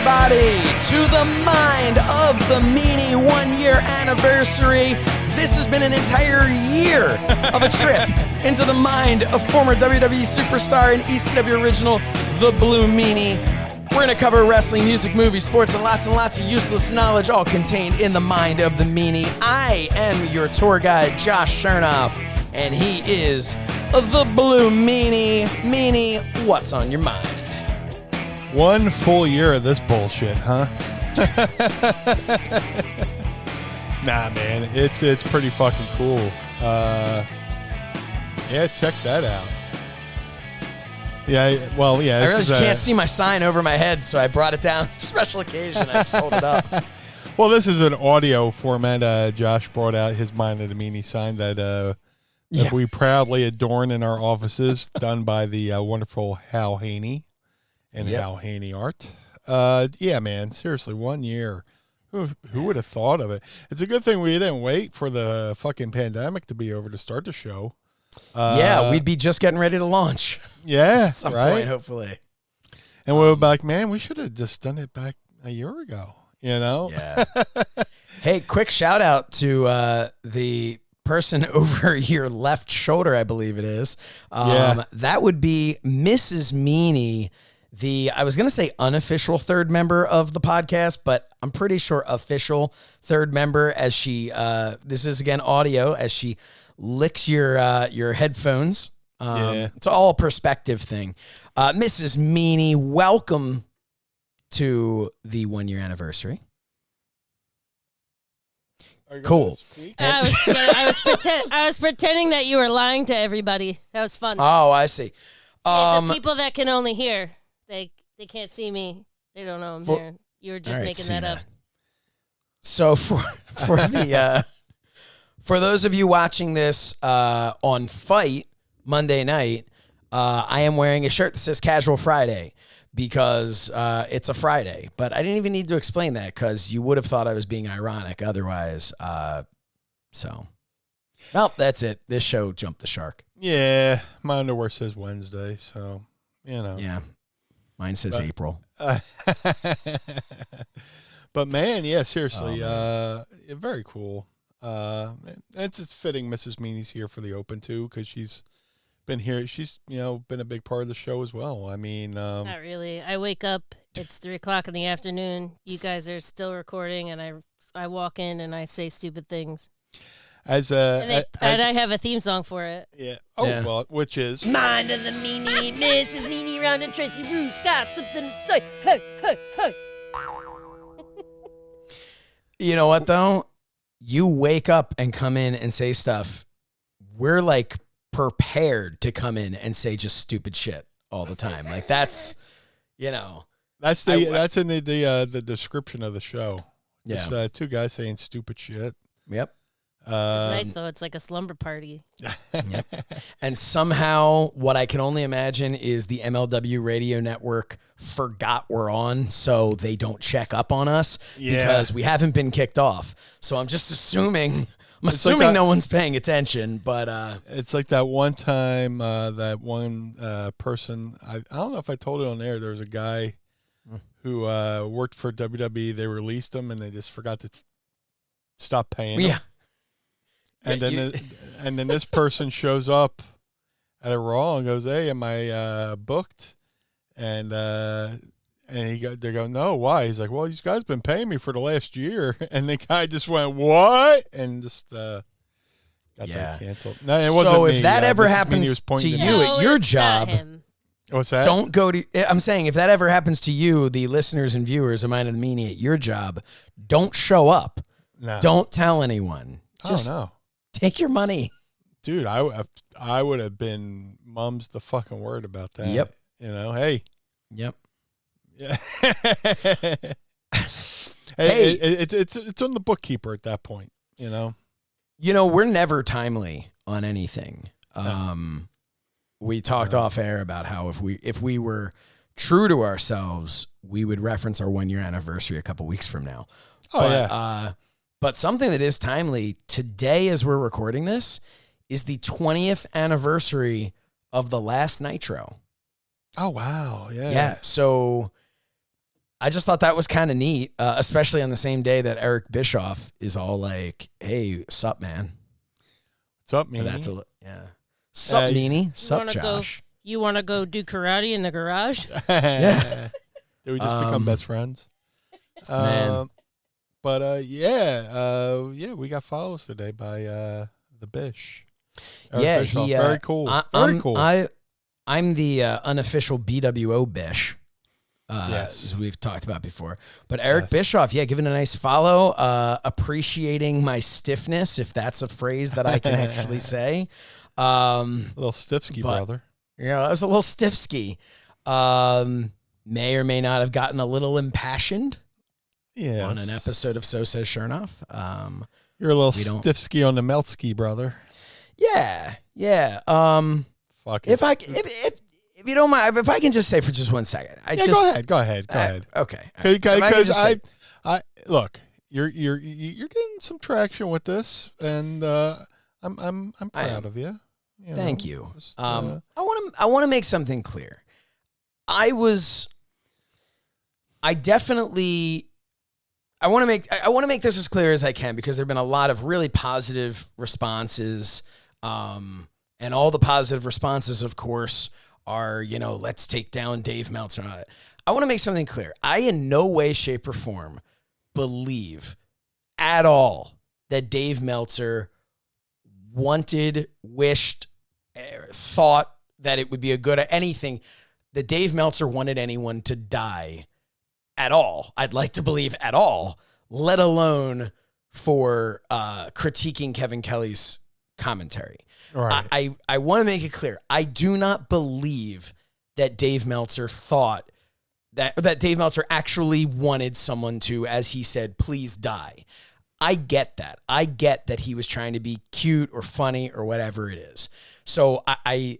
everybody, to the Mind of the Meanie 1 year anniversary. This has been an entire year of a trip into the mind of former WWE superstar and ECW original, the Blue Meanie. We're going to cover wrestling, music, movies, sports, and lots of useless knowledge, all contained in the Mind of the Meanie. I am your tour guide, Josh Shernoff, and he is the Blue Meanie. Meanie, what's on your mind? 1 full year of this bullshit, huh? Nah, man, it's pretty fucking cool. Yeah, check that out. Yeah, well, yeah. I realize you can't see my sign over my head, so I brought it down. Special occasion, I just hold it up. Well, this is an audio format. Josh brought out his Mind of the Meanie sign that we proudly adorn in our offices, done by the wonderful Hal Haney and Hal Haney Art. Yeah, man, seriously, 1 year. Who would have thought of it? It's a good thing we didn't wait for the fucking pandemic to be over to start the show. Yeah, we'd be just getting ready to launch. Yeah, at some point, hopefully. And we were like, man, we should have just done it back a year ago, you know? Yeah. Hey, quick shout out to the person over your left shoulder, I believe it is. That would be Mrs. Meanie, I was going to say unofficial third member of the podcast, but I'm pretty sure official third member, as she, this is again audio, as she licks your headphones. It's all a perspective thing. Mrs. Meanie, welcome to the 1 year anniversary. Cool. I was pretending that you were lying to everybody. That was fun. Oh, I see. The people that can only hear, they can't see me. They don't know I'm here. You were just making that up. So for the for those of you watching this on FITE Monday night, I am wearing a shirt that says Casual Friday because it's a Friday. But I didn't even need to explain that because you would have thought I was being ironic otherwise. Well, that's it. This show jumped the shark. Yeah, my underwear says Wednesday, so, you know. Yeah, mine says April. But, man, yeah, seriously, very cool. It's just fitting Mrs. Meanie's here for the Open, too, because she's been here. She's, been a big part of the show as well. I mean... Not really. I wake up, it's 3 o'clock in the afternoon. You guys are still recording, and I walk in and I say stupid things. And I have a theme song for it. Yeah. Oh, yeah. Well, which is... Mind of the Meanie, Mrs. Meanie round and Tracy Roots got something to say. Hey, hey, hey. You know what, though? You wake up and come in and say stuff. We're, like, prepared to come in and say just stupid shit all the time. Like, that's, That's in the description of the show. Yeah. Just, 2 guys saying stupid shit. Yep. It's nice, though. It's like a slumber party. Yep. And somehow, what I can only imagine is the MLW radio network forgot we're on, so they don't check up on us because we haven't been kicked off. So I'm just assuming... no one's paying attention, but... It's like that one time, that one person... I don't know if I told it on air. There was a guy who worked for WWE. They released him, and they just forgot to stop paying him. And then this person shows up at a Raw and goes, "Hey, am I booked?" And they go, "No, why?" He's like, "Well, these guys been paying me for the last year." And the guy just went, "What?" And just got that canceled. No, it wasn't so me. If that ever happens to you at your job, what's that? Don't go to. I'm saying if that ever happens to you, the listeners and viewers of Mind of the Meanie at your job, don't show up. No. Don't tell anyone. Just no. Take your money. Dude, I would have been mum's the fucking word about that. Yep. Hey. Yep. Yeah. Hey, it's on the bookkeeper at that point, we're never timely on anything. We talked off air about how if we were true to ourselves, we would reference our 1 year anniversary a couple weeks from now. But something that is timely today, as we're recording this, is the 20th anniversary of the last Nitro. Oh, wow. Yeah. Yeah. So I just thought that was kind of neat, especially on the same day that Eric Bischoff is all like, "Hey, sup, man? What's up, Meanie?" That's sup, Meanie? Sup, Josh? Josh? You want to go do karate in the garage? Yeah. Did we just become best friends? Man. But we got follows today by the Bish. Eric Bischoff. Very cool. Very cool. I'm the unofficial BWO Bish. Yes. As we've talked about before. But Eric Bischoff, giving a nice follow, appreciating my stiffness, if that's a phrase that I can actually say. A little stiffsky, brother. Yeah, I was a little stiffsky. May or may not have gotten a little impassioned on an episode of So Says Shernoff. You're a little stiffsky on the meltsky, brother. Yeah. Fuck it. If you don't mind, if I can just say for just 1 second, go ahead. Okay, because I look, you're getting some traction with this, and I'm proud of you. Thank you. I want to make something clear. I want to make this as clear as I can, because there've been a lot of really positive responses, and all the positive responses, of course, are, let's take down Dave Meltzer. I want to make something clear. I in no way, shape, or form believe at all that Dave Meltzer wanted, wished, thought that it would be a good anything, that Dave Meltzer wanted anyone to die at all. I'd like to believe at all, let alone for critiquing Kevin Kelly's commentary. Right. I want to make it clear. I do not believe that Dave Meltzer thought that Dave Meltzer actually wanted someone to, as he said, please die. I get that. I get that he was trying to be cute or funny or whatever it is. So I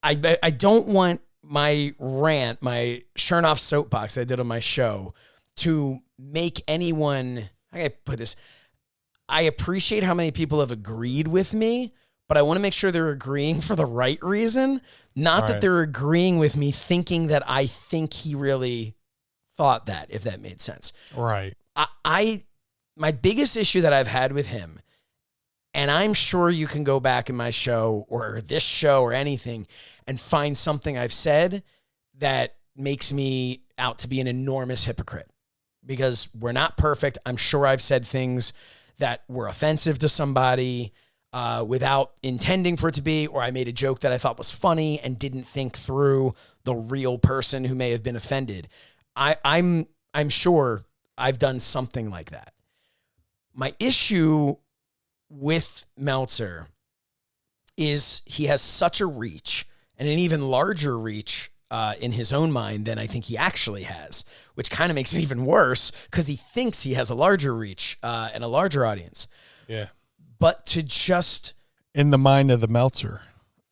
don't want my rant, my Shernoff soapbox I did on my show, to make anyone, I gotta put this, I appreciate how many people have agreed with me, but I want to make sure they're agreeing for the right reason, not that they're agreeing with me thinking that I think he really thought that, if that made sense. Right. My biggest issue that I've had with him, and I'm sure you can go back in my show or this show or anything and find something I've said that makes me out to be an enormous hypocrite, because we're not perfect. I'm sure I've said things that were offensive to somebody without intending for it to be, or I made a joke that I thought was funny and didn't think through the real person who may have been offended. I'm sure I've done something like that. My issue with Meltzer is he has such a reach, and an even larger reach in his own mind than I think he actually has, which kind of makes it even worse because he thinks he has a larger reach and a larger audience. Yeah. But to just... in the mind of the Meltzer.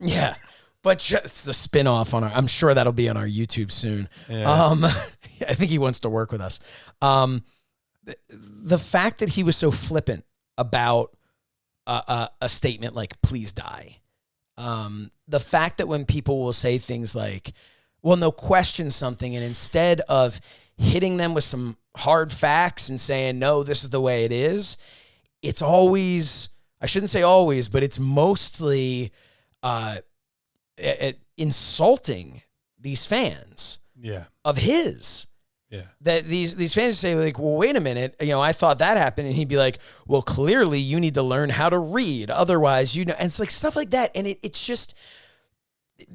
Yeah. But just the spinoff on I'm sure that'll be on our YouTube soon. Yeah. I think he wants to work with us. The fact that he was so flippant about a statement like, please die. The fact that when people will say things like, well, they'll question something, and instead of hitting them with some hard facts and saying, no, this is the way it is, it's always, I shouldn't say always, but it's mostly insulting these fans of his. Yeah. That these fans say, like, well, wait a minute, I thought that happened. And he'd be like, well, clearly you need to learn how to read. Otherwise, and it's like stuff like that. And it's just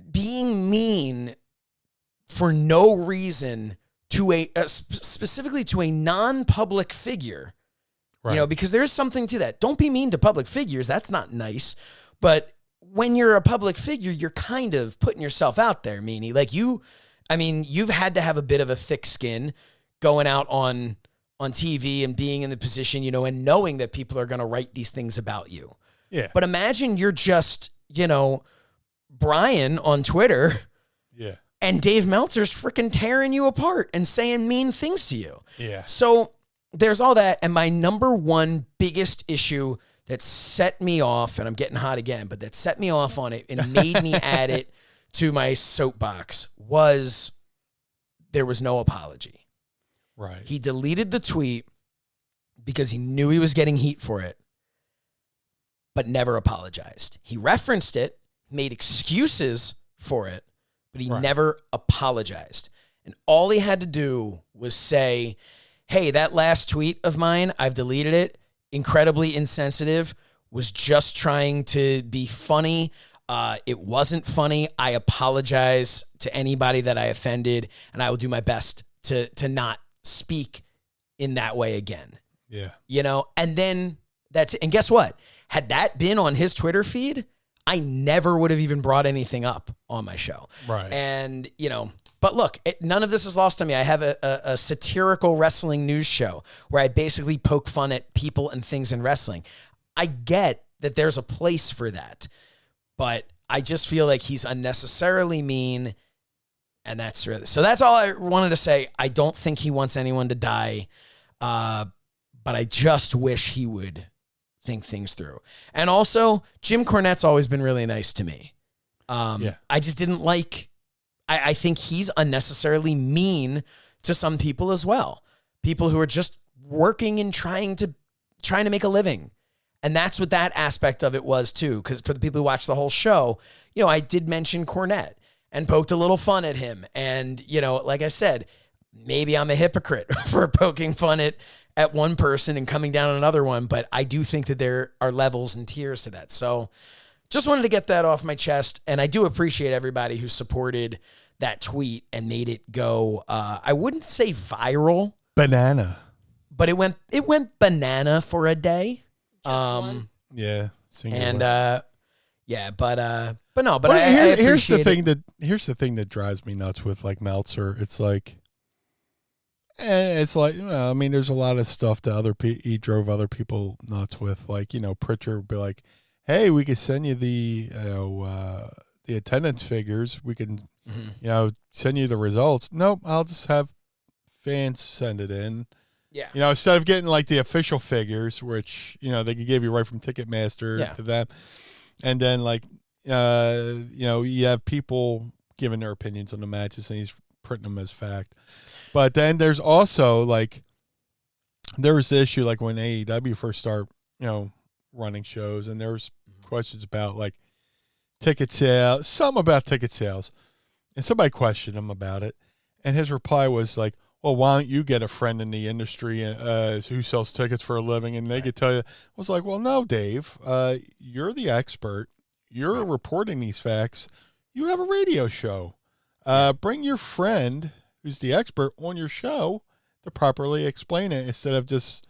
being mean for no reason to specifically to a non-public figure, right. Because there's something to that. Don't be mean to public figures. That's not nice. But when you're a public figure, you're kind of putting yourself out there, Meanie. Like you've had to have a bit of a thick skin going out on TV and being in the position, and knowing that people are going to write these things about you. Yeah. But imagine you're just, Brian on Twitter. Yeah. And Dave Meltzer's freaking tearing you apart and saying mean things to you. Yeah. So there's all that. And my number one biggest issue that set me off, and I'm getting hot again, but that set me off on it and made me add it to my soapbox was there was no apology. Right. He deleted the tweet because he knew he was getting heat for it, but never apologized. He referenced it, made excuses for it, but he never apologized. And all he had to do was say, hey, that last tweet of mine, I've deleted it. Incredibly insensitive. Was just trying to be funny. It wasn't funny. I apologize to anybody that I offended, and I will do my best to not speak in that way again. Yeah. You know, and then that's it. And guess what? Had that been on his Twitter feed, I never would have even brought anything up on my show. Right. And, you know, but look, none of this is lost on me. I have a satirical wrestling news show where I basically poke fun at people and things in wrestling. I get that there's a place for that, but I just feel like he's unnecessarily mean. And that's really, so that's all I wanted to say. I don't think he wants anyone to die. But I just wish he would think things through. And also, Jim Cornette's always been really nice to me. I just didn't like, I think he's unnecessarily mean to some people as well. People who are just working and trying to make a living. And that's what that aspect of it was too. Because for the people who watch the whole show, you know, I did mention Cornette and poked a little fun at him. And, you know, like I said, maybe I'm a hypocrite for poking fun at one person and coming down on another one, but I do think that there are levels and tiers to that. So just wanted to get that off my chest. And I do appreciate everybody who supported that tweet and made it go, I wouldn't say viral. Banana. But it went banana for a day. Yeah. And but no, but well, I here's the appreciate thing here's the thing that drives me nuts with like Meltzer. It's like, you know, I mean, there's a lot of stuff that he drove other people nuts with. Like, you know, Pritchard would be like, hey, we could send you the attendance figures. We can, you know, send you the results. Nope, I'll just have fans send it in. Yeah. You know, instead of getting like the official figures, which, you know, they could give you right from Ticketmaster to them. And then like, you know, you have people giving their opinions on the matches and he's printing them as fact. But then there's also like, there was the issue like when AEW first started, you know, running shows, and there was questions about like ticket sales, some about ticket sales, and somebody questioned him about it, and his reply was like, well, why don't you get a friend in the industry who sells tickets for a living, and they could tell you. I was like, well, no, Dave, you're the expert. You're reporting these facts. You have a radio show. Bring your friend who's the expert on your show to properly explain it instead of just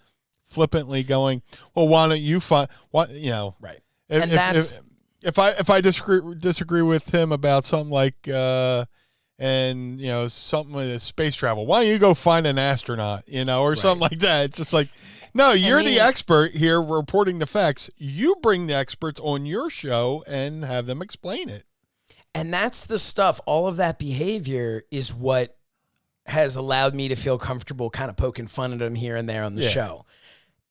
flippantly going, well, why don't you find what, you know, right. If I disagree with him about something like, and, you know, something with space travel, why don't you go find an astronaut, you know, or something like that. It's just like, no, you're the expert here reporting the facts. You bring the experts on your show and have them explain it. And that's the stuff. All of that behavior is what has allowed me to feel comfortable kind of poking fun at him here and there on the show.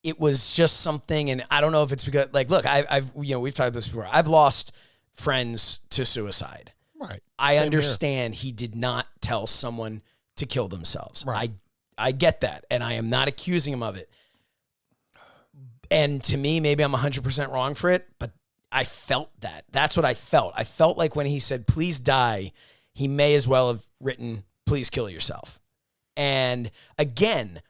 It was just something, and I don't know if it's because, like, look, I've you know, we've talked about this before. I've lost friends to suicide. Right. I understand he did not tell someone to kill themselves. Right. I get that, and I am not accusing him of it. And to me, maybe I'm 100% wrong for it, but I felt that. That's what I felt. I felt like when he said, please die, he may as well have written, please kill yourself. And again,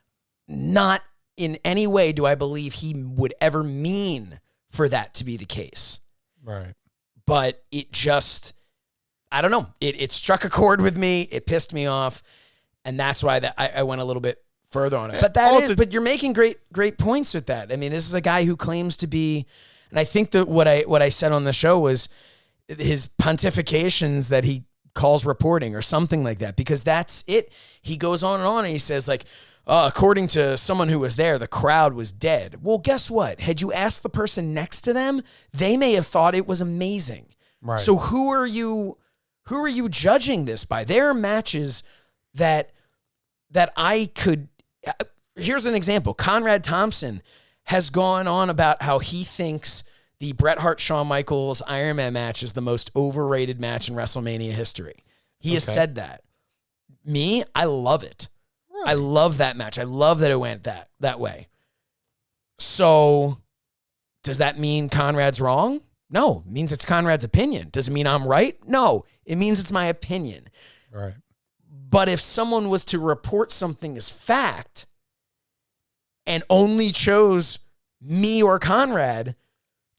not in any way do I believe he would ever mean for that to be the case. Right. But it just, I don't know. It struck a chord with me. It pissed me off. And that's why I went a little bit further on it. But but you're making great points with that. I mean, this is a guy who claims to be, and I think that what I said on the show was his pontifications that he calls reporting or something like that, because that's it. He goes on and he says like, according to someone who was there, the crowd was dead. Well, guess what? Had you asked the person next to them, they may have thought it was amazing. Right. So who are you judging this by? There are matches that I could, here's an example. Conrad Thompson has gone on about how he thinks the Bret Hart-Shawn Michaels Iron Man match is the most overrated match in WrestleMania history. He has said that. Me, I love it. Right. I love that match. I love that it went that way. So does that mean Conrad's wrong? No, it means it's Conrad's opinion. Does it mean I'm right? No, it means it's my opinion. Right. But if someone was to report something as fact and only chose me or Conrad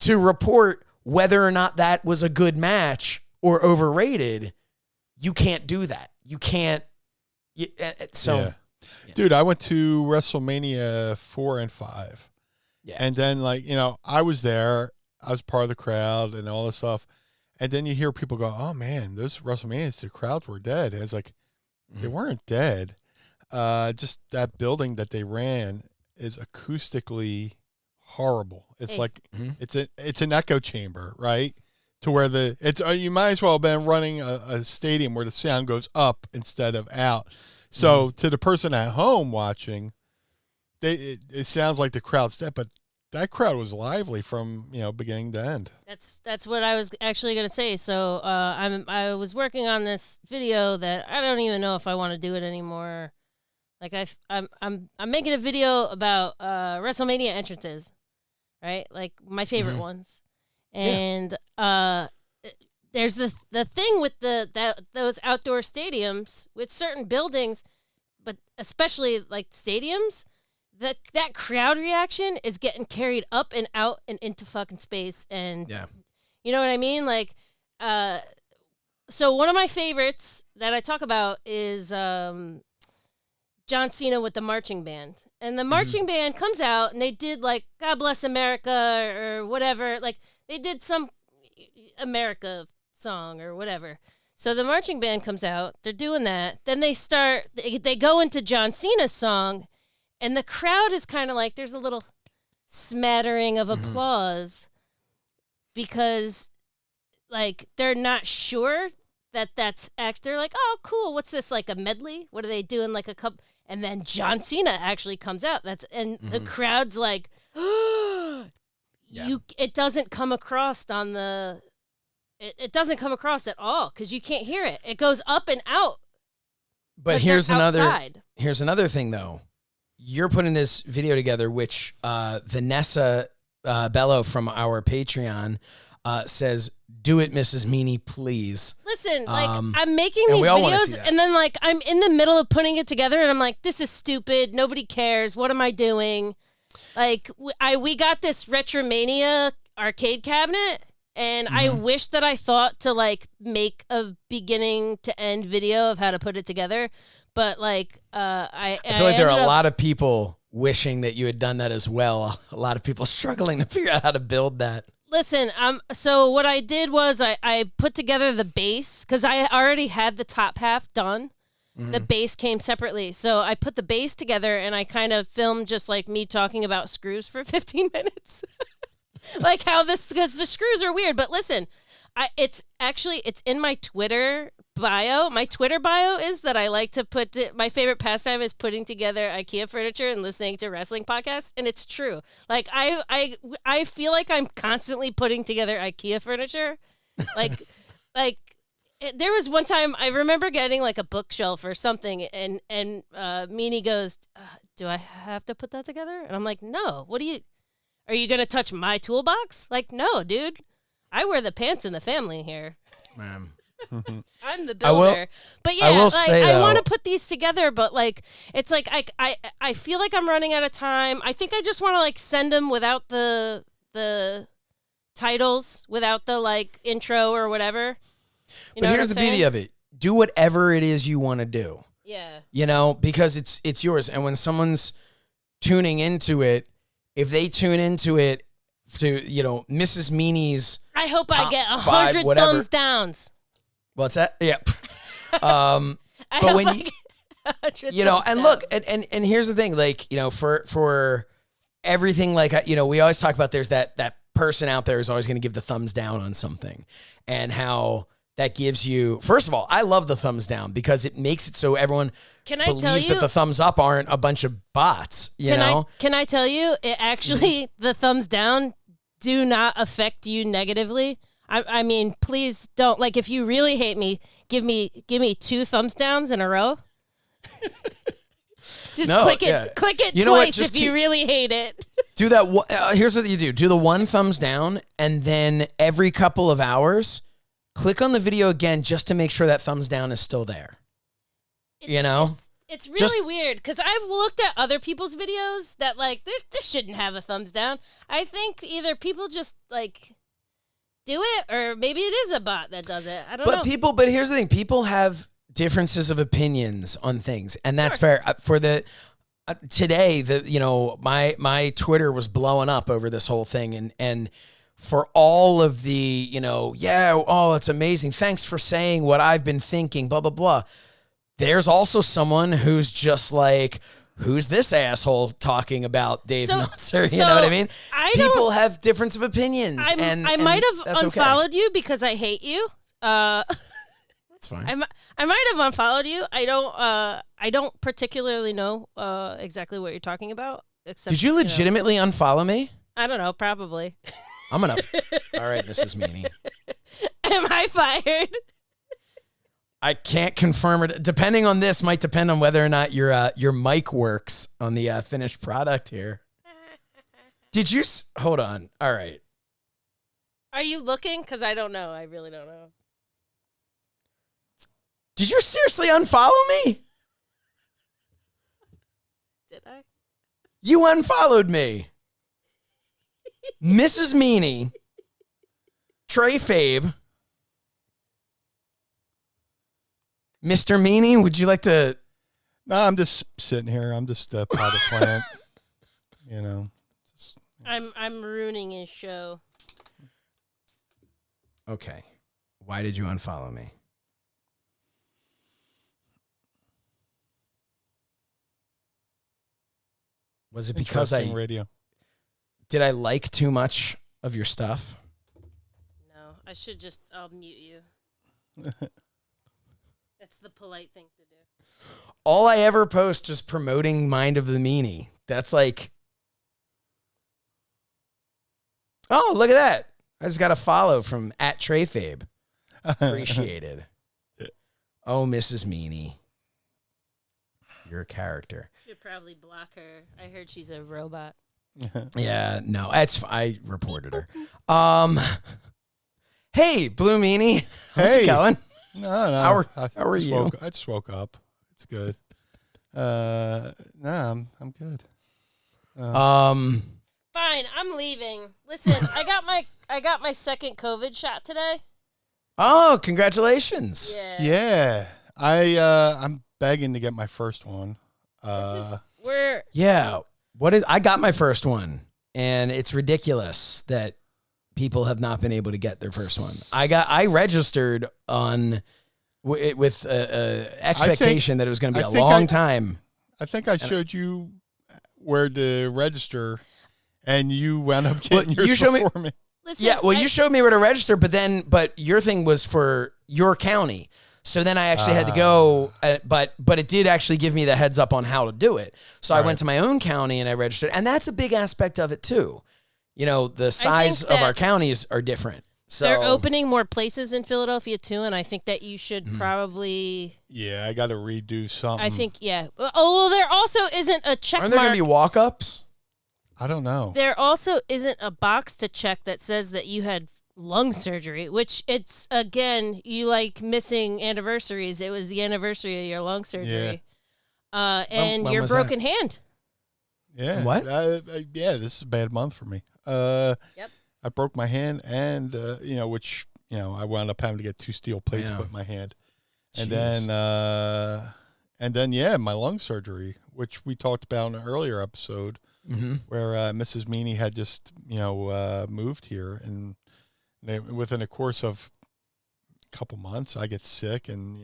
to report whether or not that was a good match or overrated, you can't do that. You can't. So, Dude, I went to WrestleMania 4 and 5. Yeah. And then, like, you know, I was there. I was part of the crowd and all this stuff. And then you hear people go, oh, man, those WrestleManias, the crowds were dead. And it's like, they weren't dead. Just that building that they ran is acoustically horrible. It's like, it's an echo chamber, right? To where you might as well have been running a stadium where the sound goes up instead of out. So to the person at home watching, it sounds like the crowd's dead, but that crowd was lively from beginning to end. That's what I was actually gonna say. So I was working on this video that I don't even know if I want to do it anymore. Like I'm making a video about WrestleMania entrances, right? Like my favorite ones, and there's the thing with those outdoor stadiums with certain buildings, but especially like stadiums. That crowd reaction is getting carried up and out and into fucking space, and you know what I mean? Like, so one of my favorites that I talk about is John Cena with the marching band, and the marching band comes out and they did like God Bless America or whatever, like they did some America song or whatever. So the marching band comes out, they're doing that, then they go into John Cena's song. And the crowd is kind of like, there's a little smattering of applause because, like, they're not sure that that's they're like, oh, cool, what's this, like a medley? What are they doing, like a cup? And then John Cena actually comes out. The crowd's like, it doesn't come across on the, it doesn't come across at all because you can't hear it. It goes up and out. But here's another thing, though. You're putting this video together, which Vanessa Bello from our Patreon says, "Do it, Mrs. Meanie, please." Listen, like I'm making these videos, and then like I'm in the middle of putting it together, and I'm like, "This is stupid. Nobody cares. What am I doing?" Like we got this Retromania arcade cabinet, and I wish that I thought to like make a beginning to end video of how to put it together. But like, I feel like there are a lot of people wishing that you had done that as well. A lot of people struggling to figure out how to build that. Listen, so what I did was I put together the base because I already had the top half done. The base came separately, so I put the base together and I kind of filmed just like me talking about screws for 15 minutes, like how because the screws are weird. But listen, it's in my Twitter bio. My Twitter bio is that I like to my favorite pastime is putting together IKEA furniture and listening to wrestling podcasts, and it's true. Like I feel like I'm constantly putting together IKEA furniture. Like there was one time I remember getting like a bookshelf or something, and Meanie goes, "Do I have to put that together?" And I'm like, "No. Are you gonna touch my toolbox?" Like, no, dude. I wear the pants in the family here. Man. I'm the builder. But yeah, I want to put these together, but like it's like I feel like I'm running out of time. I think I just want to like send them without the titles, without the like intro or whatever. But here's the beauty of it. Do whatever it is you want to do. Yeah. Because it's yours. And when someone's tuning into it, if they tune into it to, Mrs. Meanie's I hope I get 100 thumbs downs. What's that? Yeah. But when and look, and here's the thing, like, for everything, like, we always talk about there's that person out there who's always going to give the thumbs down on something, and how that gives you, first of all, I love the thumbs down because it makes it so everyone believes that the thumbs up aren't a bunch of bots, Can I tell you, it actually, the thumbs down do not affect you negatively. I mean, please don't. Like, if you really hate me, give me 2 thumbs downs in a row. Just click it. Click it twice if you really hate it. Do that. Here's what you do. Do the one thumbs down, and then every couple of hours, click on the video again just to make sure that thumbs down is still there. It's really weird because I've looked at other people's videos that like this shouldn't have a thumbs down. I think either people just like do it or maybe it is a bot that does it. I don't know. But here's the thing: people have differences of opinions on things, and that's fair. For the today, my Twitter was blowing up over this whole thing, and for all of the it's amazing. Thanks for saying what I've been thinking. Blah blah blah. There's also someone who's just like, who's this asshole talking about Dave Meltzer? You know what I mean? People have difference of opinions. I might have unfollowed you because I hate you. That's fine. I might have unfollowed you. I don't particularly know exactly what you're talking about. Except, did you legitimately unfollow me? I don't know. Probably. I'm gonna. All right, Mrs. Meanie. Am I fired? I can't confirm it. Depending on this, might depend on whether or not your mic works on the finished product here. Did you hold on? All right. Are you looking? Because I don't know. I really don't know. Did you seriously unfollow me? Did I? You unfollowed me. Mrs. Meanie, Trey Fabe, Mr. Meanie, would you like to? No, I'm just sitting here. I'm just a potted plant. I'm ruining his show. Okay. Why did you unfollow me? Was it because radio? Did I like too much of your stuff? No, I'll mute you. That's the polite thing to do. All I ever post is promoting Mind of the Meanie. That's like, oh, look at that. I just got a follow from @TreyFabe. Appreciated. Oh, Mrs. Meanie. You're a character. Should probably block her. I heard she's a robot. Yeah, no, I reported her. Hey, Blue Meanie. How's it going? No. How are you? I just woke up. It's good. I'm good. Fine, I'm leaving. Listen, I got my second COVID shot today. Oh, congratulations. Yeah. I'm begging to get my first one. I got my first one, and it's ridiculous that people have not been able to get their first one. I registered on with expectation that it was going to be a long time. I think I showed you where to register, and you wound up getting yours before me. Listen, you showed me where to register, but your thing was for your county. So then I actually had to go, but it did actually give me the heads up on how to do it. So I went to my own county and I registered, and that's a big aspect of it too. The size of our counties are different. So they're opening more places in Philadelphia too, and I think that you should probably. Yeah, I got to redo something. I think Oh, well, there also isn't a check Aren't there mark. going to be walk-ups? I don't know. There also isn't a box to check that says that you had lung surgery, which it's, again, you like missing anniversaries. It was the anniversary of your lung surgery. Yeah. And when your broken that? hand. Yeah. What? This is a bad month for me. Yep. I broke my hand and, which, I wound up having to get 2 steel plates put in my hand. And then, my lung surgery, which we talked about in an earlier episode, where Mrs. Meanie had just, moved here, and within a course of a couple months, I get sick and,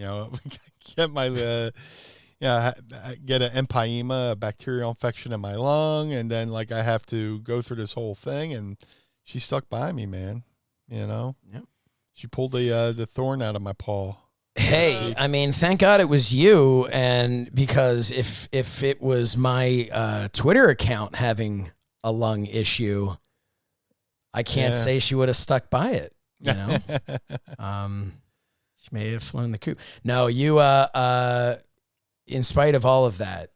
get my, get an empyema, a bacterial infection in my lung, and then, I have to go through this whole thing, and she stuck by me, man, Yep. She pulled the thorn out of my paw. Hey, I mean, thank God it was you, and because if it was my Twitter account having a lung issue, I can't say she would have stuck by it. She may have flown the coop. No, you. In spite of all of that,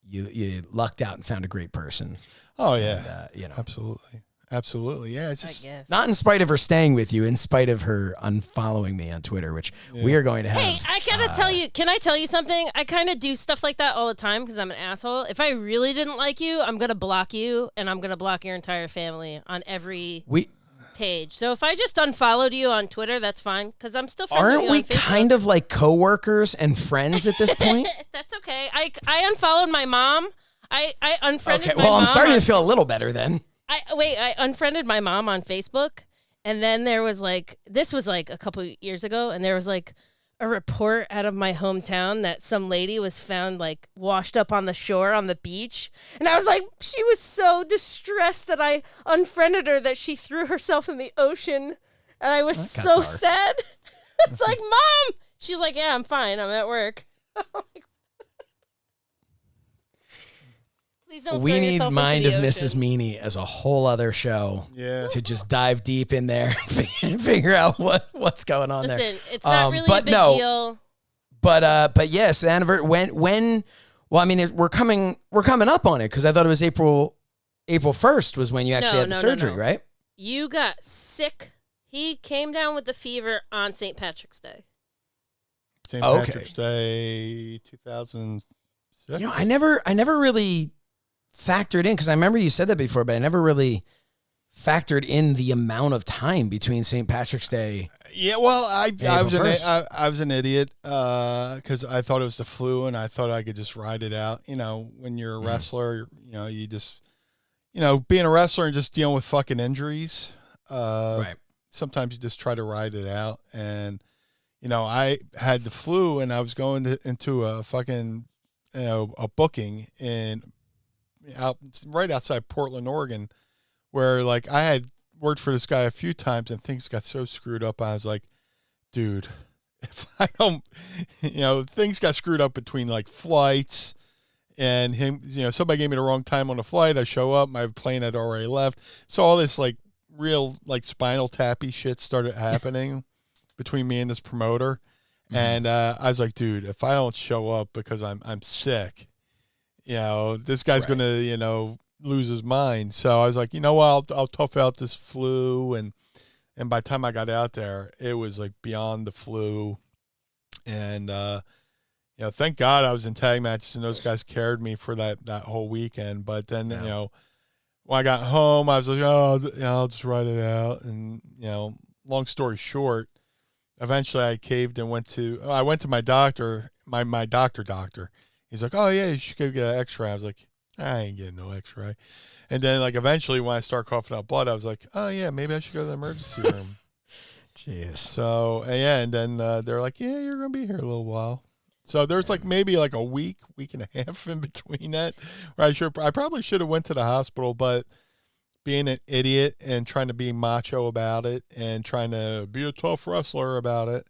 you lucked out and found a great person. Oh yeah, and, absolutely, yeah. It's just not in spite of her staying with you, in spite of her unfollowing me on Twitter, which we are going to have. Hey, I gotta tell you. Can I tell you something? I kind of do stuff like that all the time because I'm an asshole. If I really didn't like you, I'm gonna block you, and I'm gonna block your entire family on every page. So if I just unfollowed you on Twitter, that's fine because I'm still friends with you on Aren't we Facebook. kind of like coworkers and friends at this point? That's okay. I unfollowed my mom. I unfriended my mom. Well, I'm starting to feel a little better then. I unfriended my mom on Facebook, and then there was this was a couple years ago, and there was a report out of my hometown that some lady was found washed up on the shore on the beach, and I was like, she was so distressed that I unfriended her that she threw herself in the ocean, and I was so sad. It's like, Mom, she's like, yeah, I'm fine, I'm at work. We need Mind of Mrs. Meanie as a whole other show to just dive deep in there and figure out what's going on there. Listen, it's not really a big deal. But yes, the anniversary when well, I mean, we're coming up on it because I thought it was April 1st was when you actually had the surgery, right? You got sick. He came down with the fever on St. Patrick's Day. St. Patrick's Day 2006. I never really factored in, because I remember you said that before, but I never really factored in the amount of time between St. Patrick's Day. Yeah, well, I was an idiot because I thought it was the flu, and I thought I could just ride it out. When you're a wrestler, you just, being a wrestler and just dealing with fucking injuries. Right. Sometimes you just try to ride it out, and I had the flu, and I was going into a fucking a booking right outside Portland, Oregon, where I had worked for this guy a few times and things got so screwed up. I was like, dude, if I don't, things got screwed up between flights and him, somebody gave me the wrong time on the flight. I show up, my plane had already left. So all this real spinal tappy shit started happening between me and this promoter. And I was like, dude, if I don't show up because I'm sick, this guy's going to, lose his mind. So I was like, I'll tough out this flu. And by the time I got out there, it was beyond the flu. And, thank God I was in tag matches and those guys carried me for that whole weekend. But then, when I got home, I was like, I'll just write it out. And, long story short, eventually I caved and went to my doctor, my doctor. He's like, oh, yeah, you should go get an x-ray. I was like, I ain't getting no x-ray. And then, eventually when I start coughing up blood, I was like, oh, yeah, maybe I should go to the emergency room. Jeez. So, and then they're like, yeah, you're going to be here a little while. So there's maybe a week and a half in between that where I probably should have went to the hospital, but being an idiot and trying to be macho about it and trying to be a tough wrestler about it,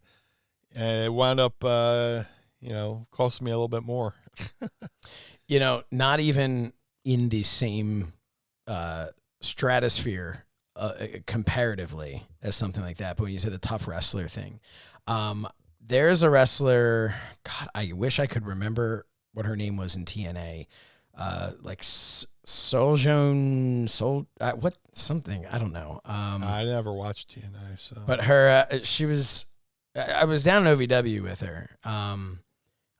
and it wound up, costing me a little bit more. Not even in the same stratosphere comparatively as something like that. But when you said the tough wrestler thing, there's a wrestler, God, I wish I could remember what her name was in TNA. Something, I don't know. I never watched TNA, so. But her, I was down in OVW with her.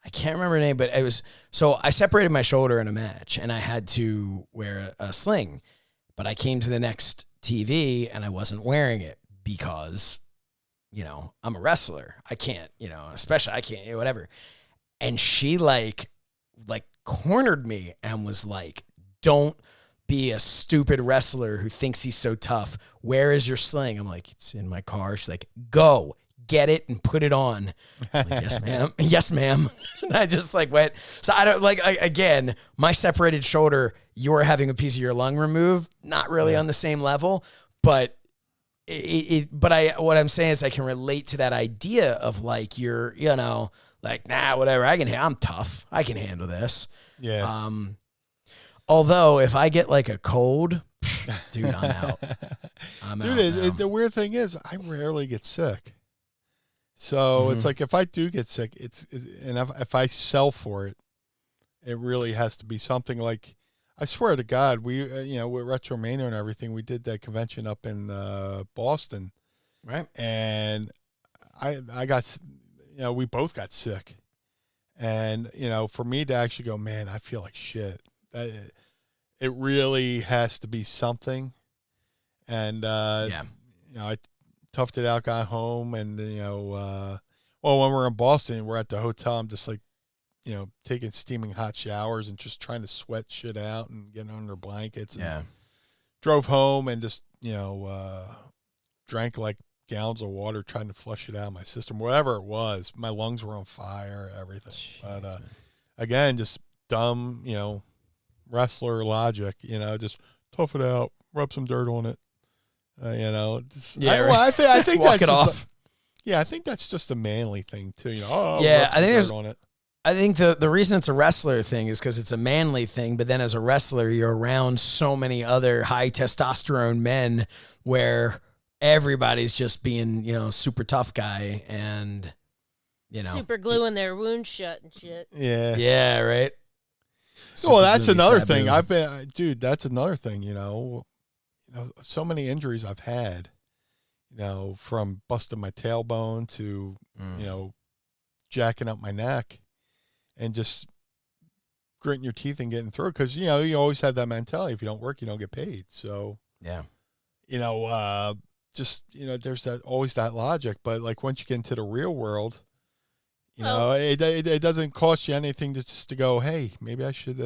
I can't remember her name, but it was, so I separated my shoulder in a match and I had to wear a sling, but I came to the next TV and I wasn't wearing it because, I'm a wrestler. I can't, especially I can't, whatever. And she cornered me and was like, don't be a stupid wrestler who thinks he's so tough. Where is your sling? I'm like, it's in my car. She's like, go get it and put it on. I'm like, yes, ma'am. Yes, ma'am. And I just went. So I don't again, my separated shoulder, you're having a piece of your lung removed, not really on the same level, but what I'm saying is I can relate to that idea of you're, nah, whatever. I'm tough. I can handle this. Yeah. Although if I get a cold, dude, I'm out. The weird thing is I rarely get sick. So it's if I do get sick, and if I sell for it, It really has to be something like, I swear to God, we, with Retromania and everything, we did that convention up in Boston. Right. And I got, we both got sick. And, for me to actually go, man, I feel like shit. It really has to be something. And, I toughed it out, got home, and, when we're in Boston, we're at the hotel, I'm just like, taking steaming hot showers and just trying to sweat shit out and getting under blankets. And drove home and just, drank like gallons of water trying to flush it out of my system, whatever it was. My lungs were on fire, everything. Jeez, but again, just dumb, wrestler logic, just tough it out, rub some dirt on it. I think walk that's it off. I think that's just a manly thing too. I think the reason it's a wrestler thing is because it's a manly thing, but then as a wrestler, you're around so many other high testosterone men where everybody's just being, super tough guy and, super gluing their wounds shut and shit. Yeah. Yeah, right. Well, that's another thing. That's another thing, so many injuries I've had, from busting my tailbone to, jacking up my neck. And just gritting your teeth and getting through it. Because, you always have that mentality. If you don't work, you don't get paid. So, yeah. There's always that logic. But, like, once you get into the real world, it doesn't cost you anything to go, hey, maybe I should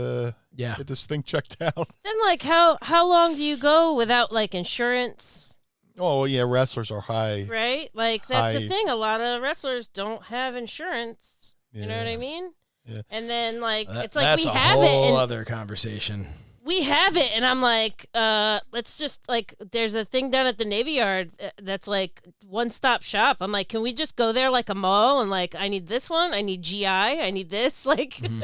get this thing checked out. Then, like, how long do you go without, like, insurance? Oh, yeah, wrestlers are high. Right? Like, that's the thing. A lot of wrestlers don't have insurance. You know what I mean? Yeah. And then, like, it's like that's we a have whole it. And other conversation. we have it, and I'm like, let's just, like, there's a thing down at the Navy Yard that's, like, one-stop shop. I'm like, can we just go there like a mall and, like, I need this one, I need GI, I need this, like. Mm-hmm.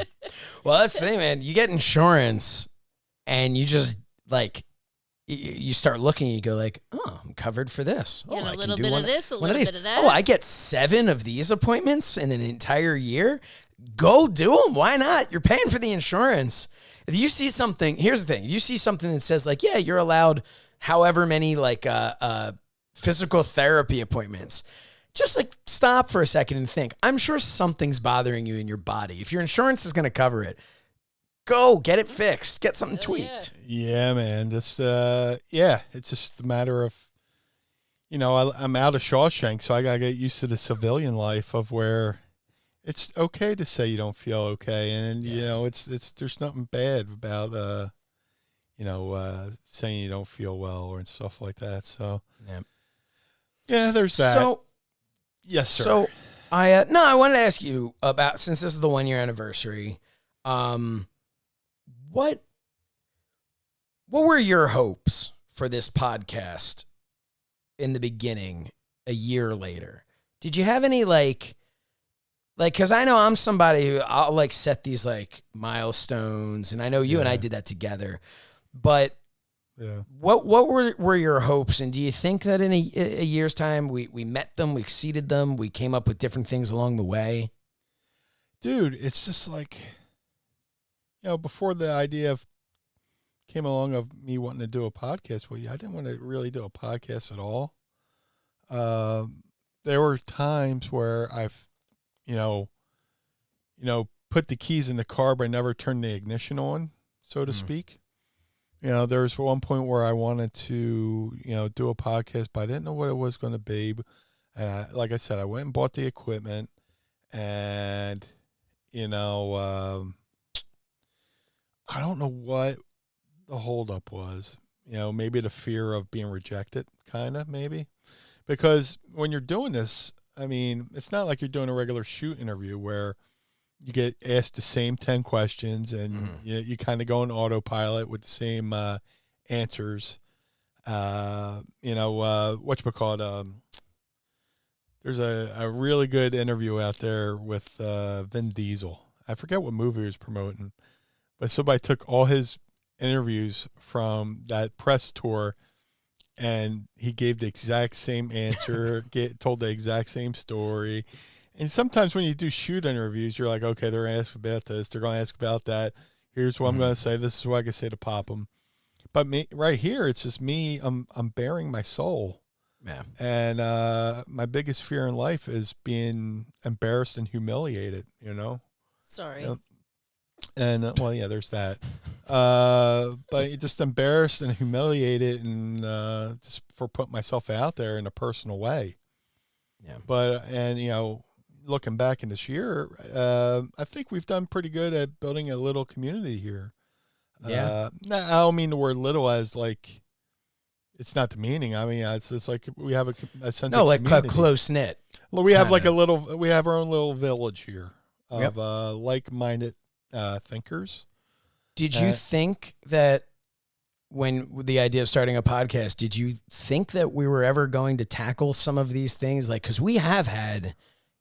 Well, that's the thing, man. You get insurance, and you just, like, you start looking, and you go like, oh, I'm covered for this. Oh, a little bit of this, a little bit of that. Oh, I get 7 of these appointments in an entire year. Go do them. Why not? You're paying for the insurance. If you see something, here's the thing. If you see something that says like, yeah, you're allowed however many like physical therapy appointments, just like stop for a second and think. I'm sure something's bothering you in your body. If your insurance is going to cover it, go get it fixed. Get something tweaked. Yeah, man. Just it's just a matter of, I'm out of Shawshank, so I gotta get used to the civilian life of where it's okay to say you don't feel okay, and it's there's nothing bad about saying you don't feel well or stuff like that. So there's that. So yes, sir. So I wanted to ask you about, since this is the 1-year anniversary, what were your hopes for this podcast in the beginning, a year later? Did you have any like, because I know I'm somebody who I'll like set these like milestones, and I know you and I did that together, but what were your hopes? And do you think that in a year's time we met them, we exceeded them, we came up with different things along the way? Dude, it's just like, before the idea came along of me wanting to do a podcast, I didn't want to really do a podcast at all. There were times where I've, put the keys in the car, but I never turned the ignition on, so to speak. There was one point where I wanted to, do a podcast, but I didn't know what it was going to be. And like I said, I went and bought the equipment, and, I don't know what the holdup was. Maybe the fear of being rejected, kind of, maybe. Because when you're doing this, I mean, it's not like you're doing a regular shoot interview where you get asked the same 10 questions and you kind of go on autopilot with the same answers. Whatchamacallit, there's a really good interview out there with Vin Diesel. I forget what movie he was promoting, but somebody took all his interviews from that press tour, and he gave the exact same answer, told the exact same story, And sometimes when you do shoot interviews, you're like, okay, they're going to ask about this. They're going to ask about that. Here's what I'm going to say. This is what I can say to pop them. But me right here, it's just me. I'm bearing my soul. Yeah. And my biggest fear in life is being embarrassed and humiliated, Sorry. And well, yeah, there's that. But just embarrassed and humiliated, and just for putting myself out there in a personal way. Yeah. But looking back in this year, I think we've done pretty good at building a little community here. Yeah. I don't mean the word "little" as like it's not the meaning. I mean, it's like we have a sense. No, of like community. close knit. Well, we have like we have our own little village here of Yep. like-minded thinkers. Did you think that when the idea of starting a podcast, did you think that we were ever going to tackle some of these things? Like, because we have had,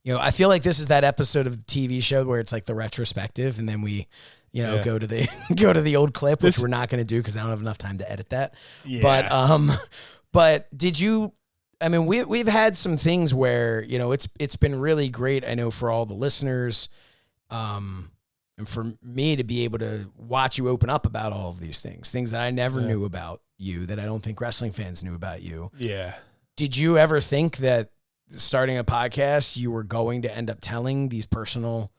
I feel like this is that episode of the TV show where it's like the retrospective, and then we, go to the old clip, which we're not going to do because I don't have enough time to edit that. Yeah. But did you? I mean, we've had some things where it's been really great. I know for all the listeners, and for me to be able to watch you open up about all of these things that I never knew about you, that I don't think wrestling fans knew about you. Yeah. Did you ever think that starting a podcast, you were going to end up telling these personal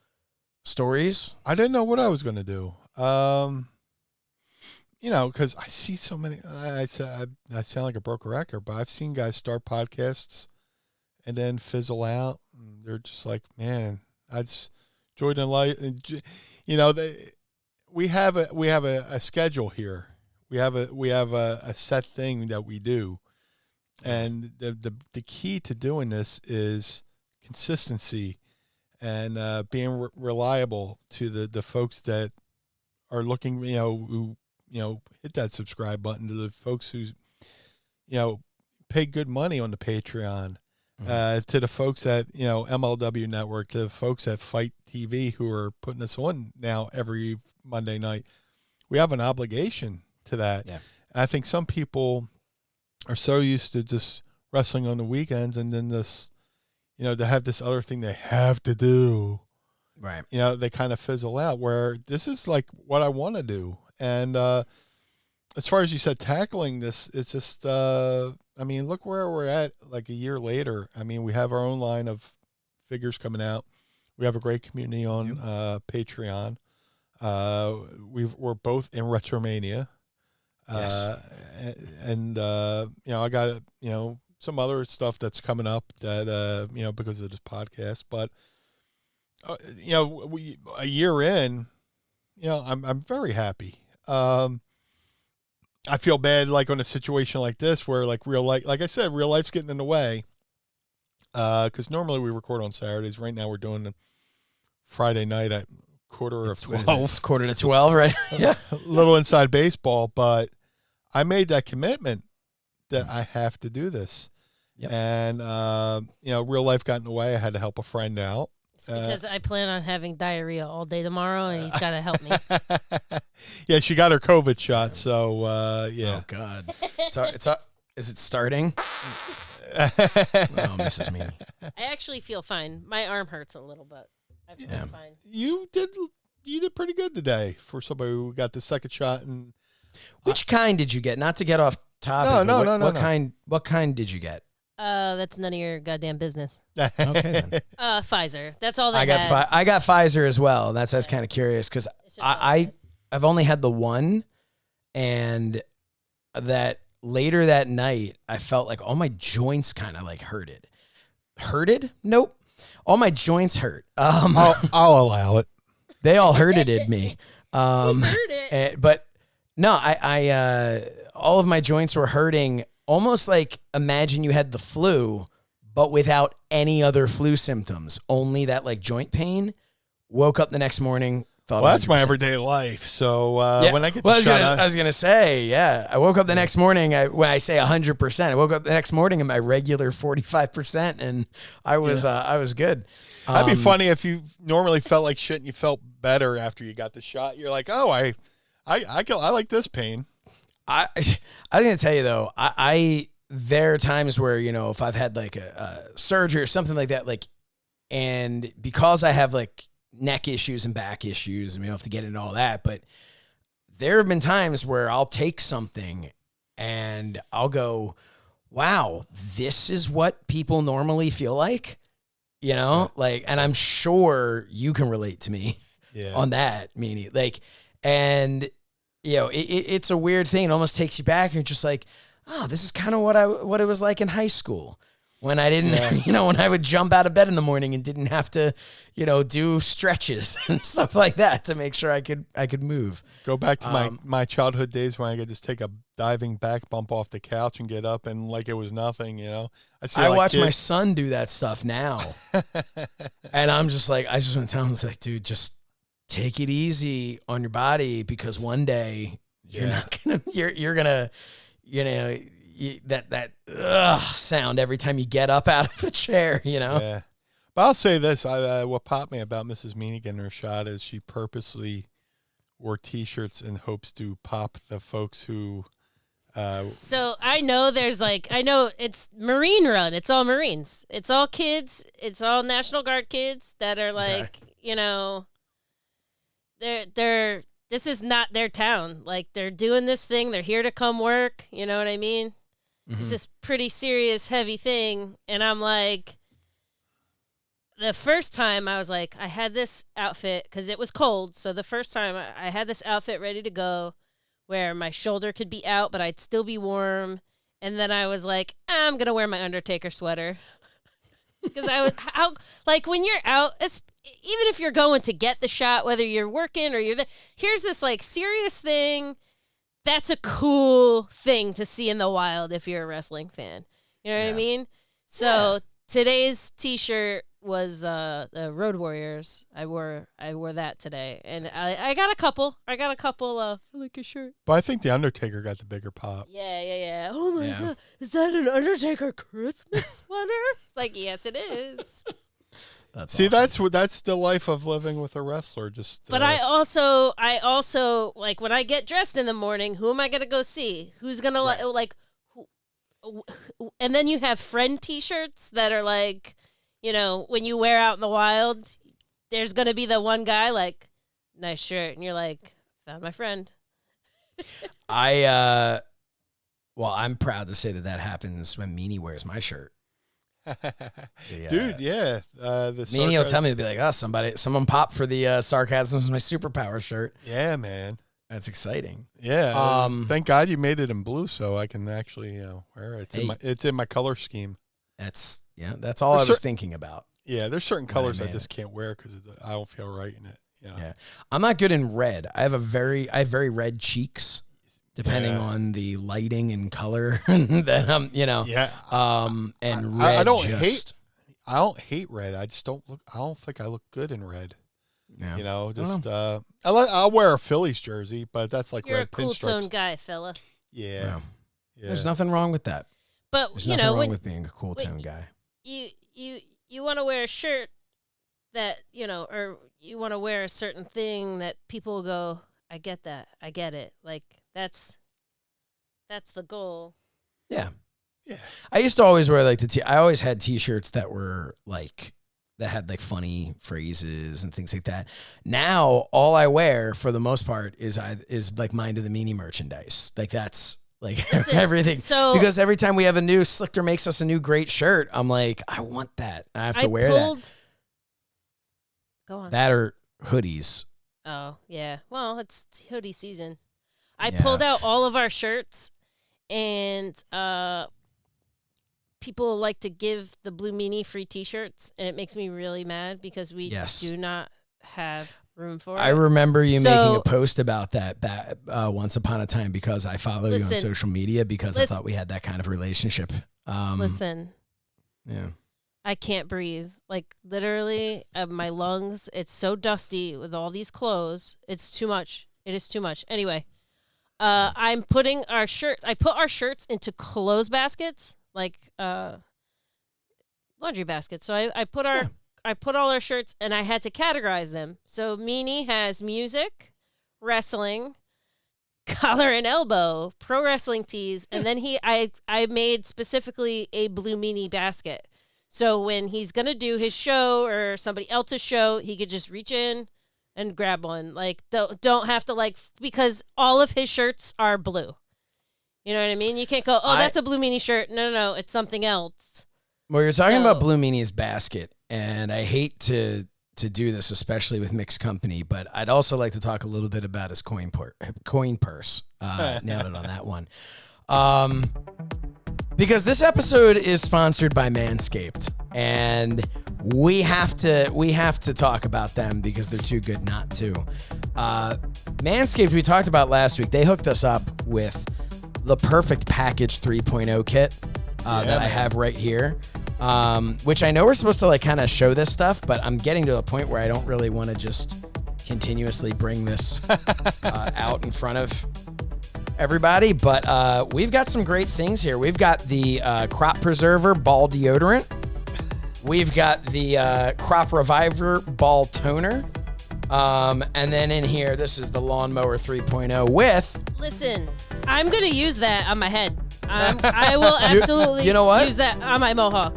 stories? I didn't know what I was going to do. Because I see so many. I sound like a broken record, but I've seen guys start podcasts and then fizzle out. And they're just like, man, I just enjoyed the life. We have a schedule here. We have a set thing that we do, and the key to doing this is consistency and being reliable to the folks that are looking, who hit that subscribe button, to the folks who pay good money on the Patreon, to the folks at MLW Network, to the folks at FITE TV who are putting us on now every Monday night. We have an obligation to that. Yeah. I think some people are so used to just wrestling on the weekends, and then this, to have this other thing they have to do. Right. They kind of fizzle out, where this is like what I want to do. And as far as you said, tackling this, it's just, look where we're at like a year later. I mean, we have our own line of figures coming out. We have a great community on Patreon. We're both in Retromania. Yes. I got, some other stuff that's coming up that, because of this podcast. But, a year in, I'm very happy. I feel bad, like, on a situation like this where, like, real life, like I said, real life's getting in the way. Because normally we record on Saturdays. Right now we're doing the Friday night at 12:15. It's 12:15, right? Yeah. A little inside baseball, but I made that commitment that I have to do this. Yep. And, real life got in the way. I had to help a friend out. It's because I plan on having diarrhea all day tomorrow, and he's got to help me. Yeah, she got her COVID shot, so, yeah. Oh, God. Is it starting? Oh, Mrs. Meanie. I actually feel fine. My arm hurts a little, but I feel fine. You did pretty good today for somebody who got the second shot. And Which kind did you get? Not to get off topic. No. What kind did you get? That's none of your goddamn business. Okay, then. Pfizer. That's all they I got Pfizer as well. That's why I was kind of curious because I've only had the one, and that later that night I felt like all my joints kind of like hurted. Hurted? Nope. All my joints hurt. I'll allow it. They all hurted me. He heard it. But no, I all of my joints were hurting. Almost like imagine you had the flu, but without any other flu symptoms, only that like joint pain. Woke up the next morning. Felt Well, that's 100%. my everyday life. So when I get the I shot, was gonna say, yeah. I woke up the next morning. When I say 100%, I woke up the next morning in my regular 45%, and I was good. that'd be funny if you normally felt like shit and you felt better after you got the shot. You're like, oh, I like this pain. I was gonna tell you though, there are times where if I've had like a surgery or something like that, like And because I have like neck issues and back issues, and we don't have to get into all that, but there have been times where I'll take something and I'll go, wow, this is what people normally feel like, you know, like, and I'm sure you can relate to me on that, Meanie. Like, and, you know, it's a weird thing. It almost takes you back and you're just like, oh, this is kind of what it was like in high school. When I didn't, you know, when I would jump out of bed in the morning and didn't have to, you know, do stretches and stuff like that to make sure I could move. Go back to my childhood days when I could just take a diving back bump off the couch and get up and like it was nothing, you know. I watch my son do that stuff now, and I'm just like, I just want to tell him, it's like, dude, just take it easy on your body because one day you're not gonna, you're gonna, you know. That sound every time you get up out of a chair, you know? Yeah. But I'll say this. What popped me about Mrs. Meanie getting her shot is she purposely wore T-shirts in hopes to pop the folks who... So I know I know it's Marine Run. It's all Marines. It's all kids. It's all National Guard kids that are like, you know, they're this is not their town. Like, they're doing this thing. They're here to come work. You know what I mean? It's this pretty serious, heavy thing. And I'm like, the first time I was like, I had this outfit because it was cold. So the first time I had this outfit ready to go where my shoulder could be out, but I'd still be warm. And then I was like, I'm going to wear my Undertaker sweater. Because I was, like, when you're out, even if you're going to get the shot, whether you're working or you're there, here's this, like, serious thing. That's a cool thing to see in the wild if you're a wrestling fan. You know what I mean? So today's T-shirt was the Road Warriors. I wore that today, and I got a couple. I like your shirt. But I think the Undertaker got the bigger pop. Yeah. Oh my god, is that an Undertaker Christmas sweater? It's like, yes, it is. See, awesome. That's the life of living with a wrestler. But I also like when I get dressed in the morning, who am I gonna go see? Who's gonna like? And then you have friend T-shirts that are like, you know, when you wear out in the wild, there's gonna be the one guy like, nice shirt, and you're like, found my friend. I'm proud to say that happens when Meanie wears my shirt. Dude, yeah. Meanie will tell me to be like, oh, someone popped for the sarcasm is my superpower shirt. Yeah, man. That's exciting. Yeah. Thank God you made it in blue so I can actually wear it. It's in my color scheme. That's all I was thinking about. Yeah, there's certain colors I just can't wear because I don't feel right in it. Yeah. I'm not good in red. I have very red cheeks. Depending on the lighting and color that I'm, you know, and red. I don't hate red. I don't think I look good in red. Yeah. You know, I'll wear a Phillies jersey, but that's like you're red a cool pinstripes. tone guy, fella. Yeah. There's nothing wrong with that. But there's nothing wrong with being a cool tone guy. You want to wear a shirt that, you know, or you want to wear a certain thing that people go, I get that, I get it, like. That's the goal. Yeah. I used to always wear like I always had T-shirts that were like that had like funny phrases and things like that. Now all I wear for the most part is like Mind of the Meanie merchandise. Like that's like everything. So because every time we have a new Slichter makes us a new great shirt, I'm like, I want that. I have to wear that. Go on. That or hoodies. Oh yeah. Well, it's hoodie season. I pulled out all of our shirts, and people like to give the Blue Meanie free T-shirts, and it makes me really mad because we do not have room for it. I remember you making a post about that once upon a time because I follow you on social media because I thought we had that kind of relationship. Listen. Yeah. I can't breathe. Like, literally, my lungs, it's so dusty with all these clothes. It's too much. It is too much. Anyway. I'm putting I put our shirts into clothes baskets, like laundry baskets. So I put all our shirts and I had to categorize them. So Meanie has music, wrestling, collar and elbow, pro wrestling tees, and then I made specifically a Blue Meanie basket. So when he's going to do his show or somebody else's show, he could just reach in and grab one. Like, don't have to, like, because all of his shirts are blue. You know what I mean? You can't go, that's a Blue Meanie shirt. No, it's something else. Well, you're talking about Blue Meanie's basket, and I hate to do this, especially with mixed company, but I'd also like to talk a little bit about his coin purse. Nailed it on that one. Because this episode is sponsored by Manscaped, and we have to talk about them because they're too good not to. Manscaped, we talked about last week, they hooked us up with the Perfect Package 3.0 kit that I have right here, which I know we're supposed to like kind of show this stuff, but I'm getting to a point where I don't really want to just continuously bring this out in front of everybody, but we've got some great things here. We've got the Crop Preserver Ball Deodorant. We've got the Crop Reviver Ball Toner. And then in here, this is the Lawnmower 3.0 with... Listen, I'm going to use that on my head. I will absolutely use that on my mohawk.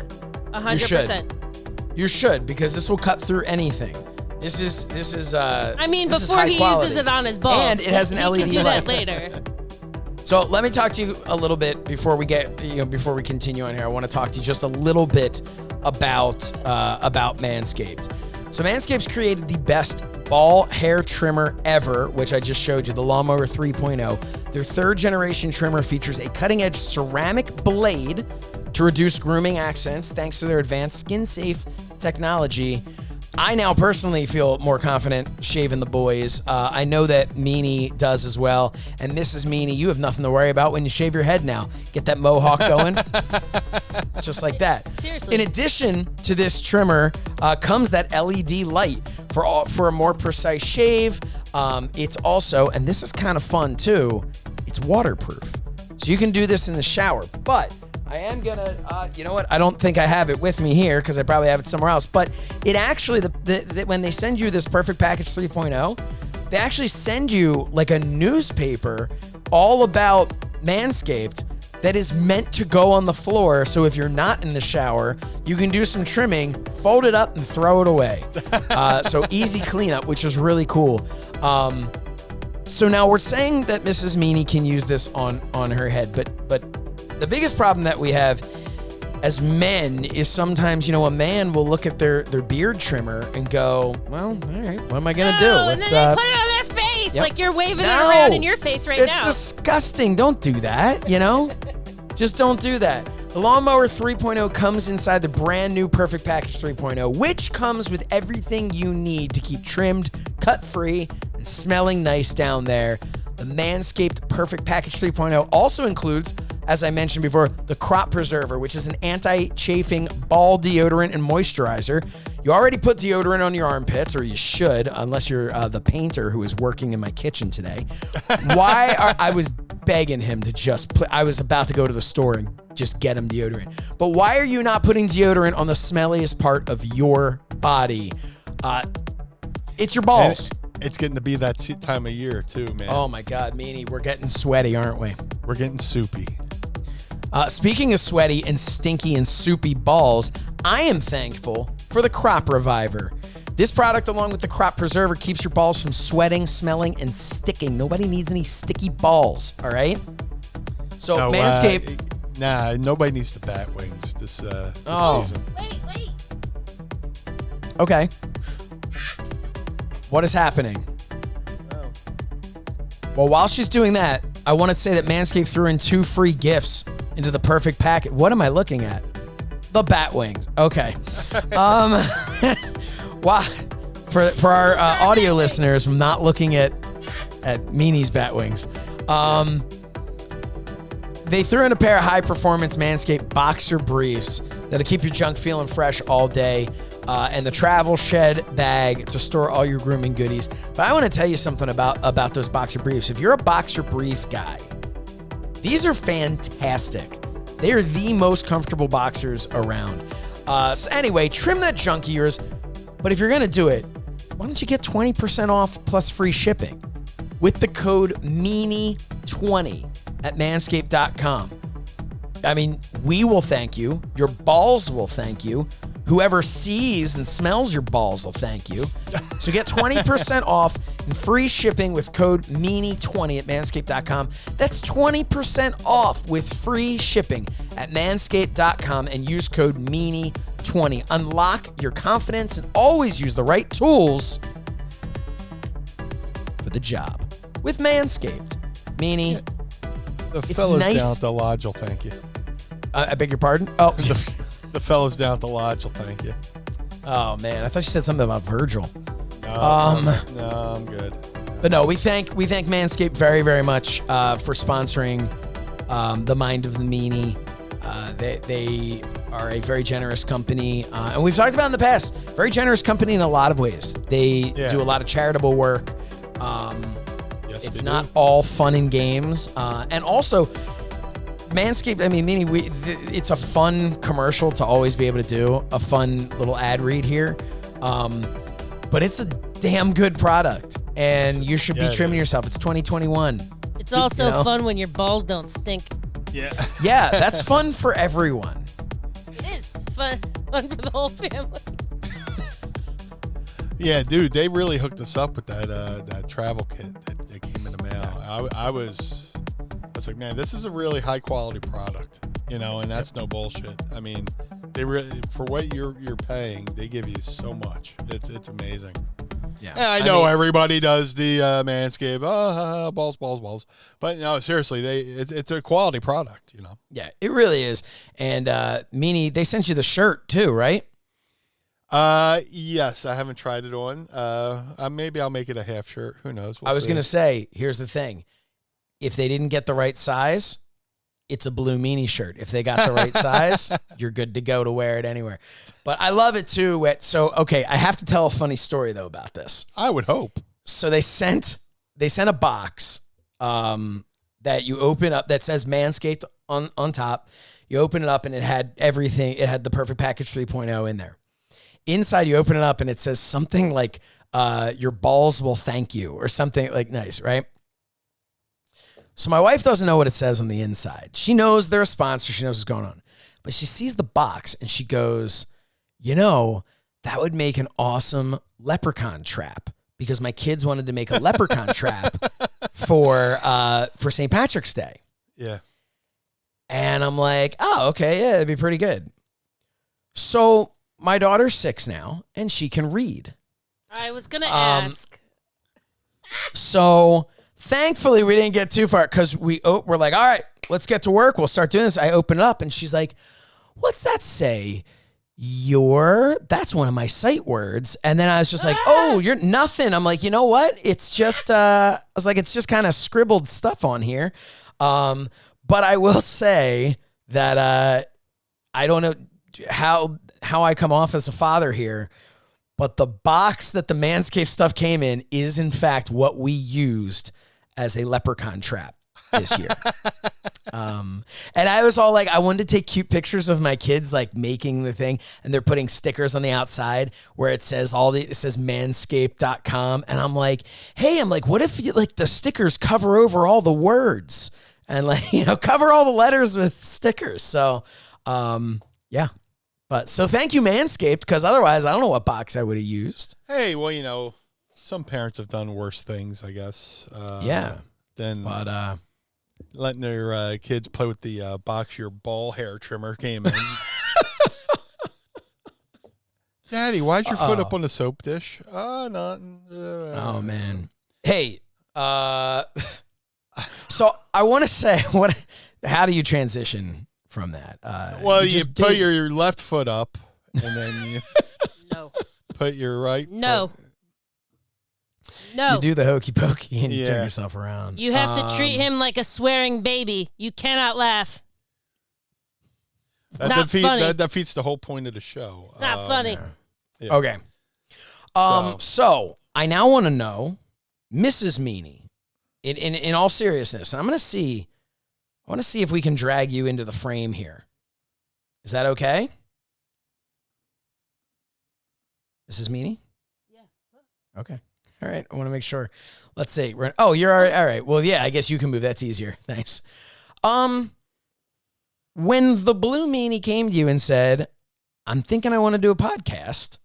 100%. You should, because this will cut through anything. This is I mean, before he uses it on his balls. And it has an LED do light. That later. So let me talk to you a little bit before we before we continue on here. I want to talk to you just a little bit about Manscaped. So Manscaped's created the best ball hair trimmer ever, which I just showed you, the Lawnmower 3.0. Their third generation trimmer features a cutting edge ceramic blade to reduce grooming accents thanks to their advanced skin safe technology. I now personally feel more confident shaving the boys. I know that Meanie does as well. And Mrs. Meanie, you have nothing to worry about when you shave your head now. Get that mohawk going. Just like that. Seriously. In addition to this trimmer comes that LED light for a more precise shave. It's also, and this is kind of fun too, it's waterproof. So you can do this in the shower. But I am gonna, you know what? I don't think I have it with me here because I probably have it somewhere else. But it actually, when they send you this Perfect Package 3.0, they actually send you like a newspaper all about Manscaped that is meant to go on the floor. So if you're not in the shower, you can do some trimming, fold it up, and throw it away. So easy cleanup, which is really cool. So now we're saying that Mrs. Meanie can use this on her head, but the biggest problem that we have as men is sometimes, a man will look at their beard trimmer and go, well, all right, what am I going to do? And then they put it on their face like you're waving it around in your face now. It's disgusting. Don't do that, Just don't do that. The Lawnmower 3.0 comes inside the brand new Perfect Package 3.0, which comes with everything you need to keep trimmed, cut-free, and smelling nice down there. The Manscaped Perfect Package 3.0 also includes, as I mentioned before, the Crop Preserver, which is an anti-chafing ball deodorant and moisturizer. You already put deodorant on your armpits, or you should, unless you're the painter who is working in my kitchen today. I was begging him to just I was about to go to the store and just get him deodorant. But why are you not putting deodorant on the smelliest part of your body? It's your balls. It's getting to be that time of year, too, man. Oh, my God, Meanie, we're getting sweaty, aren't we? We're getting soupy. Speaking of sweaty and stinky and soupy balls, I am thankful for the Crop Reviver. This product, along with the Crop Preserver, keeps your balls from sweating, smelling, and sticking. Nobody needs any sticky balls, all right? So, Manscaped... nobody needs the bat wings this season. Wait. Okay. What is happening? Well, while she's doing that, I want to say that Manscaped threw in 2 free gifts into the perfect packet. What am I looking at? The bat wings. Okay. Wow. For our audio listeners, I'm not looking at Meanie's bat wings. They threw in a pair of high-performance Manscaped boxer briefs that'll keep your junk feeling fresh all day. And the travel shed bag to store all your grooming goodies. But I want to tell you something about those boxer briefs. If you're a boxer brief guy, these are fantastic. They are the most comfortable boxers around. So anyway, trim that junk of yours. But if you're going to do it, why don't you get 20% off plus free shipping with the code MEANIE20 at manscaped.com. I mean, we will thank you. Your balls will thank you. Whoever sees and smells your balls will thank you. So get 20% off and free shipping with code Meanie20 at manscaped.com. That's 20% off with free shipping at manscaped.com and use code Meanie20. Unlock your confidence and always use the right tools for the job with Manscaped. Meanie, The it's fellas nice. down at the lodge will thank you. I beg your pardon? Oh, The fellas down at the lodge will thank you. oh man, I thought you said something about Virgil. No, I'm good. But no, we thank Manscaped very, very much for sponsoring the Mind of the Meanie. They are a very generous company, and we've talked about in the past. Very generous company in a lot of ways. They do a lot of charitable work. Yes, It's they not do. all fun and games, and also Manscaped. I mean, Meanie, it's a fun commercial to always be able to do, a fun little ad read here, but it's a damn good product, and you should be trimming yourself. It's 2021. It's also fun when your balls don't stink. Yeah. Yeah, that's fun for everyone. It is fun for the whole family. Yeah, dude, they really hooked us up with that travel kit that came in the mail. I was like, man, this is a really high quality product, and that's no bullshit. I mean, they really, for what you're paying, they give you so much. It's amazing. Yeah, And I know everybody does the Manscaped, balls, but no, seriously, it's a quality product, Yeah, it really is. And Meanie, they sent you the shirt too, right? Yes, I haven't tried it on. Maybe I'll make it a half shirt. Who knows? I was gonna say, here's the thing: if they didn't get the right size, it's a Blue Meanie shirt. If they got the right size, you're good to go to wear it anywhere. But I love it too. Okay, I have to tell a funny story though about this. I would hope. So they sent a box that you open up that says Manscaped on top. You open it up and it had everything. It had the Perfect Package 3.0 in there. Inside, you open it up and it says something like your balls will thank you or something like nice, right? So my wife doesn't know what it says on the inside. She knows they're a sponsor. She knows what's going on. But she sees the box and she goes, that would make an awesome leprechaun trap because my kids wanted to make a leprechaun trap for St. Patrick's Day. Yeah. And I'm like, oh, okay, yeah, that'd be pretty good. So my daughter's 6 now, and she can read. I was going to ask. So thankfully, we didn't get too far because we're like, all right, let's get to work. We'll start doing this. I open it up, and she's like, what's that say? That's one of my sight words. And then I was just like, oh, you're nothing. I'm like, you know what? It's just, I was like, it's just kind of scribbled stuff on here. But I will say that I don't know how I come off as a father here, but the box that the Manscaped stuff came in is in fact what we used as a leprechaun trap this year. And I was all like, I wanted to take cute pictures of my kids like making the thing, and they're putting stickers on the outside where it says manscaped.com. And I'm like, hey, what if the stickers cover over all the words and cover all the letters with stickers. So, yeah. But so thank you, Manscaped, because otherwise I don't know what box I would have used. Hey, well, some parents have done worse things, I guess. Than letting their kids play with the box your ball hair trimmer came in. Daddy, why's your foot up on the soap dish? Nothing. Oh man. Hey, so I want to say, how do you transition from that? Well, you put your left foot up, and then you No. put your right No. foot. No. You do the hokey pokey and you turn yourself around. You have to treat him like a swearing baby. You cannot laugh. Not funny. That defeats the whole point of the show. It's not funny. Yeah. Okay. So I now want to know, Mrs. Meanie, in all seriousness, I want to see if we can drag you into the frame here. Is that okay? Mrs. Meanie? Yeah. Okay. All right. I want to make sure. Let's see. You're all right. All right. Well, yeah, I guess you can move. That's easier. Thanks. when the Blue Meanie came to you and said, I'm thinking I want to do a podcast,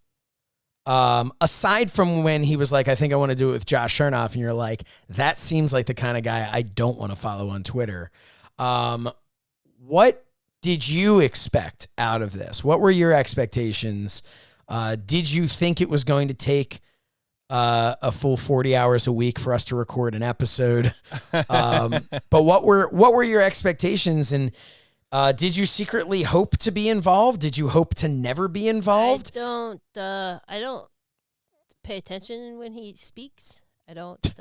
aside from when he was like, I think I want to do it with Josh Shernoff, and you're like, that seems like the kind of guy I don't want to follow on Twitter. What did you expect out of this? What were your expectations? Did you think it was going to take a full 40 hours a week for us to record an episode? But what were your expectations? And did you secretly hope to be involved? Did you hope to never be involved? I don't pay attention when he speaks. I don't.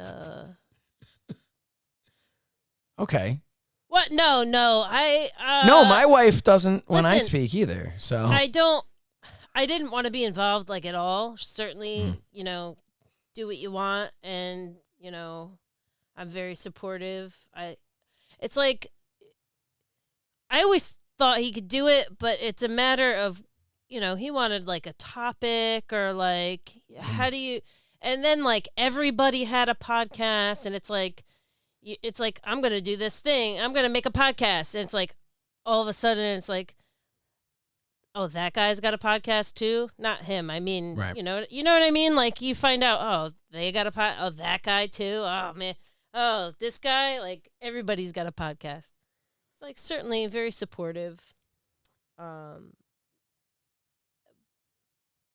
Okay. What? No. No, my wife doesn't when I speak either. So I didn't want to be involved like at all. Certainly, do what you want, and I'm very supportive. It's like I always thought he could do it, but it's a matter of he wanted like a topic or like how do you, and then like everybody had a podcast, and it's like I'm gonna do this thing, I'm gonna make a podcast, and it's like all of a sudden it's like, oh, that guy's got a podcast too. Not him. I mean, right. You know what I mean? Like you find out, oh, they got a pod. Oh, that guy too. Oh man. Oh, this guy. Like everybody's got a podcast. It's like certainly very supportive.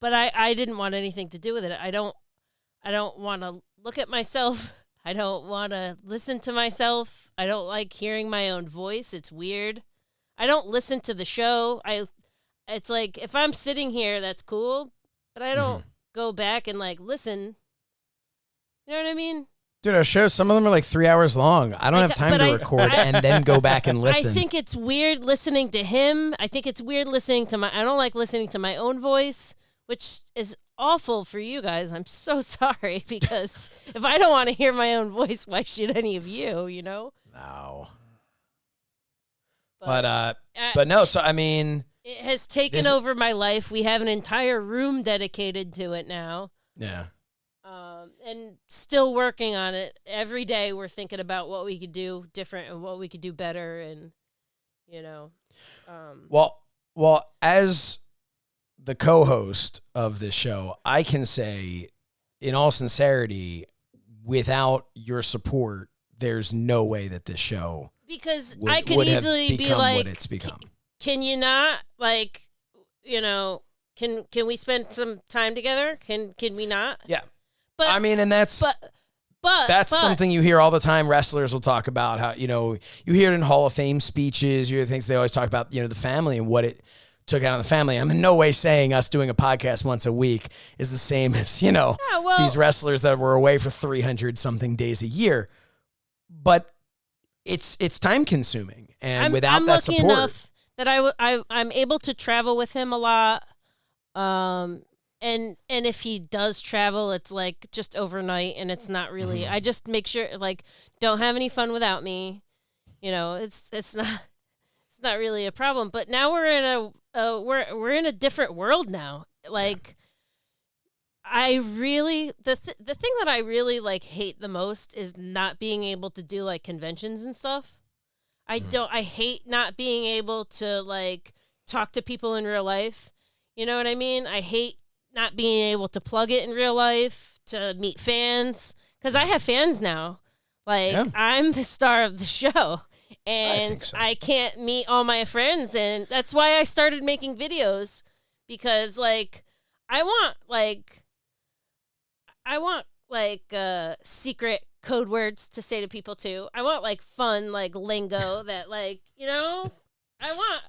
But I didn't want anything to do with it. I don't want to look at myself. I don't want to listen to myself. I don't like hearing my own voice. It's weird. I don't listen to the show. It's like if I'm sitting here, that's cool, but I don't go back and like listen. You know what I mean? Dude, our shows, some of them are like 3 hours long. I don't have time to record and then go back and listen. I think it's weird listening to him. I think it's weird listening to I don't like listening to my own voice, which is awful for you guys. I'm so sorry, because if I don't want to hear my own voice, why should any of you, No. But no, so I mean, it has taken over my life. We have an entire room dedicated to it now. Yeah. And still working on it. Every day we're thinking about what we could do different and what we could do better, and Well, as the co-host of this show, I can say in all sincerity, without your support, there's no way that this show I could easily be like, what it's become. Can you not like, can we spend some time together? Can we not? Yeah. But I mean, and that's something you hear all the time. Wrestlers will talk about how, you hear it in Hall of Fame speeches, you hear things they always talk about, the family and what it took out on the family. I'm in no way saying us doing a podcast once a week is the same as, these wrestlers that were away for 300 something days a year. But it's time consuming, and without that support, I'm lucky enough that I'm able to travel with him a lot. And if he does travel, it's like just overnight, and it's not really. I just make sure like don't have any fun without me. It's not really a problem. But now we're in we're in a different world now. Like I really the thing that I really like hate the most is not being able to do like conventions and stuff. I hate not being able to like talk to people in real life. You know what I mean? I hate not being able to plug it in real life, to meet fans, because I have fans now. Like I'm the star of the show, and I can't meet all my friends, and that's why I started making videos, because like I want secret code words to say to people too. I want like fun like lingo that like I want.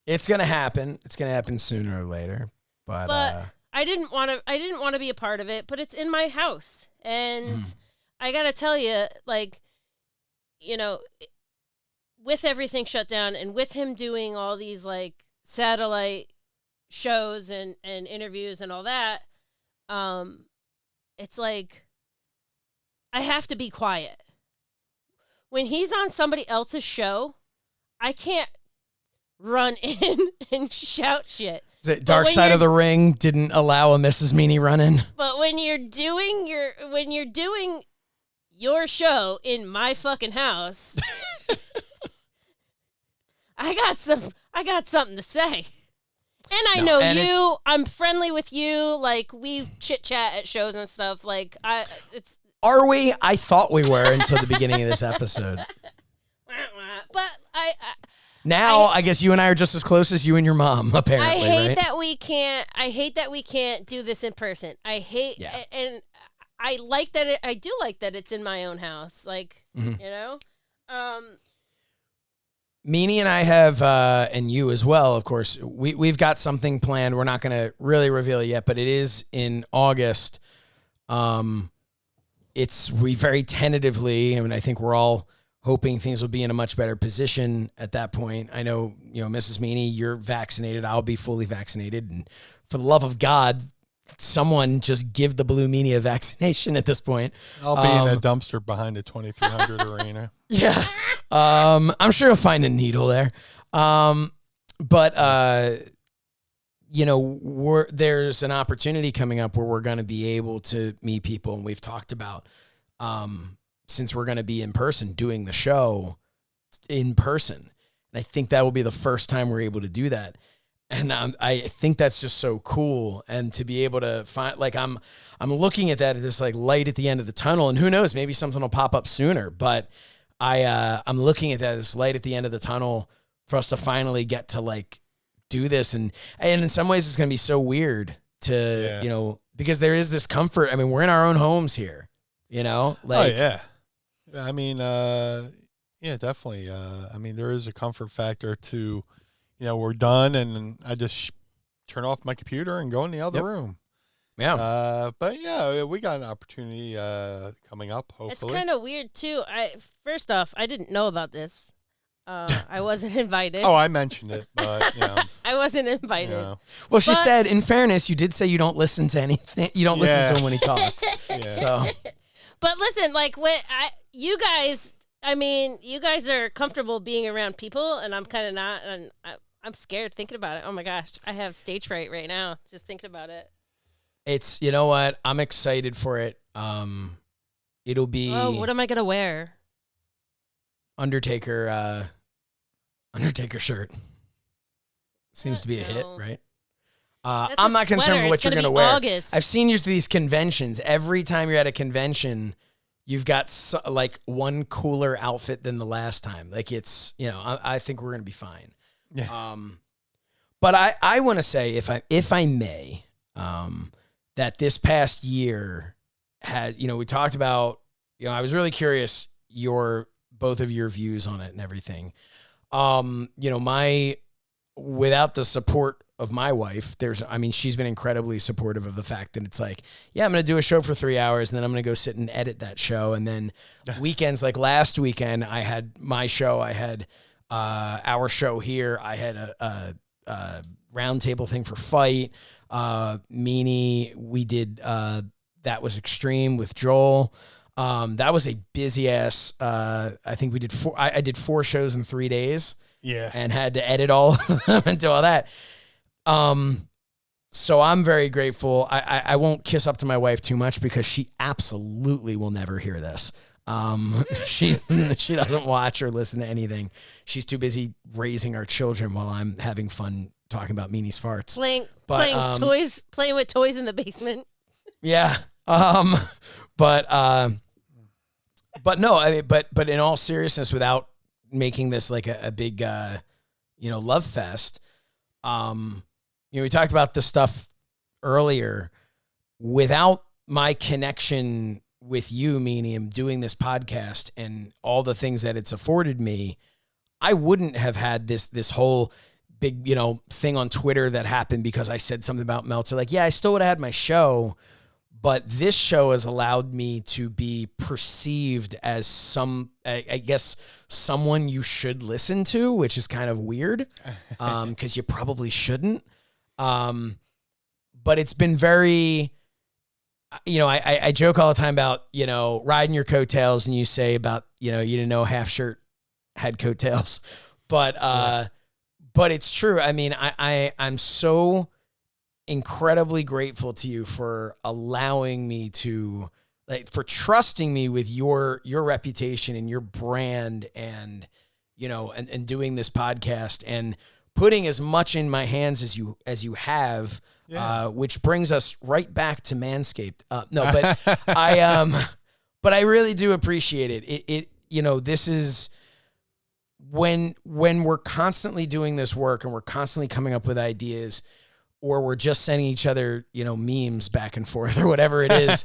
It's gonna happen. It's gonna happen sooner or later. But I didn't want to be a part of it. But it's in my house, and I gotta tell you, like, with everything shut down, and with him doing all these like satellite shows and interviews and all that, it's like I have to be quiet. When he's on somebody else's show, I can't run in and shout shit. Dark Side of the Ring didn't allow a Mrs. Meanie run in. But when you're doing your show in my fucking house, I got something to say. And I know you. I'm friendly with you. Like, we chit chat at shows and stuff. Like, Are we? I thought we were until the beginning of this episode. But I guess you and I are just as close as you and your mom, apparently. I hate right? that we can't. I hate that we can't do this in person. And I like that. I do like that it's in my own house. Like, you know. Meanie and I have, and you as well, of course, we've got something planned. We're not going to really reveal it yet, but it is in August. We very tentatively, I mean, I think we're all hoping things will be in a much better position at that point. I know, Mrs. Meanie, you're vaccinated. I'll be fully vaccinated. And for the love of God, someone just give the Blue Meanie a vaccination at this point. I'll be in a dumpster behind the 2300 arena. Yeah. I'm sure you'll find a needle there. There's an opportunity coming up where we're going to be able to meet people. And we've talked about, since we're going to be in person doing the show in person. And I think that will be the first time we're able to do that. And I think that's just so cool. And to be able to find, like, I'm looking at that, this like light at the end of the tunnel, and who knows, maybe something will pop up sooner. But I'm looking at that, this light at the end of the tunnel for us to finally get to like do this. And in some ways it's going to be so weird to, because there is this comfort. I mean, we're in our own homes here, like, oh yeah. I mean, yeah, definitely. I mean, there is a comfort factor to, we're done and I just turn off my computer and go in the other room. Yeah. But yeah, we got an opportunity coming up, hopefully. It's kind of weird too. First off, I didn't know about this. I wasn't invited. Oh, I mentioned it, but I wasn't invited. Well, she said, in fairness, you did say you don't listen to anything. You don't listen to him when he talks. So, but listen, like you guys are comfortable being around people, and I'm kind of not, and I'm scared thinking about it. Oh my gosh, I have stage fright right now just thinking about it. It's, you know what? I'm excited for it. It'll be. Oh, what am I gonna wear? Undertaker shirt. Seems to be a hit, right? I'm not concerned with what you're going to wear. August. I've seen you to these conventions. Every time you're at a convention, you've got like one cooler outfit than the last time. Like it's, I think we're going to be fine. Yeah. But I want to say, if I may, that this past year had, we talked about, I was really curious both of your views on it and everything. Without the support of my wife, she's been incredibly supportive of the fact that it's like, yeah, I'm going to do a show for 3 hours and then I'm going to go sit and edit that show. And then weekends, like last weekend, I had my show, I had our show here. I had a roundtable thing for FITE. Meanie, we did, That Was Extreme with Joel. That was a busy ass. I think we did I did 4 shows in 3 days. Yeah, and had to edit all of them and do all that. So I'm very grateful. I won't kiss up to my wife too much because she absolutely will never hear this. She doesn't watch or listen to anything. She's too busy raising our children while I'm having fun talking about Meanie's farts. Playing with toys in the basement. Yeah. But no, I mean, but in all seriousness, without making this like a big, love fest, we talked about this stuff earlier. Without my connection with you, Meanie, and doing this podcast and all the things that it's afforded me, I wouldn't have had this whole big, thing on Twitter that happened because I said something about Meltzer. Like, yeah, I still would have had my show. But this show has allowed me to be perceived as someone you should listen to, which is kind of weird because you probably shouldn't. But it's been very, I joke all the time about, riding your coattails, and you say about, you didn't know Half Shirt had coattails. But it's true. I mean, I'm so incredibly grateful to you for allowing me to, for trusting me with your reputation and your brand and and doing this podcast and putting as much in my hands as you have, which brings us right back to Manscaped. But I really do appreciate it. This is when we're constantly doing this work and we're constantly coming up with ideas, or we're just sending each other, memes back and forth or whatever it is.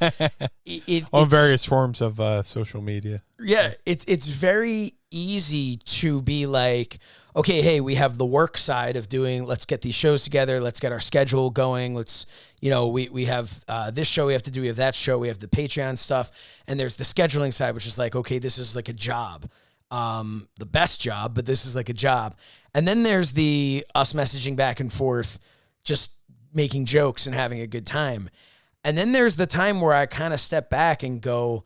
On various forms of social media. Yeah, it's very easy to be like, okay, hey, we have the work side of doing, let's get these shows together, let's get our schedule going, let's, we have this show we have to do, we have that show, we have the Patreon stuff, and there's the scheduling side, which is like, okay, this is like a job, the best job, but this is like a job. And then there's the us messaging back and forth, just making jokes and having a good time. And then there's the time where I kind of step back and go,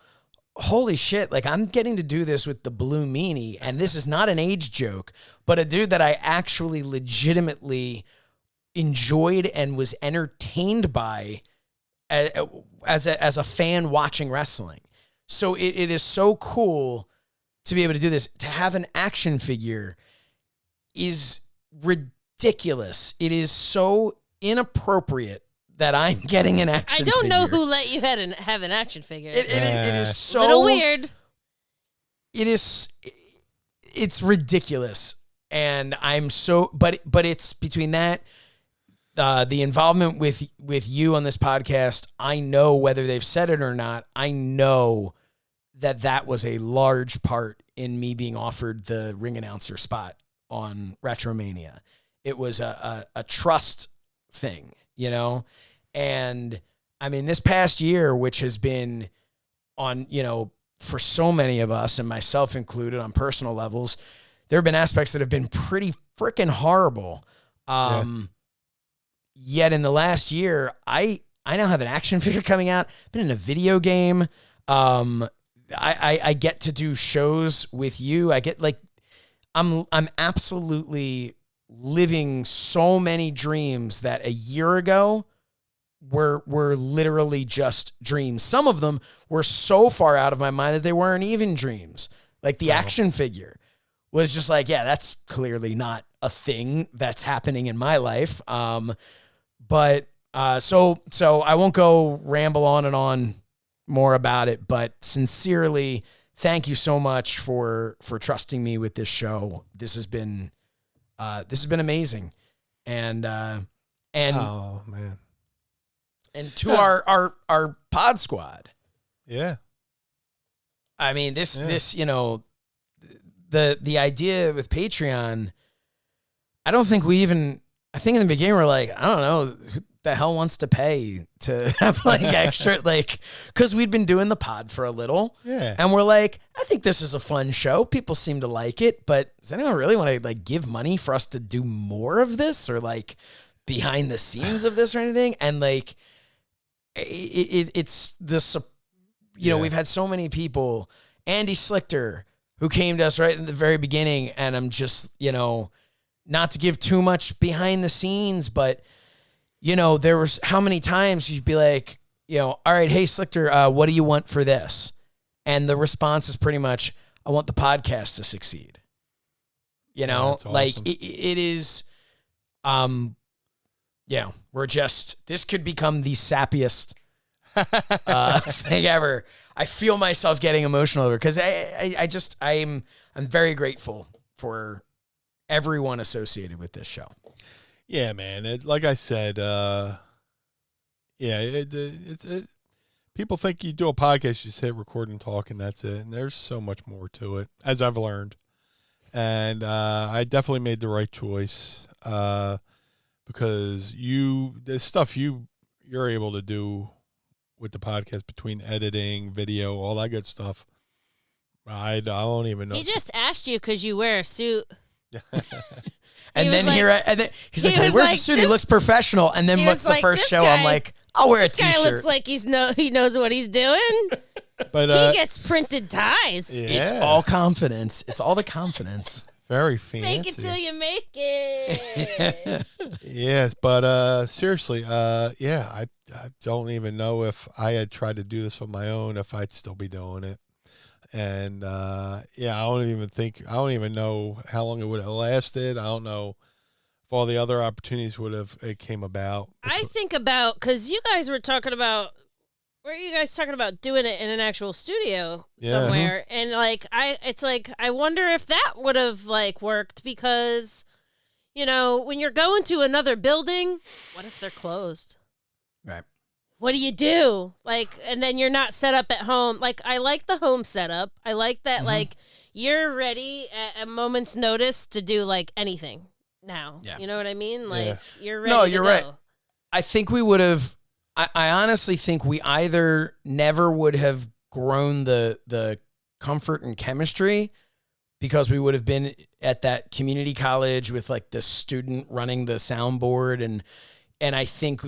holy shit, like I'm getting to do this with the Blue Meanie, and this is not an age joke, but a dude that I actually legitimately enjoyed and was entertained by as a fan watching wrestling. So it is so cool to be able to do this. To have an action figure is ridiculous. It is so inappropriate that I'm getting an action figure. I don't know who let you have an action figure. It is so... A little weird. It's ridiculous. And I'm so... But it's between that, the involvement with you on this podcast, I know whether they've said it or not, I know that was a large part in me being offered the ring announcer spot on Retromania. It was a trust thing, and I mean, this past year, which has been on, for so many of us and myself included on personal levels, there have been aspects that have been pretty freaking horrible. Yet in the last year, I now have an action figure coming out. I've been in a video game. I get to do shows with you. I get I'm absolutely living so many dreams that a year ago were literally just dreams. Some of them were so far out of my mind that they weren't even dreams. Like the action figure was just like, yeah, that's clearly not a thing that's happening in my life. But so I won't go ramble on and on more about it, but sincerely, thank you so much for trusting me with this show. This has been amazing. And oh man. And to our pod squad. Yeah. I mean, this the idea with Patreon, I think in the beginning we're like, I don't know who the hell wants to pay to have extra, because we'd been doing the pod for a little. Yeah. And we're like, I think this is a fun show. People seem to like it, but does anyone really want to give money for us to do more of this or behind the scenes of this or anything? And it's this, we've had so many people, Andy Slichter, who came to us right in the very beginning, and I'm just, not to give too much behind the scenes, but there was how many times you'd be like, all right, hey Slichter, what do you want for this? And the response is pretty much, I want the podcast to succeed. That's awesome. It is, this could become the sappiest thing ever. I feel myself getting emotional over because I'm very grateful for everyone associated with this show. Yeah, man. Like I said, people think you do a podcast, you just hit record and talk, and that's it. And there's so much more to it, as I've learned. And I definitely made the right choice because the stuff you're able to do with the podcast between editing, video, all that good stuff. I don't even know. He just asked you because you wear a suit. And then he's like, where's the suit? He looks professional. And then what's the first show? I'm like, I'll wear a t-shirt. This guy looks like he knows what he's doing. But he gets printed ties. Yeah. It's all confidence. It's all the confidence. Very fancy. Make it till you make it. Yes, but seriously, I don't even know if I had tried to do this on my own, if I'd still be doing it. And yeah, I don't even know how long it would have lasted. I don't know if all the other opportunities would have came about. I think about, because you guys were talking about, were you guys talking about doing it in an actual studio somewhere? And like, I wonder if that would have like worked, because, you know, when you're going to another building, what if they're closed? Right. What do you do? Like, and then you're not set up at home. Like, I like the home setup. I like that, like, you're ready at a moment's notice to do, like, anything now. Yeah. You know what I mean? Like, you're ready. No, you're right. I think we would have, I honestly think we either never would have grown the comfort and chemistry, because we would have been at that community college with, like, the student running the soundboard, and I think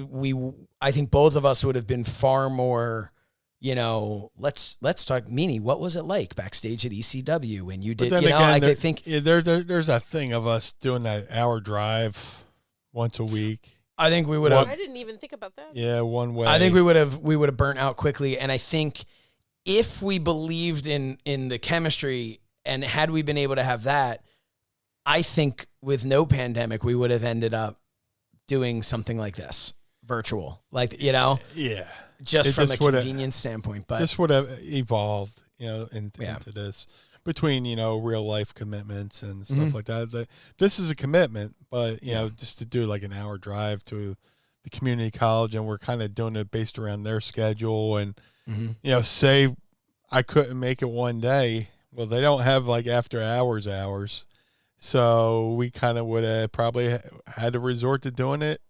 both of us would have been far more, you know, let's talk Meanie. What was it like backstage at ECW when you did, you know, again, I think there's that thing of us doing that hour drive once a week. I think we would have. I didn't even think about that. Yeah, one way. I think we would have burnt out quickly. And I think if we believed in the chemistry, and had we been able to have that, I think with no pandemic, we would have ended up doing something like this, virtual, like, you know, just from a convenience standpoint, but this would have evolved, you know, into this, between, you know, real life commitments and stuff like that. This is a commitment, but you know, just to do like an hour drive to the community college, and we're kind of doing it based around their schedule, and you know, say I couldn't make it one day, well, they don't have like after hours. So we kind of would have probably had to resort to doing it,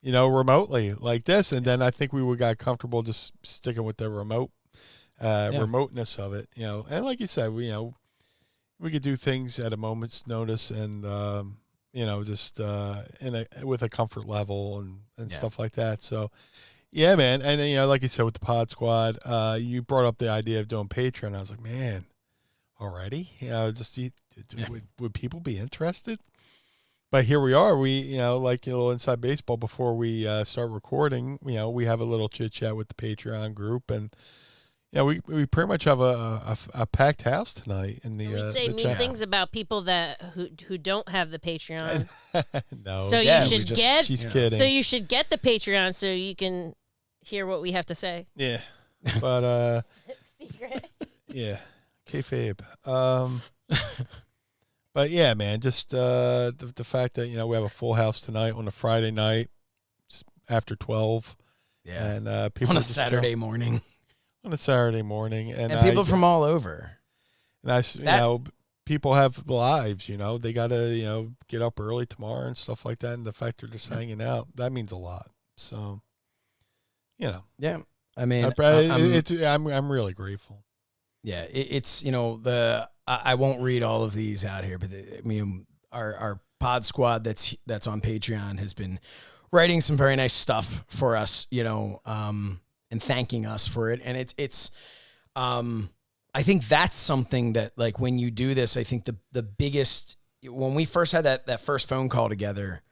you know, remotely like this. And then I think we would got comfortable just sticking with the remoteness of it, you know. And like you said, we could do things at a moment's notice, and, you know, just with a comfort level and stuff like that. So, yeah, man. And, you know, like you said, with the Pod Squad, you brought up the idea of doing Patreon. I was like, man, already? You know, just would people be interested? But here we are. We, you know, like a little inside baseball before we start recording. You know, we have a little chit chat with the Patreon group, and you know, we pretty much have a packed house tonight. In the we say mean things about people who don't have the Patreon. No, so you should she's kidding. So you should get the Patreon so you can hear what we have to say. Yeah, but secret. Yeah. Kayfabe. But yeah, man, just the fact that, you know, we have a full house tonight on a Friday night after 12. Yeah. And people on a Saturday morning. On a Saturday morning. And people from all over. And you know, people have lives, you know. They got to, you know, get up early tomorrow and stuff like that. And the fact they're just hanging out, that means a lot. So, you know. Yeah. I mean, I'm really grateful. Yeah, it's, you know, I won't read all of these out here, but I mean, our Pod Squad that's on Patreon has been writing some very nice stuff for us, you know, and thanking us for it. And it's I think that's something that, like, when you do this, I think the biggest, when we first had that first phone call together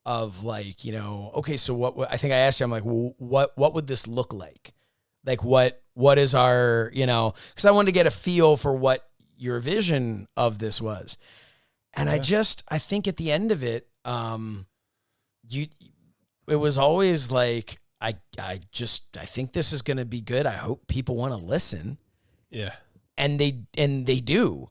of, like, you know, okay, so what I think I asked you, I'm like, well, what would this look like? Like, what is our, you know, because I wanted to get a feel for what your vision of this was. And I think at the end of it, it was always like, I think this is going to be good. I hope people want to listen. Yeah. And they do,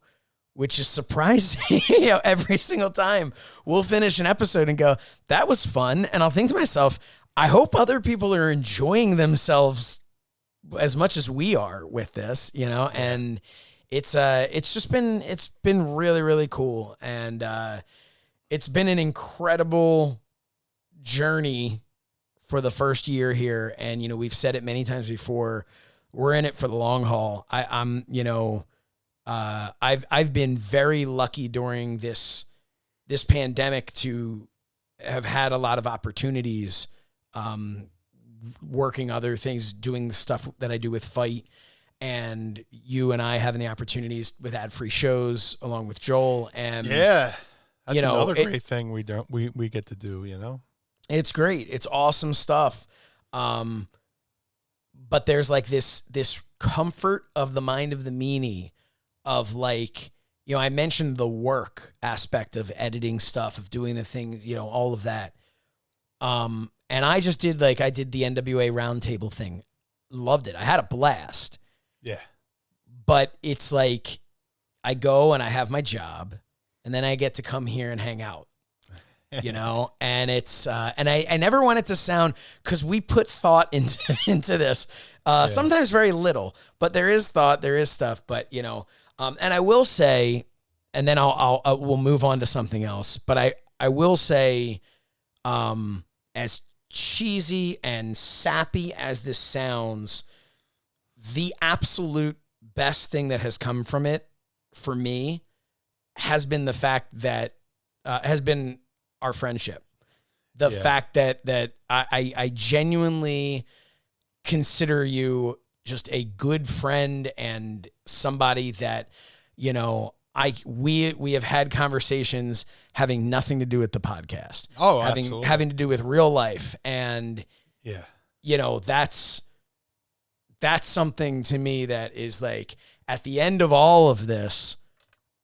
which is surprising. You know, every single time we'll finish an episode and go, that was fun. And I'll think to myself, I hope other people are enjoying themselves as much as we are with this, you know. And it's been really, really cool. And it's been an incredible journey for the first year here. And, you know, we've said it many times before, we're in it for the long haul. I'm, you know, I've been very lucky during this pandemic to have had a lot of opportunities, working other things, doing the stuff that I do with FITE, and you and I having the opportunities with ad-free shows along with Joel. And yeah, that's, you know, another great thing we get to do, you know. It's great. It's awesome stuff. but there's like this comfort of the mind of the meanie of like, you know, I mentioned the work aspect of editing stuff, of doing the things, you know, all of that. And I just did the NWA roundtable thing. Loved it. I had a blast. Yeah. But it's like I go and I have my job and then I get to come here and hang out, you know, and it's, and I never want it to sound, cause we put thought into this, sometimes very little, but there is thought, there is stuff, but you know, and I will say, and then we'll move on to something else, but I will say, as cheesy and sappy as this sounds, the absolute best thing that has come from it for me has been the fact that has been our friendship. The fact that I genuinely consider you just a good friend and somebody that, you know, we have had conversations having nothing to do with the podcast. Oh, having to do with real life. And yeah, you know, that's something to me that is like, at the end of all of this,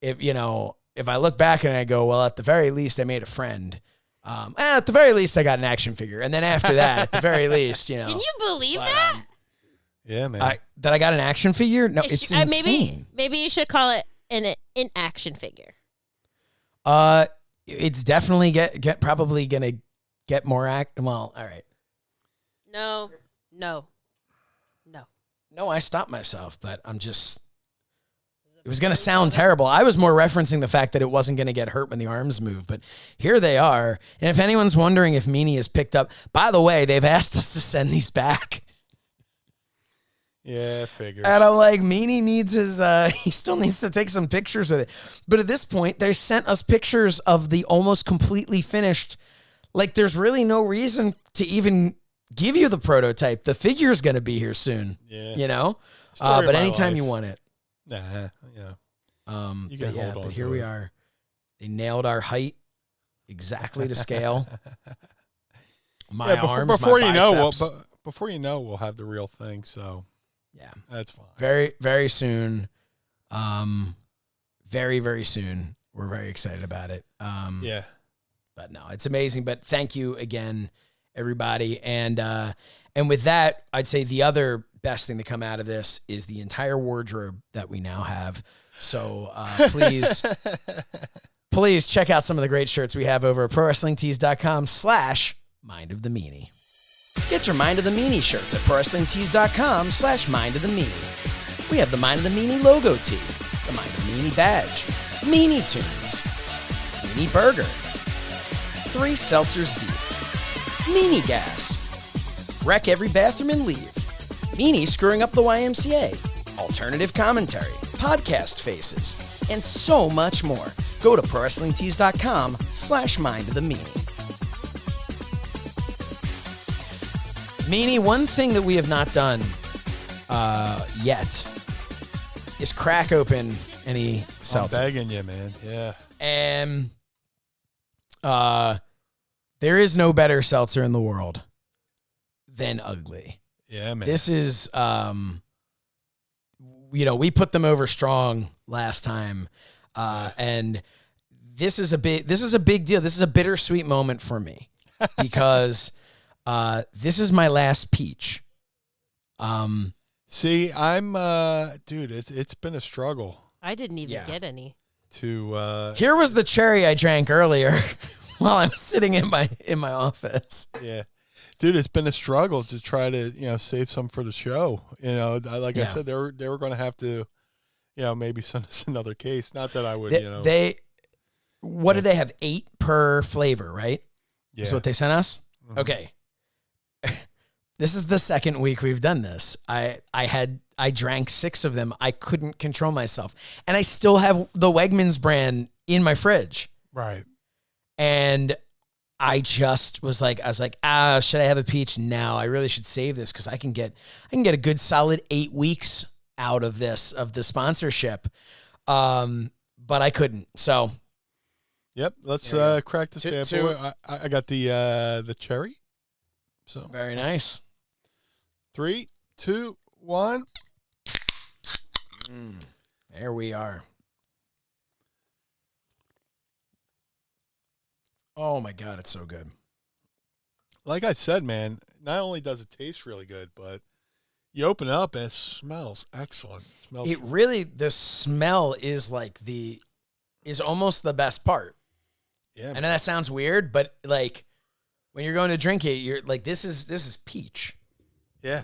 if I look back and I go, well, at the very least I made a friend. At the very least I got an action figure. And then after that, at the very least, you know. Can you believe that? Yeah, man. That I got an action figure? No, it's insane. Maybe you should call it an action figure. It's definitely probably gonna get more well, all right. No. No, I stopped myself, but I'm just, it was going to sound terrible. I was more referencing the fact that it wasn't going to get hurt when the arms move, but here they are. And if anyone's wondering if Meanie has picked up, by the way, they've asked us to send these back. Yeah, figures. And I'm like, Meanie needs he still needs to take some pictures with it. But at this point, they sent us pictures of the almost completely finished, like there's really no reason to even give you the prototype. The figure is going to be here soon. Yeah. You know? But anytime you want it. Nah, yeah. You But can hold on. But here we are. They nailed our height exactly to scale. My arms, before my you biceps. know, before you know, we'll have the real thing. So yeah, that's fine. Very, very soon. Very, very soon. We're very excited about it. Yeah. But no, it's amazing. But thank you again, everybody. And with that, I'd say the other best thing to come out of this is the entire wardrobe that we now have. So please check out some of the great shirts we have over at ProWrestlingTees.com/Mind of the Meanie. Get your Mind of the Meanie shirts at ProWrestlingTees.com/Mind of the Meanie. We have the Mind of the Meanie logo tee, the Mind of the Meanie badge, Meanie Toons, Meanie Burger, 3 seltzers deep, Meanie Gas, Wreck Every Bathroom and Leave, Meanie Screwing Up the YMCA, Alternative Commentary, Podcast Faces, and so much more. Go to ProWrestlingTees.com/Mind of the Meanie. Meanie, one thing that we have not done yet is crack open any seltzer. I'm begging you, man. Yeah. And there is no better seltzer in the world than Ugly. Yeah, man. This is, we put them over strong last time, and this is a big deal. This is a bittersweet moment for me because this is my last peach. See, I'm, dude, it's been a struggle. I didn't even get any. Here was the cherry I drank earlier while I was sitting in my office. Yeah. Dude, it's been a struggle to try to, save some for the show. I said, they were going to have to, maybe send us another case. Not that I would, What do they have? 8 per flavor, right? Yeah. Is what they sent us? Mm-hmm. Okay. This is the second week we've done this. I drank 6 of them. I couldn't control myself. And I still have the Wegmans brand in my fridge. Right. And I just was like, should I have a peach? No, I really should save this because I can get a good solid 8 weeks out of this, of the sponsorship. But I couldn't. So yep, let's crack this bad boy. I got the cherry. So very nice. 3, 2, 1. There we are. Oh my God, it's so good. Like I said, man, not only does it taste really good, but you open it up and it smells excellent. The smell is is almost the best part. Yeah. I know that sounds weird, but like when you're going to drink it, you're like, this is peach. Yeah.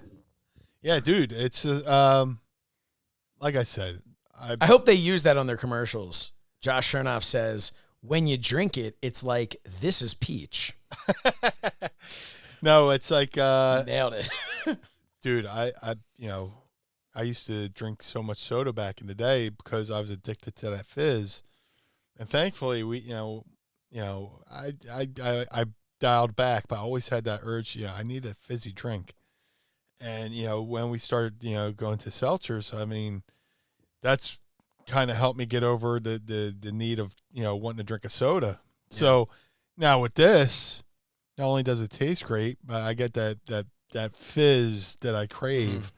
Yeah, dude. It's like I said, I hope they use that on their commercials. Josh Shernoff says, when you drink it, it's like, this is peach. No, it's like Nailed it. dude, I used to drink so much soda back in the day because I was addicted to that fizz. And thankfully I dialed back, but I always had that urge, I need a fizzy drink. And when we started, going to seltzers, I mean, that's kind of helped me get over the need of, wanting to drink a soda. Yeah. So now with this, not only does it taste great, but I get that fizz that I crave.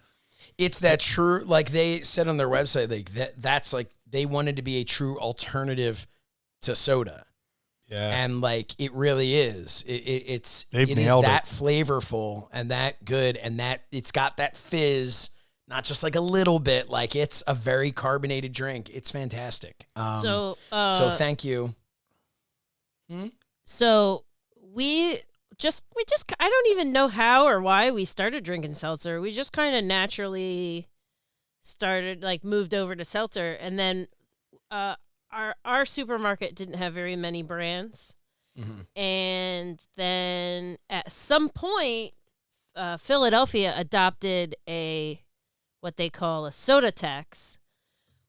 It's that true, like they said on their website, like that's like they wanted to be a true alternative to soda. Yeah. And like it really is. It is that flavorful and that good, and that it's got that fizz. Not just like a little bit, like it's a very carbonated drink. It's fantastic. So thank you. So we just I don't even know how or why we started drinking seltzer. We just kind of naturally started, like, moved over to seltzer, and then our supermarket didn't have very many brands. Mm-hmm. And then at some point, Philadelphia adopted what they call a soda tax,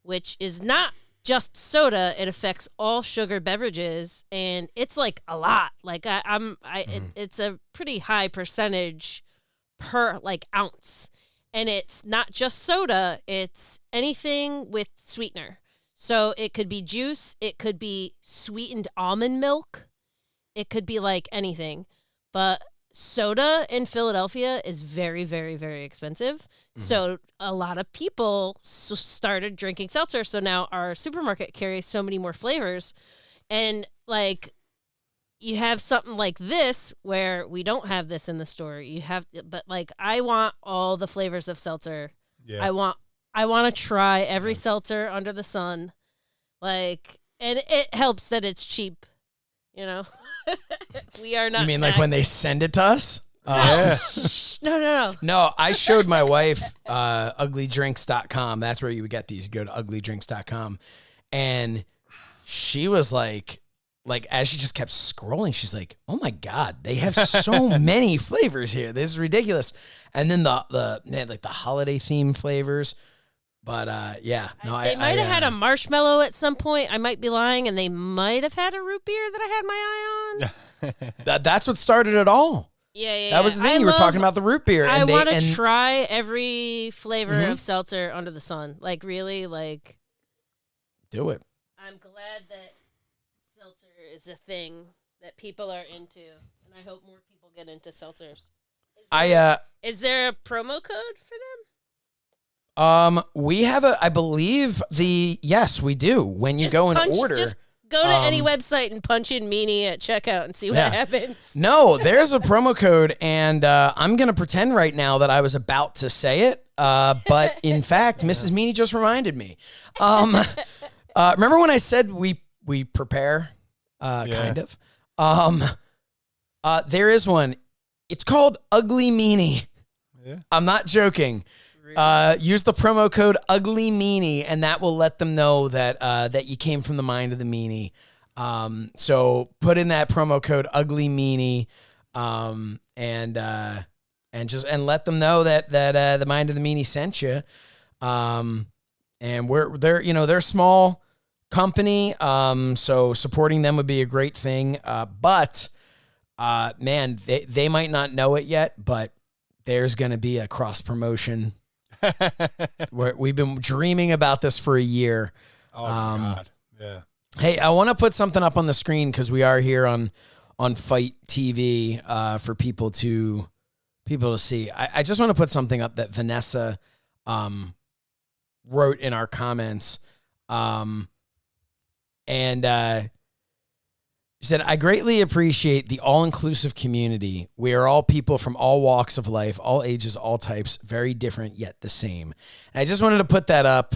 which is not just soda. It affects all sugar beverages, and it's like a lot. Like it's a pretty high percentage per like ounce, and it's not just soda. It's anything with sweetener. So it could be juice, it could be sweetened almond milk, it could be like anything, but soda in Philadelphia is very, very, very expensive. Mm-hmm. So a lot of people started drinking seltzer. So now our supermarket carries so many more flavors. And like you have something like this where we don't have this in the store. But like I want all the flavors of seltzer. Yeah. I want to try every seltzer under the sun. Like, and it helps that it's cheap. We are not. You mean like when they send it to us? No. No, I showed my wife uglydrinks.com. That's where you would get these. You go to uglydrinks.com. And she was like as she just kept scrolling, she's like, oh my God, they have so many flavors here. This is ridiculous. And then they had like the holiday theme flavors. But they might have had a marshmallow at some point. I might be lying, and they might have had a root beer that I had my eye on. That's what started it all. Yeah. That was the thing. You were talking about the root beer. I want to try every flavor of seltzer under the sun. Like really, like do it. I'm glad that seltzer is a thing that people are into, and I hope more people get into seltzers. Is there a promo code for them? We have I believe yes, we do. When you go and order, just go to any website and punch in Meanie at checkout and see what happens. No, there's a promo code, and I'm gonna pretend right now that I was about to say it, but in fact, Mrs. Meanie just reminded me. Remember when I said we prepare, kind of. There is one. It's called Ugly Meanie. Yeah. I'm not joking. Use the promo code Ugly Meanie, and that will let them know that you came from the mind of the Meanie. So put in that promo code Ugly Meanie, and let them know that the mind of the Meanie sent you. And they're a small company, so supporting them would be a great thing. But man, they might not know it yet, but there's going to be a cross promotion. We've been dreaming about this for a year. Oh my God. Yeah. Hey, I want to put something up on the screen because we are here on FITE TV for people to people to see. I just want to put something up that Vanessa wrote in our comments. She said, I greatly appreciate the all-inclusive community. We are all people from all walks of life, all ages, all types, very different yet the same. And I just wanted to put that up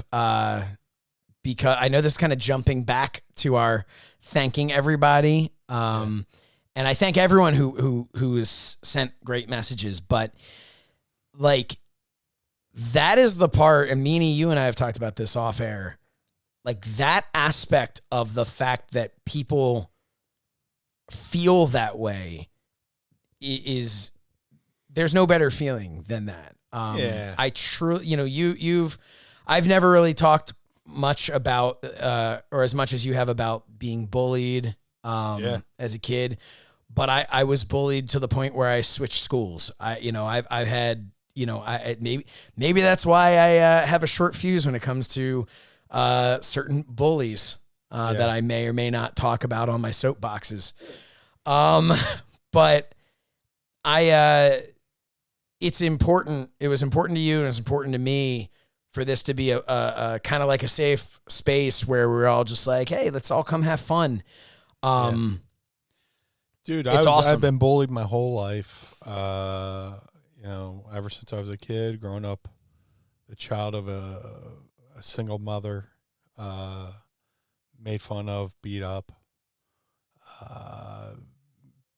because I know this is kind of jumping back to our thanking everybody. And I thank everyone who has sent great messages, but like that is the part, and Meanie, you and I have talked about this off air, like that aspect of the fact that people feel that way is there's no better feeling than that. I truly, I've never really talked much about, or as much as you have about being bullied, as a kid, but I was bullied to the point where I switched schools. I've had, maybe that's why I have a short fuse when it comes to certain bullies that I may or may not talk about on my soapboxes. But it's important. It was important to you and it's important to me for this to be a kind of like a safe space where we're all just like, hey, let's all come have fun. Dude, it's awesome. I've been bullied my whole life. Ever since I was a kid, growing up the child of a single mother, made fun of, beat up,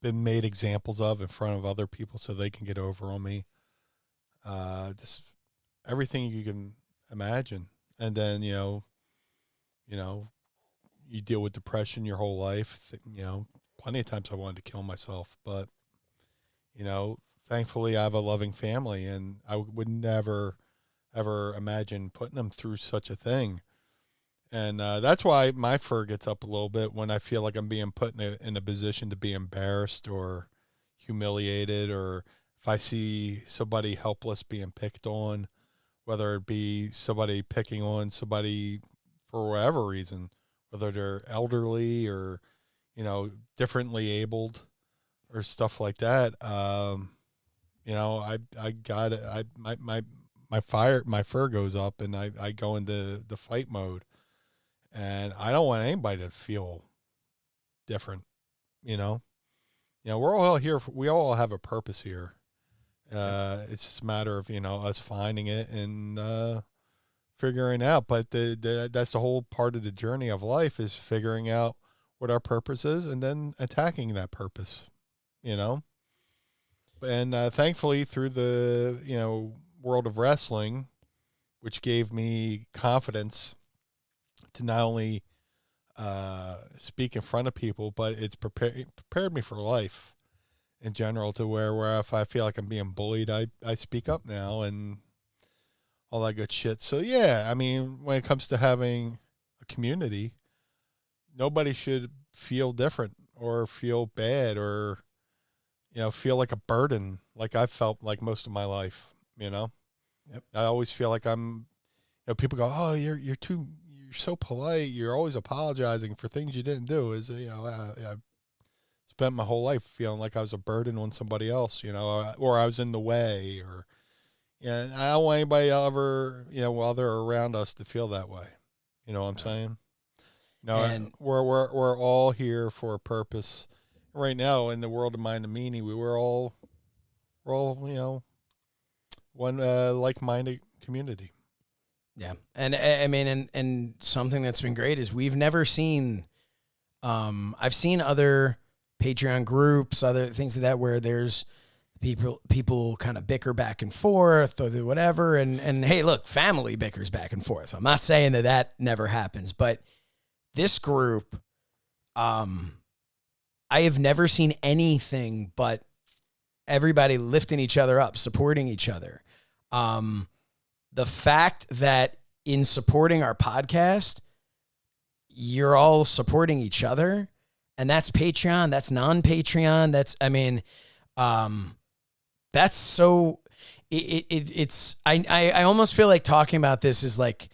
been made examples of in front of other people so they can get over on me. Just everything you can imagine. And then, you deal with depression your whole life. Plenty of times I wanted to kill myself, but, thankfully I have a loving family, and I would never, ever imagine putting them through such a thing. And that's why my fur gets up a little bit when I feel like I'm being put in a position to be embarrassed or humiliated, or if I see somebody helpless being picked on, whether it be somebody picking on somebody for whatever reason, whether they're elderly or, differently abled or stuff like that. I got it. My fur goes up, and I go into the fight mode. And I don't want anybody to feel different, we're all here. We all have a purpose here. It's just a matter of, us finding it and figuring out. But that's the whole part of the journey of life, is figuring out what our purpose is and then attacking that purpose, And thankfully through the, world of wrestling, which gave me confidence to not only speak in front of people, but it's prepared me for life in general, to where if I feel like I'm being bullied, I speak up now and all that good shit. So when it comes to having a community, nobody should feel different or feel bad or, feel like a burden like I've felt like most of my life, Yep. I always feel like I'm, people go, oh, you're so polite. You're always apologizing for things you didn't do. I spent my whole life feeling like I was a burden on somebody else, or I was in the way, or, I don't want anybody ever, while they're around us to feel that way. You know what I'm saying? And we're all here for a purpose. Right now in the world of mine and Meanie, we're all, one like-minded community. Yeah. And I mean, and something that's been great is we've never seen, I've seen other Patreon groups, other things like that, where there's people kind of bicker back and forth or whatever. And hey, look, family bickers back and forth. So I'm not saying that never happens, but this group, I have never seen anything but everybody lifting each other up, supporting each other. The fact that in supporting our podcast, you're all supporting each other, and that's Patreon, that's non-Patreon, that's so, it's, I almost feel like talking about this is like,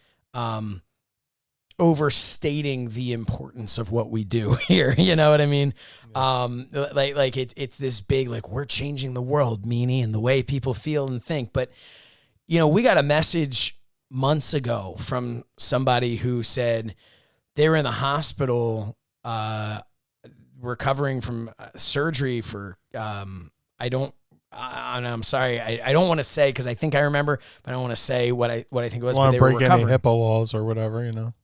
overstating the importance of what we do here. You know what I mean? Like it's this big, like, we're changing the world, Meanie, and the way people feel and think. But, you know, we got a message months ago from somebody who said they were in the hospital, recovering from surgery for, I'm sorry, I don't want to say, because I think I remember, but I don't want to say what I think it was. Want but to they were break any recovering. HIPAA laws or whatever, you know?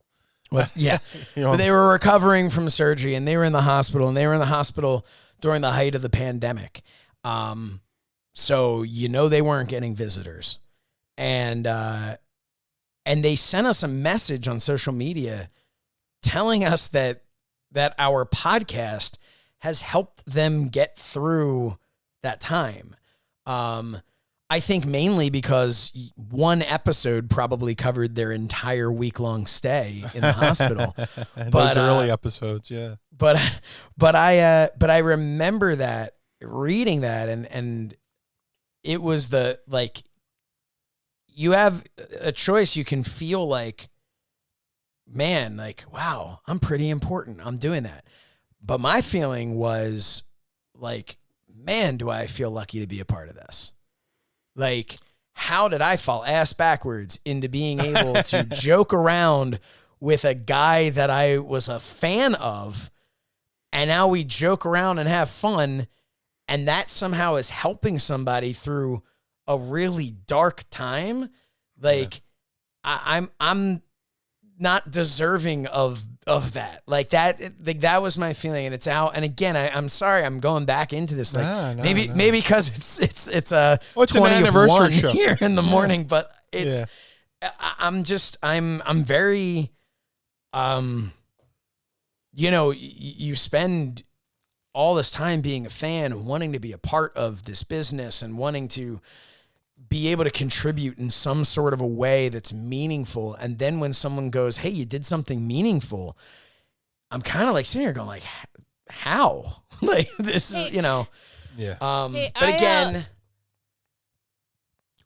Yeah, You know? but they were recovering from surgery, and they were in the hospital, and they were in the hospital during the height of the pandemic. So, you know, they weren't getting visitors, and they sent us a message on social media telling us that our podcast has helped them get through that time. I think mainly because one episode probably covered their entire week-long stay in the hospital. Those early episodes, yeah. But I remember that, reading that, and it was the, like, you have a choice. You can feel like, man, like, wow, I'm pretty important. I'm doing that. But my feeling was like, man, do I feel lucky to be a part of this? Like, how did I fall ass backwards into being able to joke around with a guy that I was a fan of, and now we joke around and have fun, and that somehow is helping somebody through a really dark time? Like, yeah. I'm not deserving of that. Like that was my feeling, and it's out. And again, I'm sorry, I'm going back into this. Like, maybe because it's a 20 an of anniversary 1 show here in the morning, but it's I'm very you know, you spend all this time being a fan, wanting to be a part of this business and wanting to be able to contribute in some sort of a way that's meaningful. And then when someone goes, hey, you did something meaningful, I'm kind of like sitting here going, like, how? Like, this is, you know. Yeah. But again,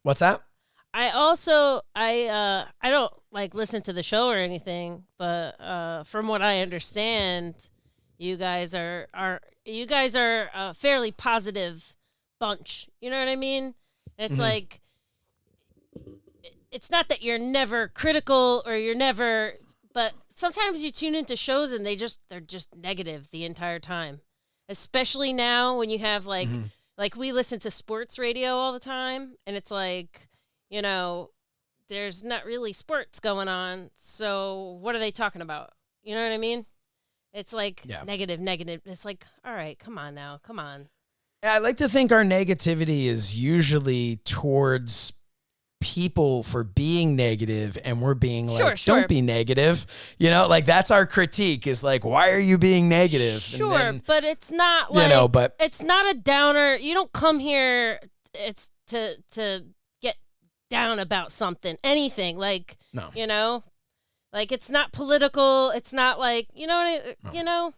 what's that? I also, I don't like listen to the show or anything, but from what I understand, you guys are a fairly positive bunch. You know what I mean? It's like, it's not that you're never critical or you're never, but sometimes you tune into shows and they're just negative the entire time. Especially now when you have like we listen to sports radio all the time, and it's like, you know, there's not really sports going on. So what are they talking about? You know what I mean? It's like negative. It's like, all right, come on now. Come on. I like to think our negativity is usually towards people for being negative, and we're being like, don't be negative. You know, like, that's our critique, is like, why are you being negative? Sure, and then, but it's not like, you know, but it's not a downer. You don't come here it's to get down about something, anything, like, no. You know, like, it's not political. It's not like, you know, you know,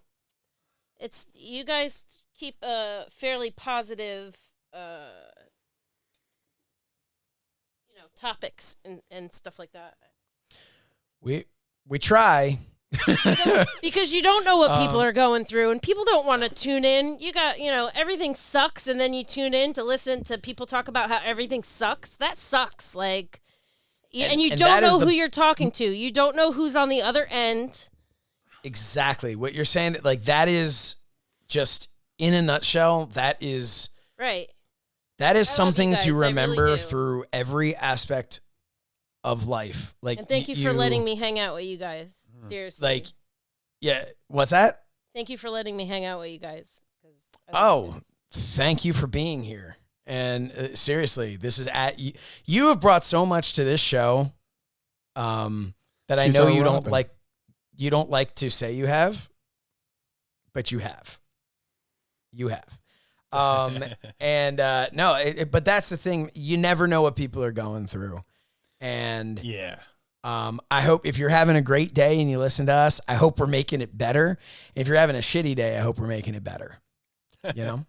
it's, you guys keep a fairly positive, you know, topics and stuff like that. We try. Because you don't know what people are going through, and people don't want to tune in. You got, you know, everything sucks, and then you tune in to listen to people talk about how everything sucks. That sucks. Like, and you don't know who you're talking to. You don't know who's on the other end. Exactly. What you're saying, like, that is just, in a nutshell, that is right. That is something to remember really through every aspect of life. Like, and thank you for letting me hang out with you guys. Seriously. Like, yeah. What's that? Thank you for letting me hang out with you guys. Thank you for being here. And seriously, this is you have brought so much to this show that I know you don't like to say you have, but you have. You have. But that's the thing. You never know what people are going through. And I hope if you're having a great day and you listen to us, I hope we're making it better. If you're having a shitty day, I hope we're making it better. You know?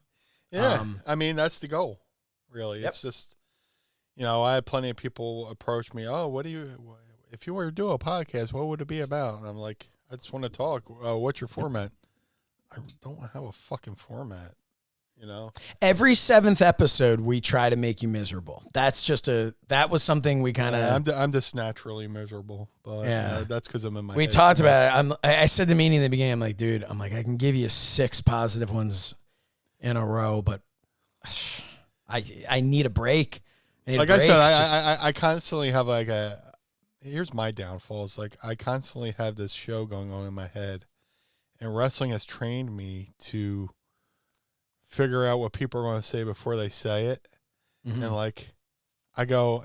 Yeah. I mean, that's the goal, really. Yep. It's just, you know, I had plenty of people approach me. Oh, what do you, if you were to do a podcast, what would it be about? And I'm like, I just want to talk. What's your format? I don't have a fucking format, you know? Every 7th episode, we try to make you miserable. That was something we kind of... I'm just naturally miserable, but that's because I'm in my We head talked too about much. it. I said to Meanie in the beginning, I'm like, dude, I can give you 6 positive ones in a row, but I need a break. Like I said, I constantly have like here's my downfalls. Like I constantly have this show going on in my head, and wrestling has trained me to figure out what people are going to say before they say it. Mm-hmm. And like I go,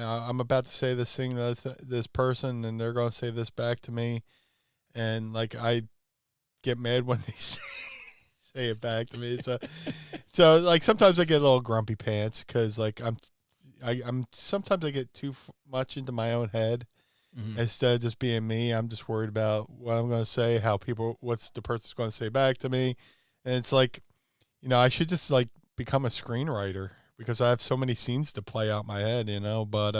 I'm about to say this thing to this person, and they're going to say this back to me, and like I get mad when they say it back to me. So like sometimes I get a little grumpy pants because like I'm sometimes I get too much into my own head. Mm-hmm. Instead of just being me. I'm just worried about what I'm going to say, what's the person's going to say back to me. And it's like, you know, I should just like become a screenwriter because I have so many scenes to play out my head, you know, but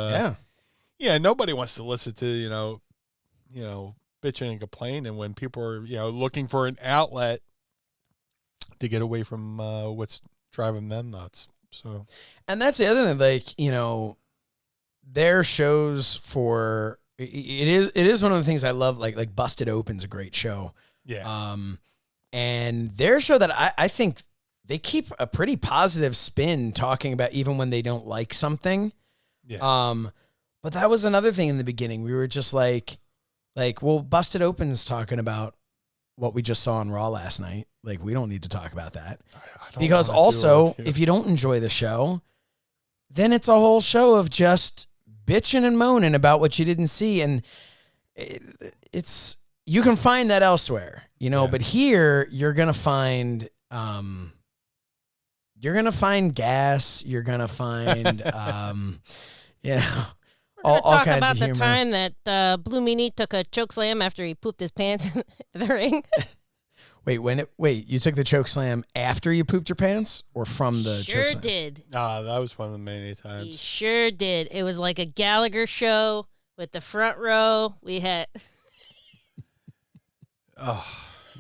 yeah, nobody wants to listen to, you know, bitching and complaining when people are, you know, looking for an outlet to get away from what's driving them nuts. So, and that's the other thing, like, you know, their shows for it is one of the things I love. Like Busted Open's a great show. Yeah. And their show that I think they keep a pretty positive spin talking about even when they don't like something. Yeah. But that was another thing in the beginning. We were just like, well, Busted Open's talking about what we just saw on Raw last night. Like, we don't need to talk about that. Because also, if you don't enjoy the show, then it's a whole show of just bitching and moaning about what you didn't see. And it's, you can find that elsewhere, you know, but here you're going to find, gas. You're going to find, you know, all kinds about of humor. The time that Blue Meanie took a choke slam after he pooped his pants in the ring. Wait, you took the choke slam after you pooped your pants or from the choke slam? Sure did. That was one of the many times. He sure did. It was like a Gallagher show with the front row. We had... Oh,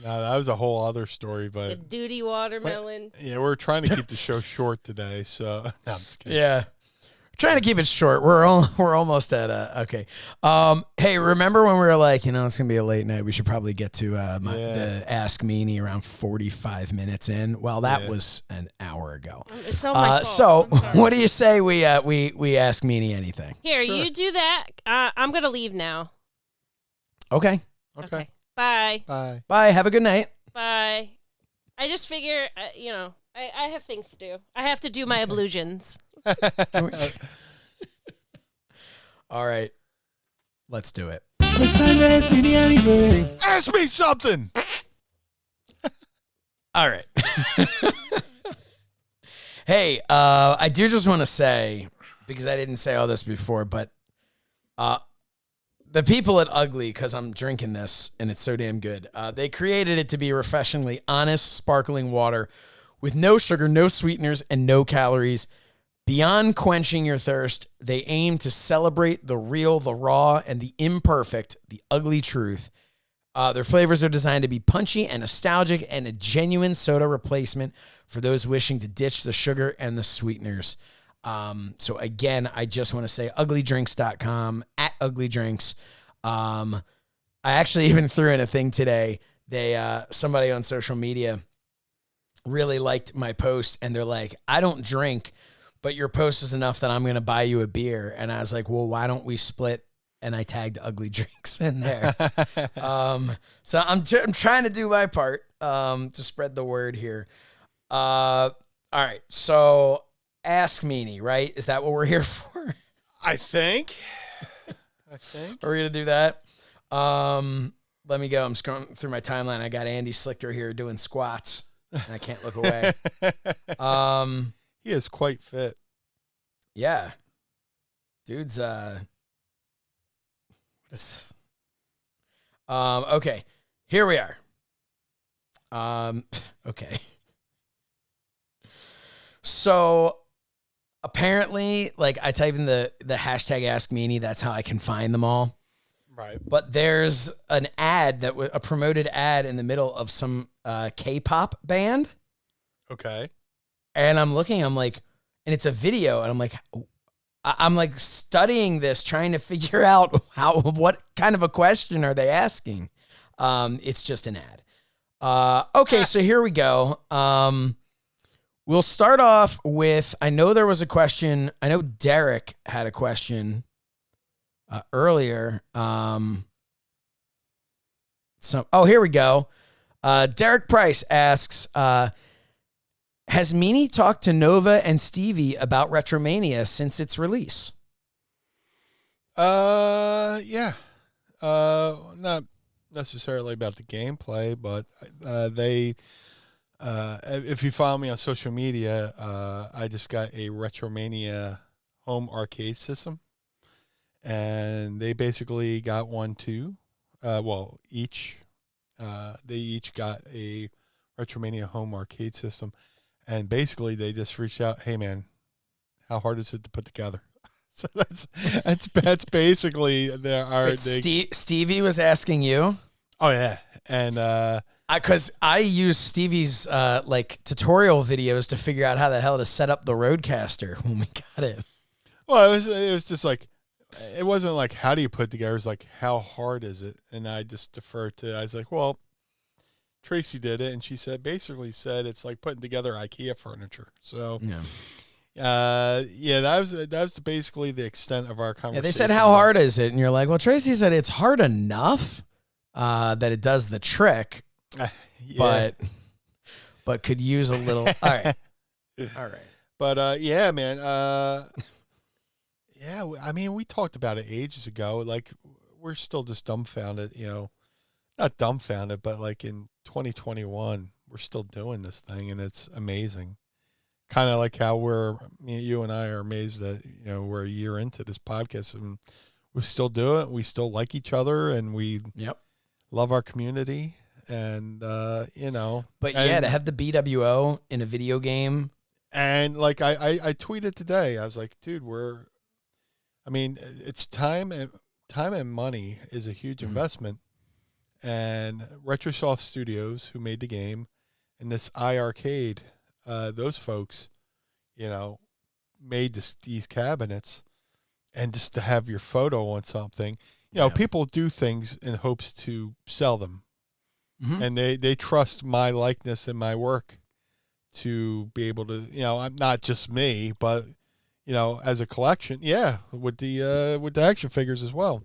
no, that was a whole other story, but... The duty watermelon. Yeah, we're trying to keep the show short today, so... No, I'm just kidding. Yeah. Trying to keep it short. We're almost at okay. Hey, remember when we were like, you know, it's gonna be a late night. We should probably get to the Ask Meanie around 45 minutes in. Well, that was an hour ago. It's all my fault. So, what do you say we ask Meanie anything? Here, sure. You do that. I'm gonna leave now. Okay. Bye. Bye. Bye. Have a good night. Bye. I just figure, you know, I have things to do. I have to do my ablutions. All right, let's do it. It's time to ask me anything. Ask me something. All right. Hey, I do just want to say, because I didn't say all this before, but the people at Ugly, because I'm drinking this and it's so damn good, they created it to be refreshingly honest, sparkling water with no sugar, no sweeteners, and no calories. Beyond quenching your thirst, they aim to celebrate the real, the raw, and the imperfect, the ugly truth. Their flavors are designed to be punchy and nostalgic and a genuine soda replacement for those wishing to ditch the sugar and the sweeteners. So again, I just want to say uglydrinks.com, @uglydrinks. I actually even threw in a thing today. Somebody on social media really liked my post, and they're like, I don't drink, but your post is enough that I'm going to buy you a beer. And I was like, well, why don't we split? And I tagged Ugly Drinks in there. So I'm trying to do my part to spread the word here. All right. So Ask Meanie, right? Is that what we're here for? I think. Are we going to do that? Let me go. I'm scrolling through my timeline. I got Andy Slichter here doing squats. And I can't look away. He is quite fit. Yeah. Dude's, what is this? Okay. Here we are. Okay. So apparently, like I type in the hashtag Ask Meanie. That's how I can find them all. Right. But there's an ad that was a promoted ad in the middle of some K-pop band. Okay. And I'm looking, I'm like, and it's a video, and I'm like studying this, trying to figure out what kind of a question are they asking. It's just an ad. Okay, so here we go. We'll start off with, I know there was a question. I know Derek had a question earlier. Here we go. Derek Price asks, has Meanie talked to Nova and Stevie about Retromania since its release? Yeah. Not necessarily about the gameplay, but they, if you follow me on social media, I just got a Retromania home arcade system, and they basically got one too. They each got a Retromania home arcade system. And basically, they just reached out, hey, man, how hard is it to put together? So that's basically Stevie was asking you? Oh, yeah. And because I use Stevie's tutorial videos to figure out how the hell to set up the Roadcaster when we got it. Well, it was just like, it wasn't like, how do you put it together? It was like, how hard is it? And I just deferred to, I was like, well, Tracy did it, and she basically said it's like putting together IKEA furniture. So, that was basically the extent of our conversation. Yeah, they said, how hard is it? And you're like, well, Tracy said it's hard enough that it does the trick, but could use a little. All right. But yeah, man. I mean, we talked about it ages ago. Like, we're still just dumbfounded, not dumbfounded, but like in 2021, we're still doing this thing, and it's amazing. Kind of like how you and I are amazed that, we're a year into this podcast and we still do it. We still like each other, and we love our community, and, But to have the BWO in a video game. And like, I tweeted today, I was like, dude, it's time and money is a huge investment. And Retrosoft Studios, who made the game, and this iArcade, those folks, made these cabinets, and just to have your photo on something, people do things in hopes to sell them, and they trust my likeness and my work to be able to, I'm not just me, but as a collection, with the action figures as well,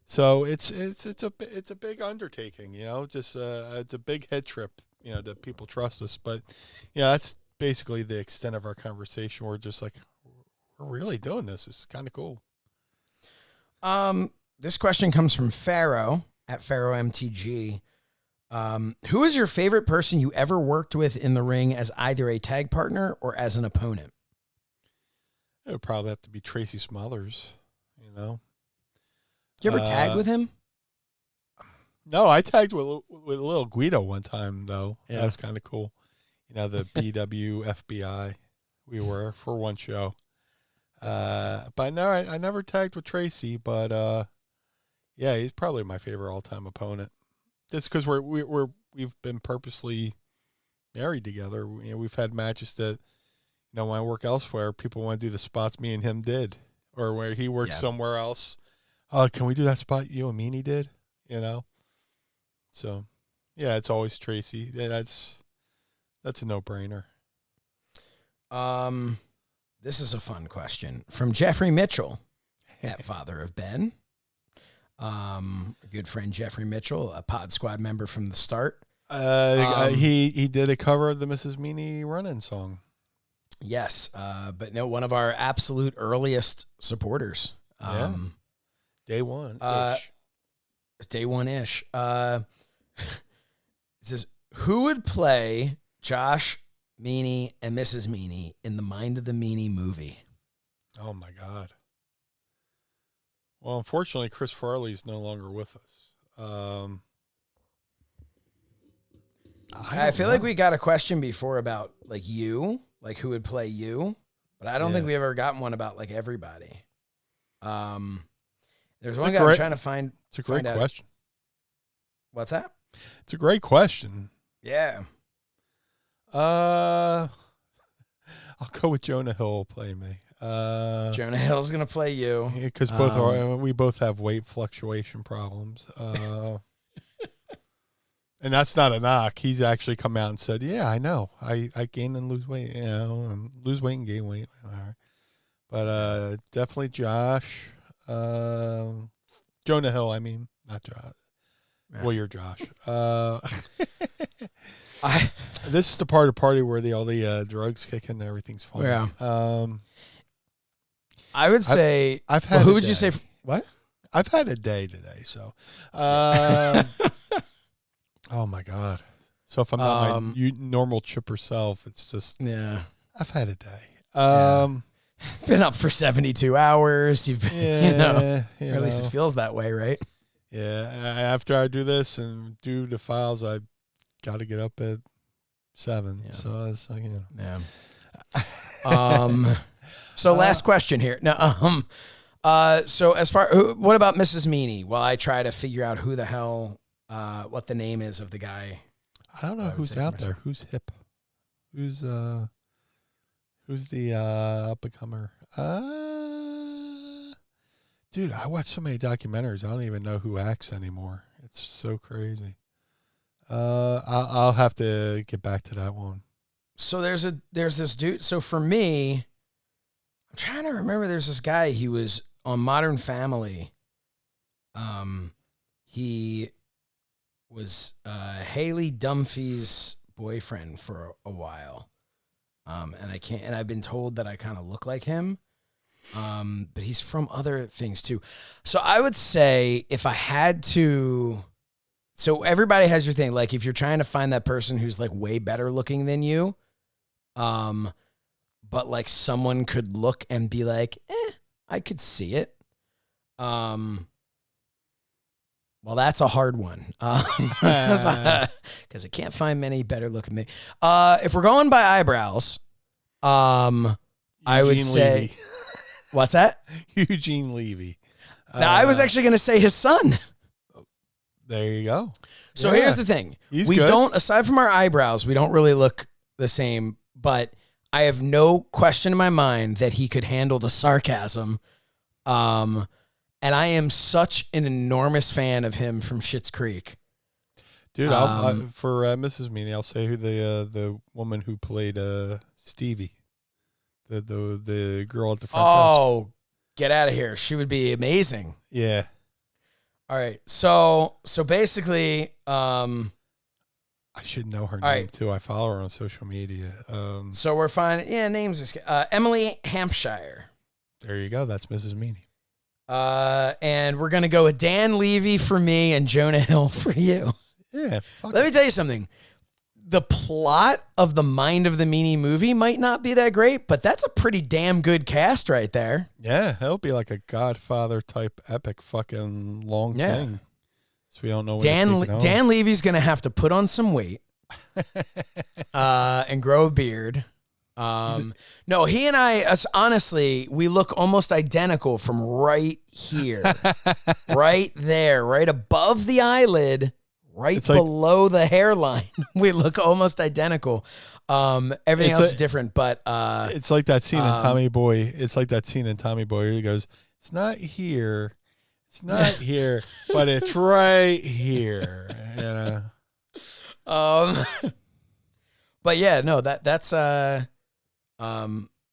So it's a big undertaking, it's a big head trip, that people trust us. But that's basically the extent of our conversation. We're just like, we're really doing this. It's kind of cool. This question comes from Pharaoh at Pharaoh MTG. Who is your favorite person you ever worked with in the ring as either a tag partner or as an opponent? It would probably have to be Tracy Smothers, You ever tag with him? No, I tagged with little Guido one time, though. Yeah. That was kind of cool. The BW FBI we were for one show. Awesome. But no, I never tagged with Tracy, but he's probably my favorite all-time opponent. Just because we've been purposely married together. We've had matches that, when I work elsewhere, people want to do the spots me and him did, or where he worked somewhere else. Can we do that spot you and Meanie did? So, it's always Tracy. Yeah, that's a no-brainer. This is a fun question from Jeffrey Mitchell, at Father of Ben. A good friend Jeffrey Mitchell, a Pod Squad member from the start. He did a cover of the Mrs. Meanie run-in song. Yes, but no, one of our absolute earliest supporters. Day one. Day one-ish. It says, who would play Josh, Meanie, and Mrs. Meanie in the Mind of the Meanie movie? Oh, my God. Well, unfortunately, Chris Farley's no longer with us. I feel like we got a question before about, like, you. Like, who would play you? but I don't think we've ever gotten one about like everybody. There's one guy I'm trying to find. It's a great question. What's that? It's a great question. Yeah. I'll go with Jonah Hill will play me. Jonah Hill's gonna play you because we both have weight fluctuation problems. And that's not a knock. He's actually come out and said, "Yeah, I know. I gain and lose weight. You know, lose weight and gain weight." All right. But definitely Josh, Jonah Hill. I mean, not Josh. Yeah. Well, you're Josh. This is the part of the party where all the drugs kick in and everything's fun. Yeah. I would say. I've had. Who would you say? What? I've had a day today, so. Oh my God! So if I'm not my normal chipper self, it's just I've had a day. Been up for 72 hours. You've been, or at least it feels that way, right? Yeah. After I do this and do the files, I got to get up at 7. Yeah. So it's like, So last question here. Now, so as far, what about Mrs. Meanie? While I try to figure out who the hell. What the name is of the guy? I don't know who's out there. Who's hip? Who's the up and comer? Dude, I watch so many documentaries. I don't even know who acts anymore. It's so crazy. I'll have to get back to that one. So there's this dude. So for me, I'm trying to remember. There's this guy. He was on Modern Family. He was Haley Dunphy's boyfriend for a while. And I've been told that I kind of look like him. But he's from other things too. So I would say if I had to, so everybody has your thing. Like if you're trying to find that person who's like way better looking than you, but like someone could look and be like, I could see it. Well, that's a hard one because I can't find many better looking than me. If we're going by eyebrows, I would say, Levy. What's that? Eugene Levy. Now, I was actually going to say his son. There you go. So here's the thing. He's we good. don't, aside from our eyebrows, we don't really look the same, but I have no question in my mind that he could handle the sarcasm. And I am such an enormous fan of him from Schitt's Creek. Dude, for Mrs. Meanie, I'll say who the woman who played Stevie, the girl at the front. Oh, get out of here! She would be amazing. Yeah. All right. So basically, I should know her name too. I follow her on social media. So we're fine. Yeah, names Emily Hampshire. There you go. That's Mrs. Meanie. And we're gonna go with Dan Levy for me and Jonah Hill for you. Yeah. Let me tell you something. The plot of the Mind of the Meanie movie might not be that great, but that's a pretty damn good cast right there. Yeah, it'll be like a Godfather type epic fucking long thing. So we don't know. Dan Levy's gonna have to put on some weight, and grow a beard. No, he and I, honestly, we look almost identical from right here, right there, right above the eyelid, right below the hairline. We look almost identical. Everything else is different, but it's like that scene in Tommy Boy. It's like that scene in Tommy Boy where he goes, "It's not here, it's not here, but it's right here." But yeah, no, that's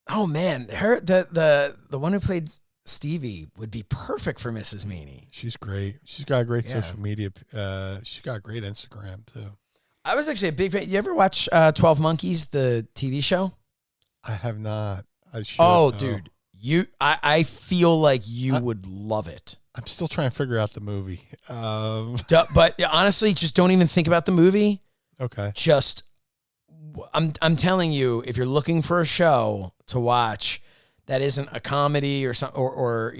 oh man, her the one who played Stevie would be perfect for Mrs. Meanie. She's great. She's got a great social media. She's got a great Instagram too. I was actually a big fan. You ever watch 12 Monkeys, the TV show? I have not. Dude, I feel like you would love it. I'm still trying to figure out the movie. But honestly, just don't even think about the movie. Okay. Just, I'm telling you, if you're looking for a show to watch that isn't a comedy or something, or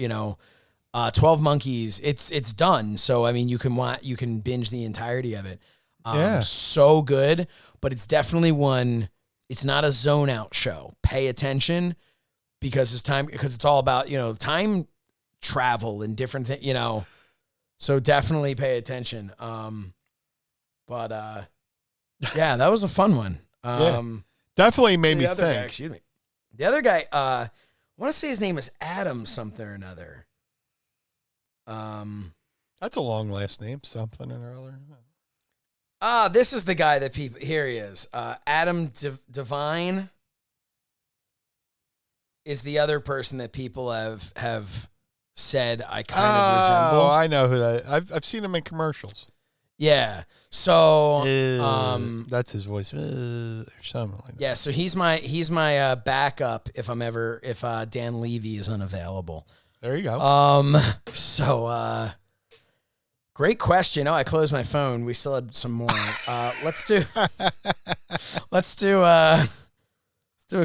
12 Monkeys, it's done. So I mean, you can binge the entirety of it. So good, but it's definitely one. It's not a zone out show. Pay attention, because it's all about, time travel and different things, so definitely pay attention. But yeah, that was a fun one. Definitely made me think. think. Guy, excuse me. The other guy, I want to say his name is Adam something or another. That's a long last name, something or other. This is the guy that people, here he is. Adam Devine is the other person that people have said I kind of resemble. Oh, I know who that. I've seen him in commercials. Yeah. So that's his voice. Or something like that. Yeah, so he's my backup if Dan Levy is unavailable. There you go. So great question. Oh, I closed my phone. We still had some more. Let's do a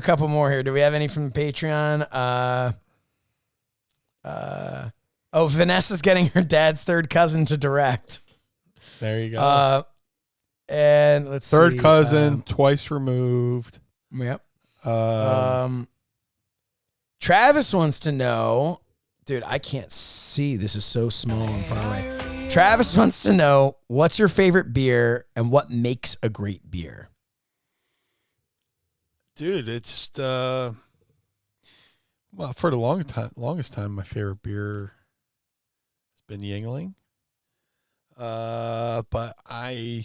couple more here. Do we have any from the Patreon? Vanessa's getting her dad's third cousin to direct. There you go. And let's see. Third cousin, twice removed. Yep. Travis wants to know, dude, I can't see. This is so small and far away. Travis wants to know, what's your favorite beer and what makes a great beer? Dude, it's well, for the longest time, my favorite beer has been Yingling. But I'm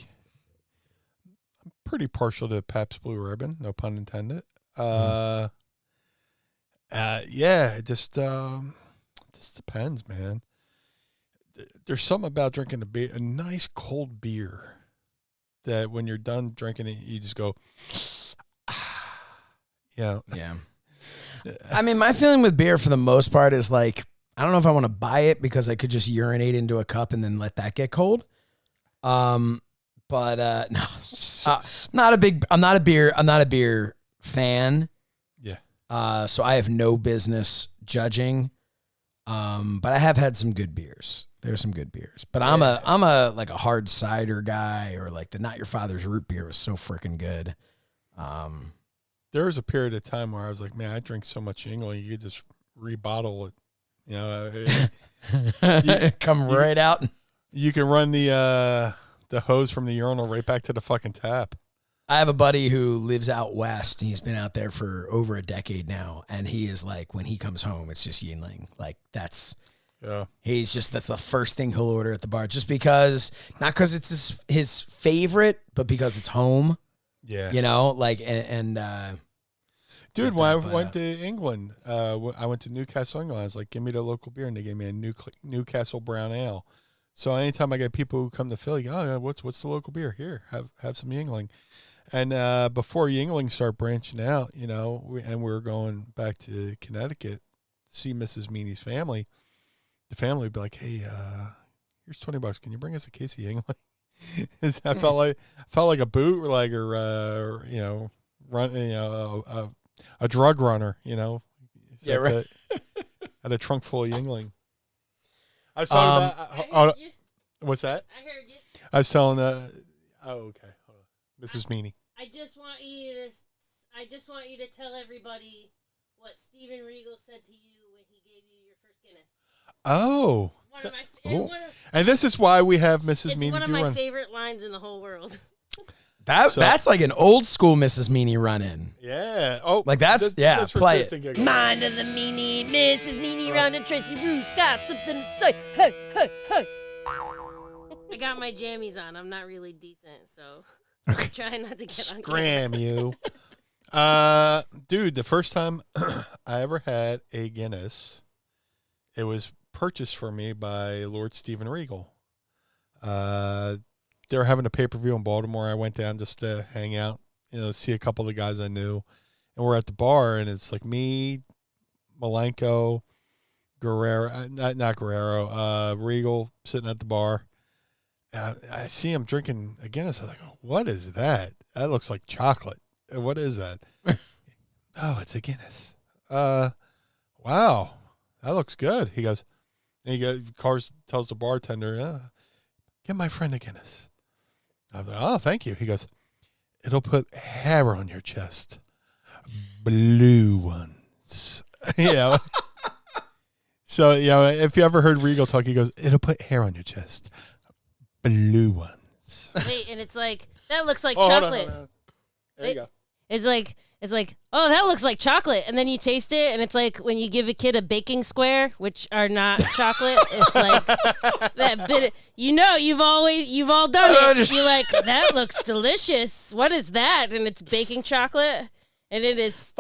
pretty partial to Pabst Blue Ribbon, no pun intended. Yeah, it just depends, man. There's something about drinking a nice cold beer that when you're done drinking it, you just go, yeah. I mean, my feeling with beer for the most part is like, I don't know if I want to buy it because I could just urinate into a cup and then let that get cold. No, I'm not a beer fan. Yeah. So I have no business judging. But I have had some good beers. There's some good beers, but I'm a like a hard cider guy, or like the Not Your Father's root beer was so freaking good. There was a period of time where I was like, man, I drink so much Yingling, you could just rebottle it. Come right out. You can run the hose from the urinal right back to the fucking tap. I have a buddy who lives out west. He's been out there for over a decade now, and he is like, when he comes home, it's just Yingling. Like that's the first thing he'll order at the bar, just because, not because it's his favorite, but because it's home. Yeah, dude, when I went to England, I went to Newcastle, England. I was like, give me the local beer, and they gave me a Newcastle brown ale. So anytime I get people who come to Philly, what's the local beer? Here, have some Yingling. And before Yingling started branching out, we were going back to Connecticut to see Mrs. Meanie's family. The family would be like, hey, here's $20. Can you bring us a case of Yingling? I felt like a bootleg or a drug runner, Yeah, right. Had a trunk full of Yingling. I was talking about. What's that? I heard you. I was telling. Okay. Hold on. Mrs. Meanie. I just want you to tell everybody what Steven Regal said to you when he gave you your first Guinness. Oh. And this is why we have Mrs. Meanie. It's one of my favorite lines in the whole world. That's like an old school Mrs. Meanie run-in. Yeah. Oh, like that's play it. Mind of the Meanie, Mrs. Meanie round and Tracy Roots got something to say. Hey, hey, hey. I got my jammies on. I'm not really decent, so I'm trying not to get on Scram you. Dude, the first time I ever had a Guinness, it was purchased for me by Lord Steven Regal. They were having a pay-per-view in Baltimore. I went down just to hang out, see a couple of the guys I knew. And we're at the bar, and it's like me, Malenko, Guerrero, not Guerrero, Regal sitting at the bar. I see him drinking a Guinness. I was like, what is that? That looks like chocolate. What is that? Oh, it's a Guinness. Wow, that looks good. He goes, tells the bartender, get my friend a Guinness. I was like, oh, thank you. He goes, it'll put hair on your chest. Blue ones. Yeah. So, if you ever heard Regal talk, he goes, it'll put hair on your chest. Blue ones. Wait, and it's like, that looks like chocolate. Hold on. There you go. It's like, oh, that looks like chocolate. And then you taste it, and it's like when you give a kid a baking square, which are not chocolate. It's like that bit. You've all done it. You're like, that looks delicious. What is that? And it's baking chocolate, and it is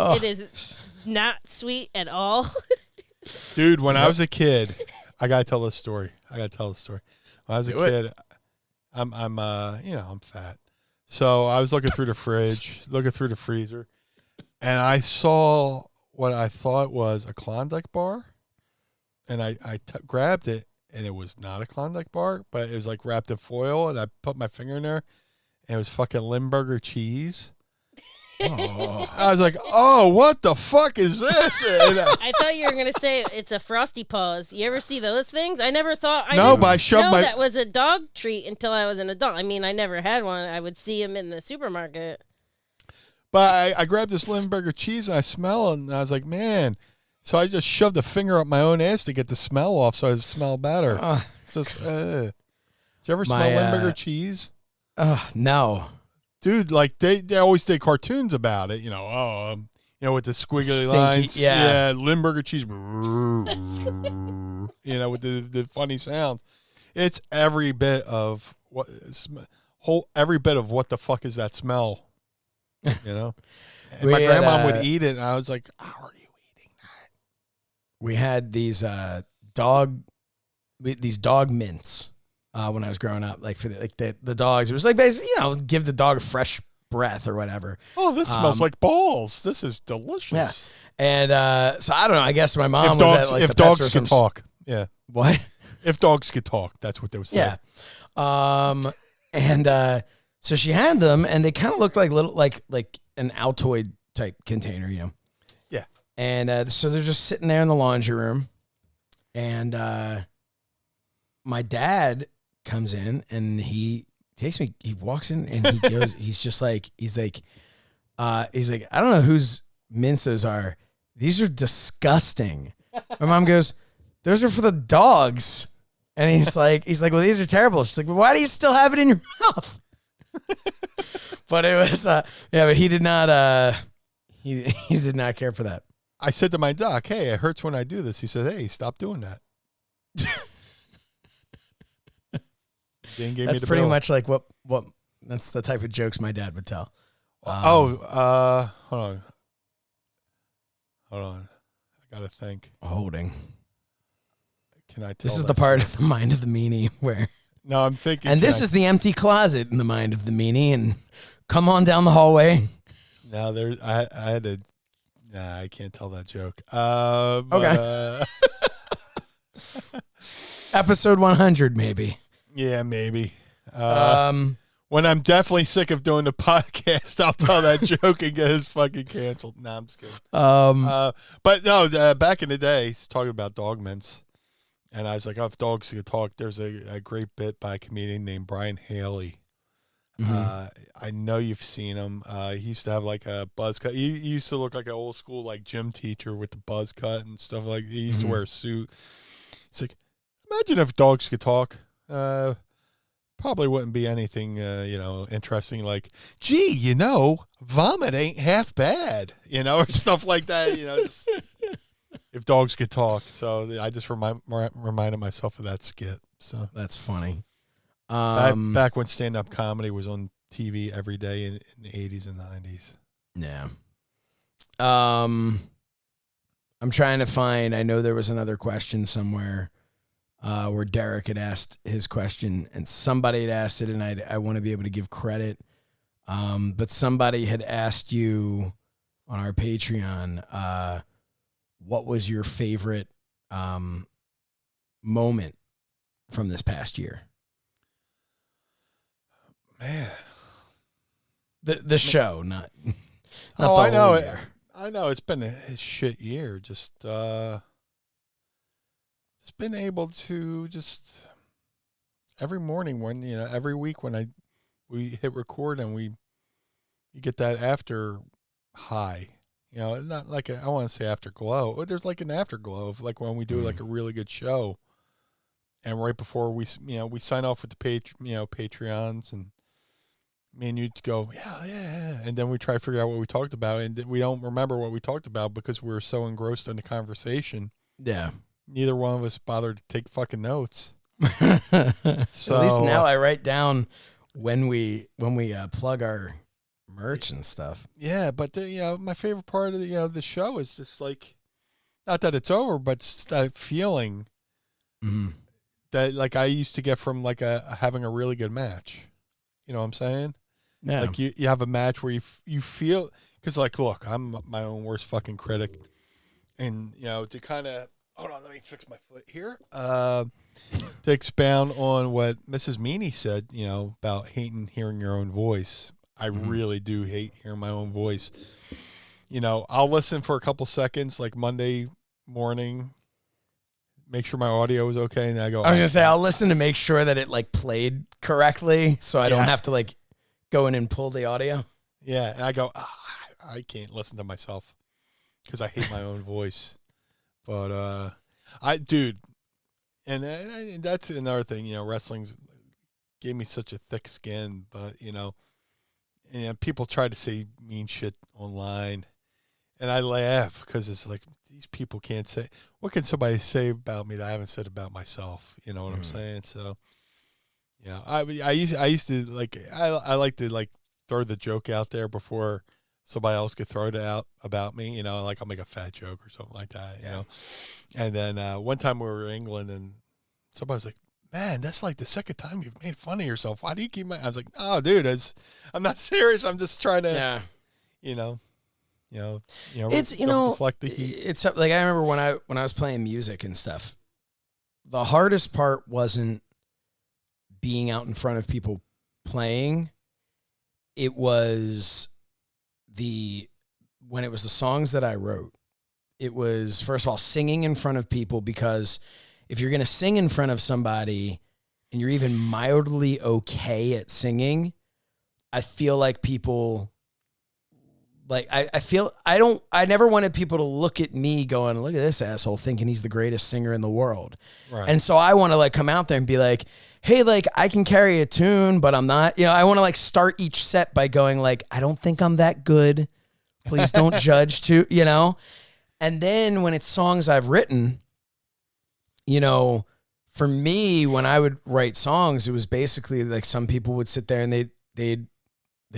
not sweet at all. Dude, when I was a kid, I gotta tell this story. When I was a kid, I'm fat. So I was looking through the fridge, looking through the freezer, and I saw what I thought was a Klondike bar, and I grabbed it, and it was not a Klondike bar, but it was like wrapped in foil, and I put my finger in there, and it was fucking Limburger cheese. Oh. I was like, oh, what the fuck is this? I thought you were going to say it's a Frosty Paws. You ever see those things? I never thought. But I shoved my... that was a dog treat until I was an adult. I mean, I never had one. I would see them in the supermarket. But I grabbed this Limburger cheese, and I smell it, and I was like, man. So I just shoved a finger up my own ass to get the smell off so I smell better. Did you ever smell Limburger cheese? No. Dude, like they always did cartoons about it, with the squiggly Stinky, lines, yeah, Limburger cheese, with the funny sounds. It's every bit of what the fuck is that smell, And my grandma would eat it, and I was like, how are you eating that? We had these dog mints. When I was growing up, like for the dogs, it was like basically, give the dog a fresh breath or whatever. Oh, this smells like balls. This is delicious. Yeah, and so I don't know. I guess my mom if dogs could talk. Yeah. What? If dogs could talk, that's what they would say. Yeah. And so she had them, and they kind of looked like little like an Altoid type container, Yeah. And so they're just sitting there in the laundry room, and my dad comes in, and he walks in, and he goes, he's like, I don't know whose mints those are. These are disgusting. My mom goes, those are for the dogs. And he's like, well, these are terrible. She's like, well, why do you still have it in your mouth? But it was, but he did not, he did not care for that. I said to my doc, hey, it hurts when I do this. He said, hey, stop doing that. That's pretty much like what that's the type of jokes my dad would tell. Hold on. I gotta think. Holding. Can I tell? This is the part of the mind of the meanie where. No, I'm thinking. And this is the empty closet in the mind of the meanie, and come on down the hallway. No, I had to. Nah, I can't tell that joke. Okay. Episode 100, maybe. Yeah, maybe. When I'm definitely sick of doing the podcast, I'll tell that joke and get his fucking canceled. Nah, I'm just kidding. But no, back in the day, he's talking about dog mints. And I was like, oh, if dogs could talk, there's a great bit by a comedian named Brian Haley. Mm-hmm. I know you've seen him. He used to have like a buzz cut. He used to look like an old school like gym teacher with the buzz cut and stuff like that. He used to wear a suit. He's like, imagine if dogs could talk. Probably wouldn't be anything, interesting like, gee, vomit ain't half bad, or stuff like that, if dogs could talk. So I just reminded myself of that skit. So that's funny. Back when stand-up comedy was on TV every day in the 80s and 90s. Yeah. I'm trying to find, I know there was another question somewhere where Derek had asked his question, and somebody had asked it, and I want to be able to give credit. But somebody had asked you on our Patreon, what was your favorite moment from this past year? Man. The show, not the I know whole it. year. I know it's been a shit year. Just been able to just every morning when every week when we hit record and you get that after high, You know, not like I want to say afterglow, but there's like an afterglow of like when we do like a really good show, and right before we sign off with the Patreons, and me and you go, yeah, and then we try to figure out what we talked about, and we don't remember what we talked about because we were so engrossed in the conversation. Yeah. Neither one of us bothered to take fucking notes. So, at least now I write down when we plug our merch and stuff. Yeah, but my favorite part of the show is just like, not that it's over, but just that feeling that like I used to get from like having a really good match. You know what I'm saying? Yeah. Like you have a match where you feel, because like, look, I'm my own worst fucking critic, and to kind of hold on, let me fix my foot here. To expound on what Mrs. Meanie said, about hating hearing your own voice. I really do hate hearing my own voice. I'll listen for a couple seconds, like Monday morning, make sure my audio is okay, and I go. I was gonna say I'll listen to make sure that it like played correctly, so I don't have to like go in and pull the audio. Yeah, and I go, I can't listen to myself because I hate my own voice. But and that's another thing. Wrestling's gave me such a thick skin, but and people try to say mean shit online, and I laugh because it's like, these people can't say, what can somebody say about me that I haven't said about myself? You know what I'm saying? So, I used to like, I like to like throw the joke out there before somebody else could throw it out about me. Like I'll make a fat joke or something like that. You know, and then one time we were in England, and somebody was like, "Man, that's like the second time you've made fun of yourself. Why do you keep?" I was like, "Oh, dude, I'm not serious. I'm just trying to, It's deflect the heat." It's like I remember when I was playing music and stuff. The hardest part wasn't being out in front of people playing. It was when it was the songs that I wrote. It was, first of all, singing in front of people, because if you're going to sing in front of somebody and you're even mildly okay at singing, I feel like people, like, I never wanted people to look at me going, look at this asshole thinking he's the greatest singer in the world. Right. And so I want to like come out there and be like, hey, like I can carry a tune, but I'm not, I want to like start each set by going like, I don't think I'm that good. Please don't judge too, And then when it's songs I've written, for me, when I would write songs, it was basically like some people would sit there and they'd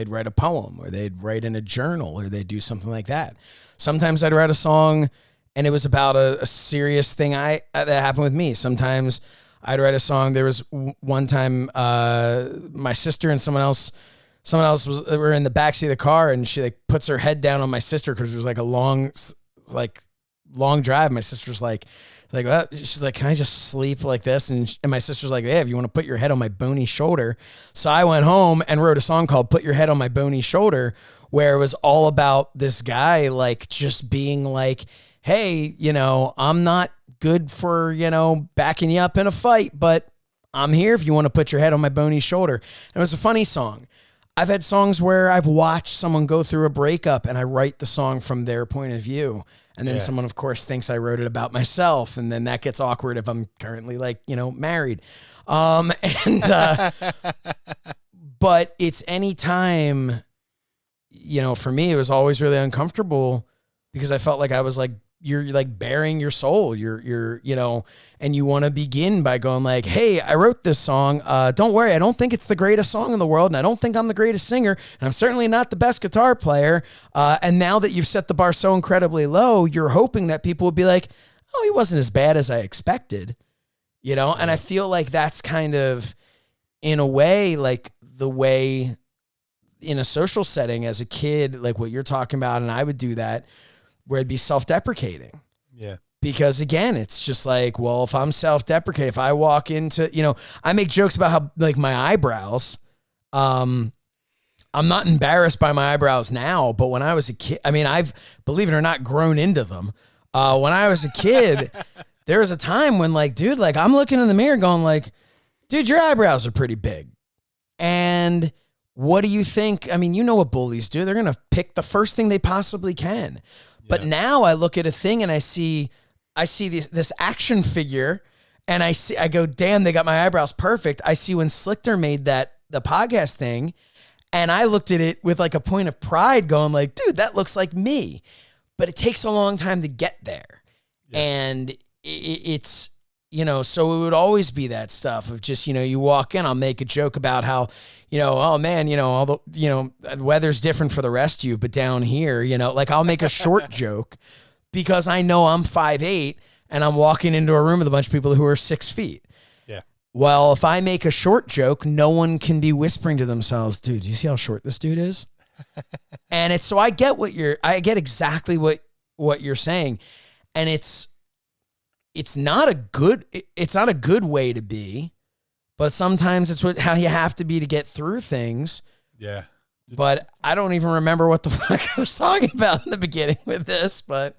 write a poem, or they'd write in a journal, or they'd do something like that. Sometimes I'd write a song and it was about a serious thing that happened with me. Sometimes I'd write a song. There was one time my sister and someone else were in the backseat of the car, and she like puts her head down on my sister because it was like a long drive. My sister's like, well, she's like, can I just sleep like this? And my sister's like, yeah, if you want to put your head on my bony shoulder. So I went home and wrote a song called Put Your Head on My Bony Shoulder, where it was all about this guy, like just being like, hey, I'm not good for, backing you up in a fight, but I'm here if you want to put your head on my bony shoulder. And it was a funny song. I've had songs where I've watched someone go through a breakup and I write the song from their point of view. And then someone, of course, thinks I wrote it about myself. And then that gets awkward if I'm currently like, married. But it's any time, for me, it was always really uncomfortable because I felt like I was like, you're like bearing your soul. You're and you want to begin by going like, hey, I wrote this song. Don't worry. I don't think it's the greatest song in the world. And I don't think I'm the greatest singer. And I'm certainly not the best guitar player. And now that you've set the bar so incredibly low, you're hoping that people would be like, oh, he wasn't as bad as I expected, And I feel like that's kind of, in a way, like the way in a social setting as a kid, like what you're talking about. And I would do that, where it'd be self-deprecating. Yeah. Because again, it's just like, well, if I'm self-deprecating, if I walk into, I make jokes about how like my eyebrows, I'm not embarrassed by my eyebrows now, but when I was a kid, I mean, I've, believe it or not, grown into them. When I was a kid, there was a time when like, dude, like I'm looking in the mirror going like, dude, your eyebrows are pretty big. And what do you think? I mean, you know what bullies do. They're going to pick the first thing they possibly can. Yeah. But now I look at a thing and I see this action figure and I go, damn, they got my eyebrows perfect. I see when Slichter made the podcast thing, and I looked at it with like a point of pride going like, dude, that looks like me. But it takes a long time to get there. Yeah. And it's, so it would always be that stuff of just, you walk in, I'll make a joke about how, oh man, all the weather's different for the rest of you, but down here, like I'll make a short joke because I know I'm 5'8" and I'm walking into a room with a bunch of people who are 6 feet. Yeah. Well, if I make a short joke, no one can be whispering to themselves, dude, do you see how short this dude is? And so I get exactly what you're saying. And it's not a good way to be, but sometimes it's how you have to be to get through things. Yeah. But I don't even remember what the fuck I was talking about in the beginning with this, but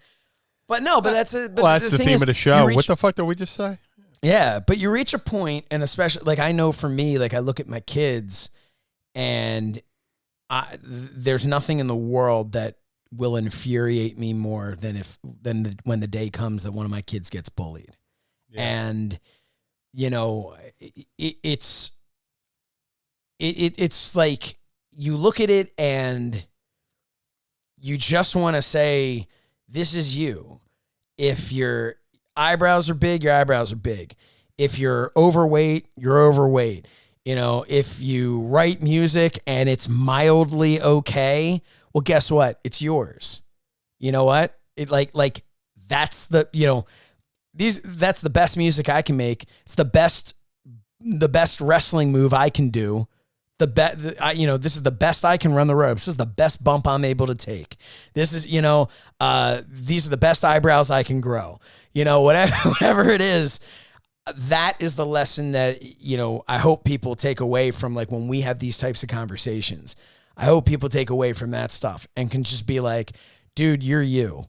that's it. That's the theme of the show. What the fuck did we just say? Yeah, but you reach a point, and especially like I know for me, like I look at my kids, and there's nothing in the world that will infuriate me more than when the day comes that one of my kids gets bullied. Yeah. And it's like you look at it and you just want to say, this is you. If your eyebrows are big, your eyebrows are big. If you're overweight, you're overweight. If you write music and it's mildly okay, well, guess what? It's yours. You know what? It like that's that's the best music I can make. It's the best wrestling move I can do. This is the best I can run the ropes. This is the best bump I'm able to take. This is, these are the best eyebrows I can grow. Whatever it is, that is the lesson that, I hope people take away from like when we have these types of conversations. I hope people take away from that stuff and can just be like, dude, you're you.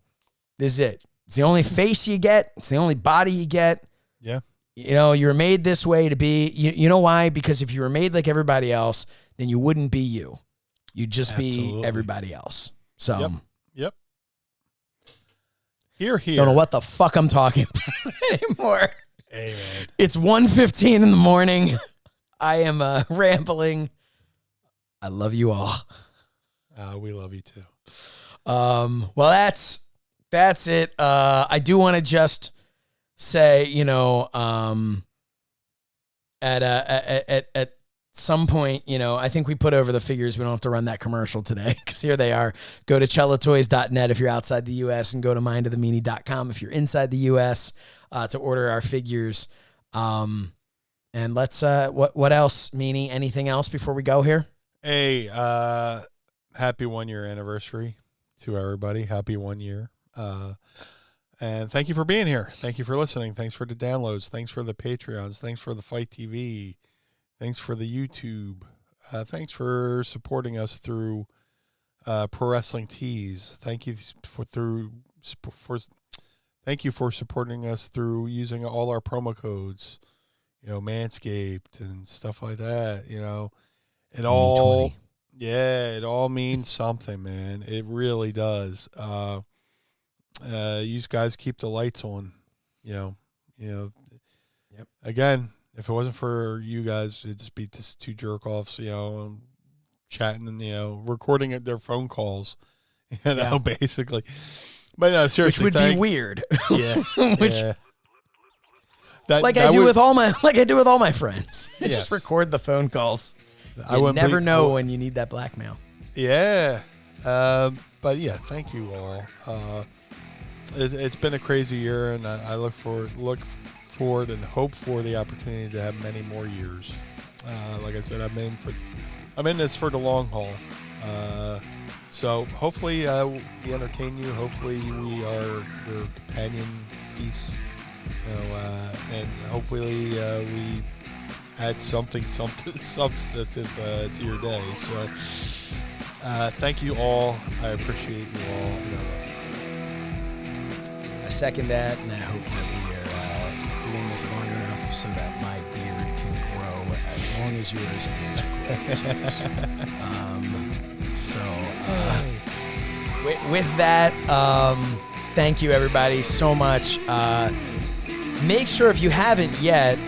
This is it. It's the only face you get. It's the only body you get. Yeah. You're made this way to be, you know why? Because if you were made like everybody else, then you wouldn't be you. You'd just be everybody else. So. Yep. Here. Don't know what the fuck I'm talking about anymore. Hey, man. It's 1:15 in the morning. I am rambling. I love you all. We love you too. Well, that's it. I do want to just say, at some point, I think we put over the figures. We don't have to run that commercial today because here they are. Go to cellotoys.net if you're outside the U.S. and go to mindofthemeanie.com if you're inside the U.S. To order our figures. And let's, what else, Meanie? Anything else before we go here? Hey, happy 1 year anniversary to everybody. Happy 1 year. And thank you for being here. Thank you for listening. Thanks for the downloads. Thanks for the Patreons. Thanks for the FITE TV. Thanks for the YouTube. Thanks for supporting us through Pro Wrestling Tees. Thank you for supporting us through using all our promo codes, Manscaped and stuff like that. It all, it all means something, man. It really does. You guys keep the lights on, Yep. Again, if it wasn't for you guys, it'd just be just two jerk offs, chatting and, recording at their phone calls, basically. But no, seriously. Which would be weird. Yeah. Yeah. I do with all my friends. I just record the phone calls. You never know when you need that blackmail. Yeah. But yeah, thank you all. It's been a crazy year, and I look forward and hope for the opportunity to have many more years. Like I said, I'm in this for the long haul. So hopefully we entertain you. Hopefully we are your companion piece. And hopefully we add something substantive to your day. So thank you all. I appreciate you all. I second that, and I hope that we are doing this long enough so that my beard can grow as long as yours and as grows. So with that, thank you everybody so much. Make sure if you haven't yet,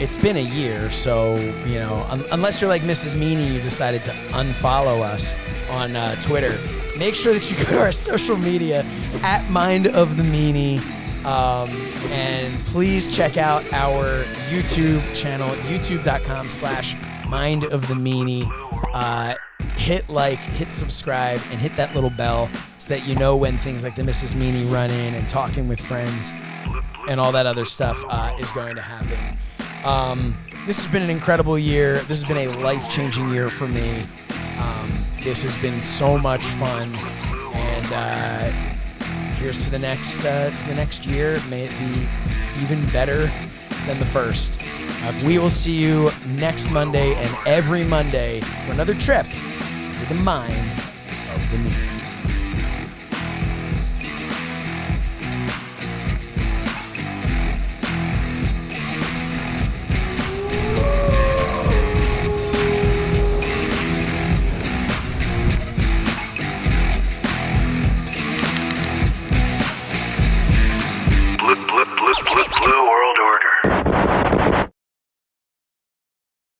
it's been a year, so unless you're like Mrs. Meanie, you decided to unfollow us on Twitter. Make sure that you go to our social media at Mind of the Meanie, and please check out our YouTube channel, youtube.com/Mind of the Meanie. Hit like, hit subscribe, and hit that little bell so that you know when things like the Mrs. Meanie run in and talking with friends and all that other stuff is going to happen. This has been an incredible year. This has been a life-changing year for me. This has been so much fun, and here's to the next year. May it be even better than the first. Absolutely. We will see you next Monday and every Monday for another trip with the Mind of the Meanie.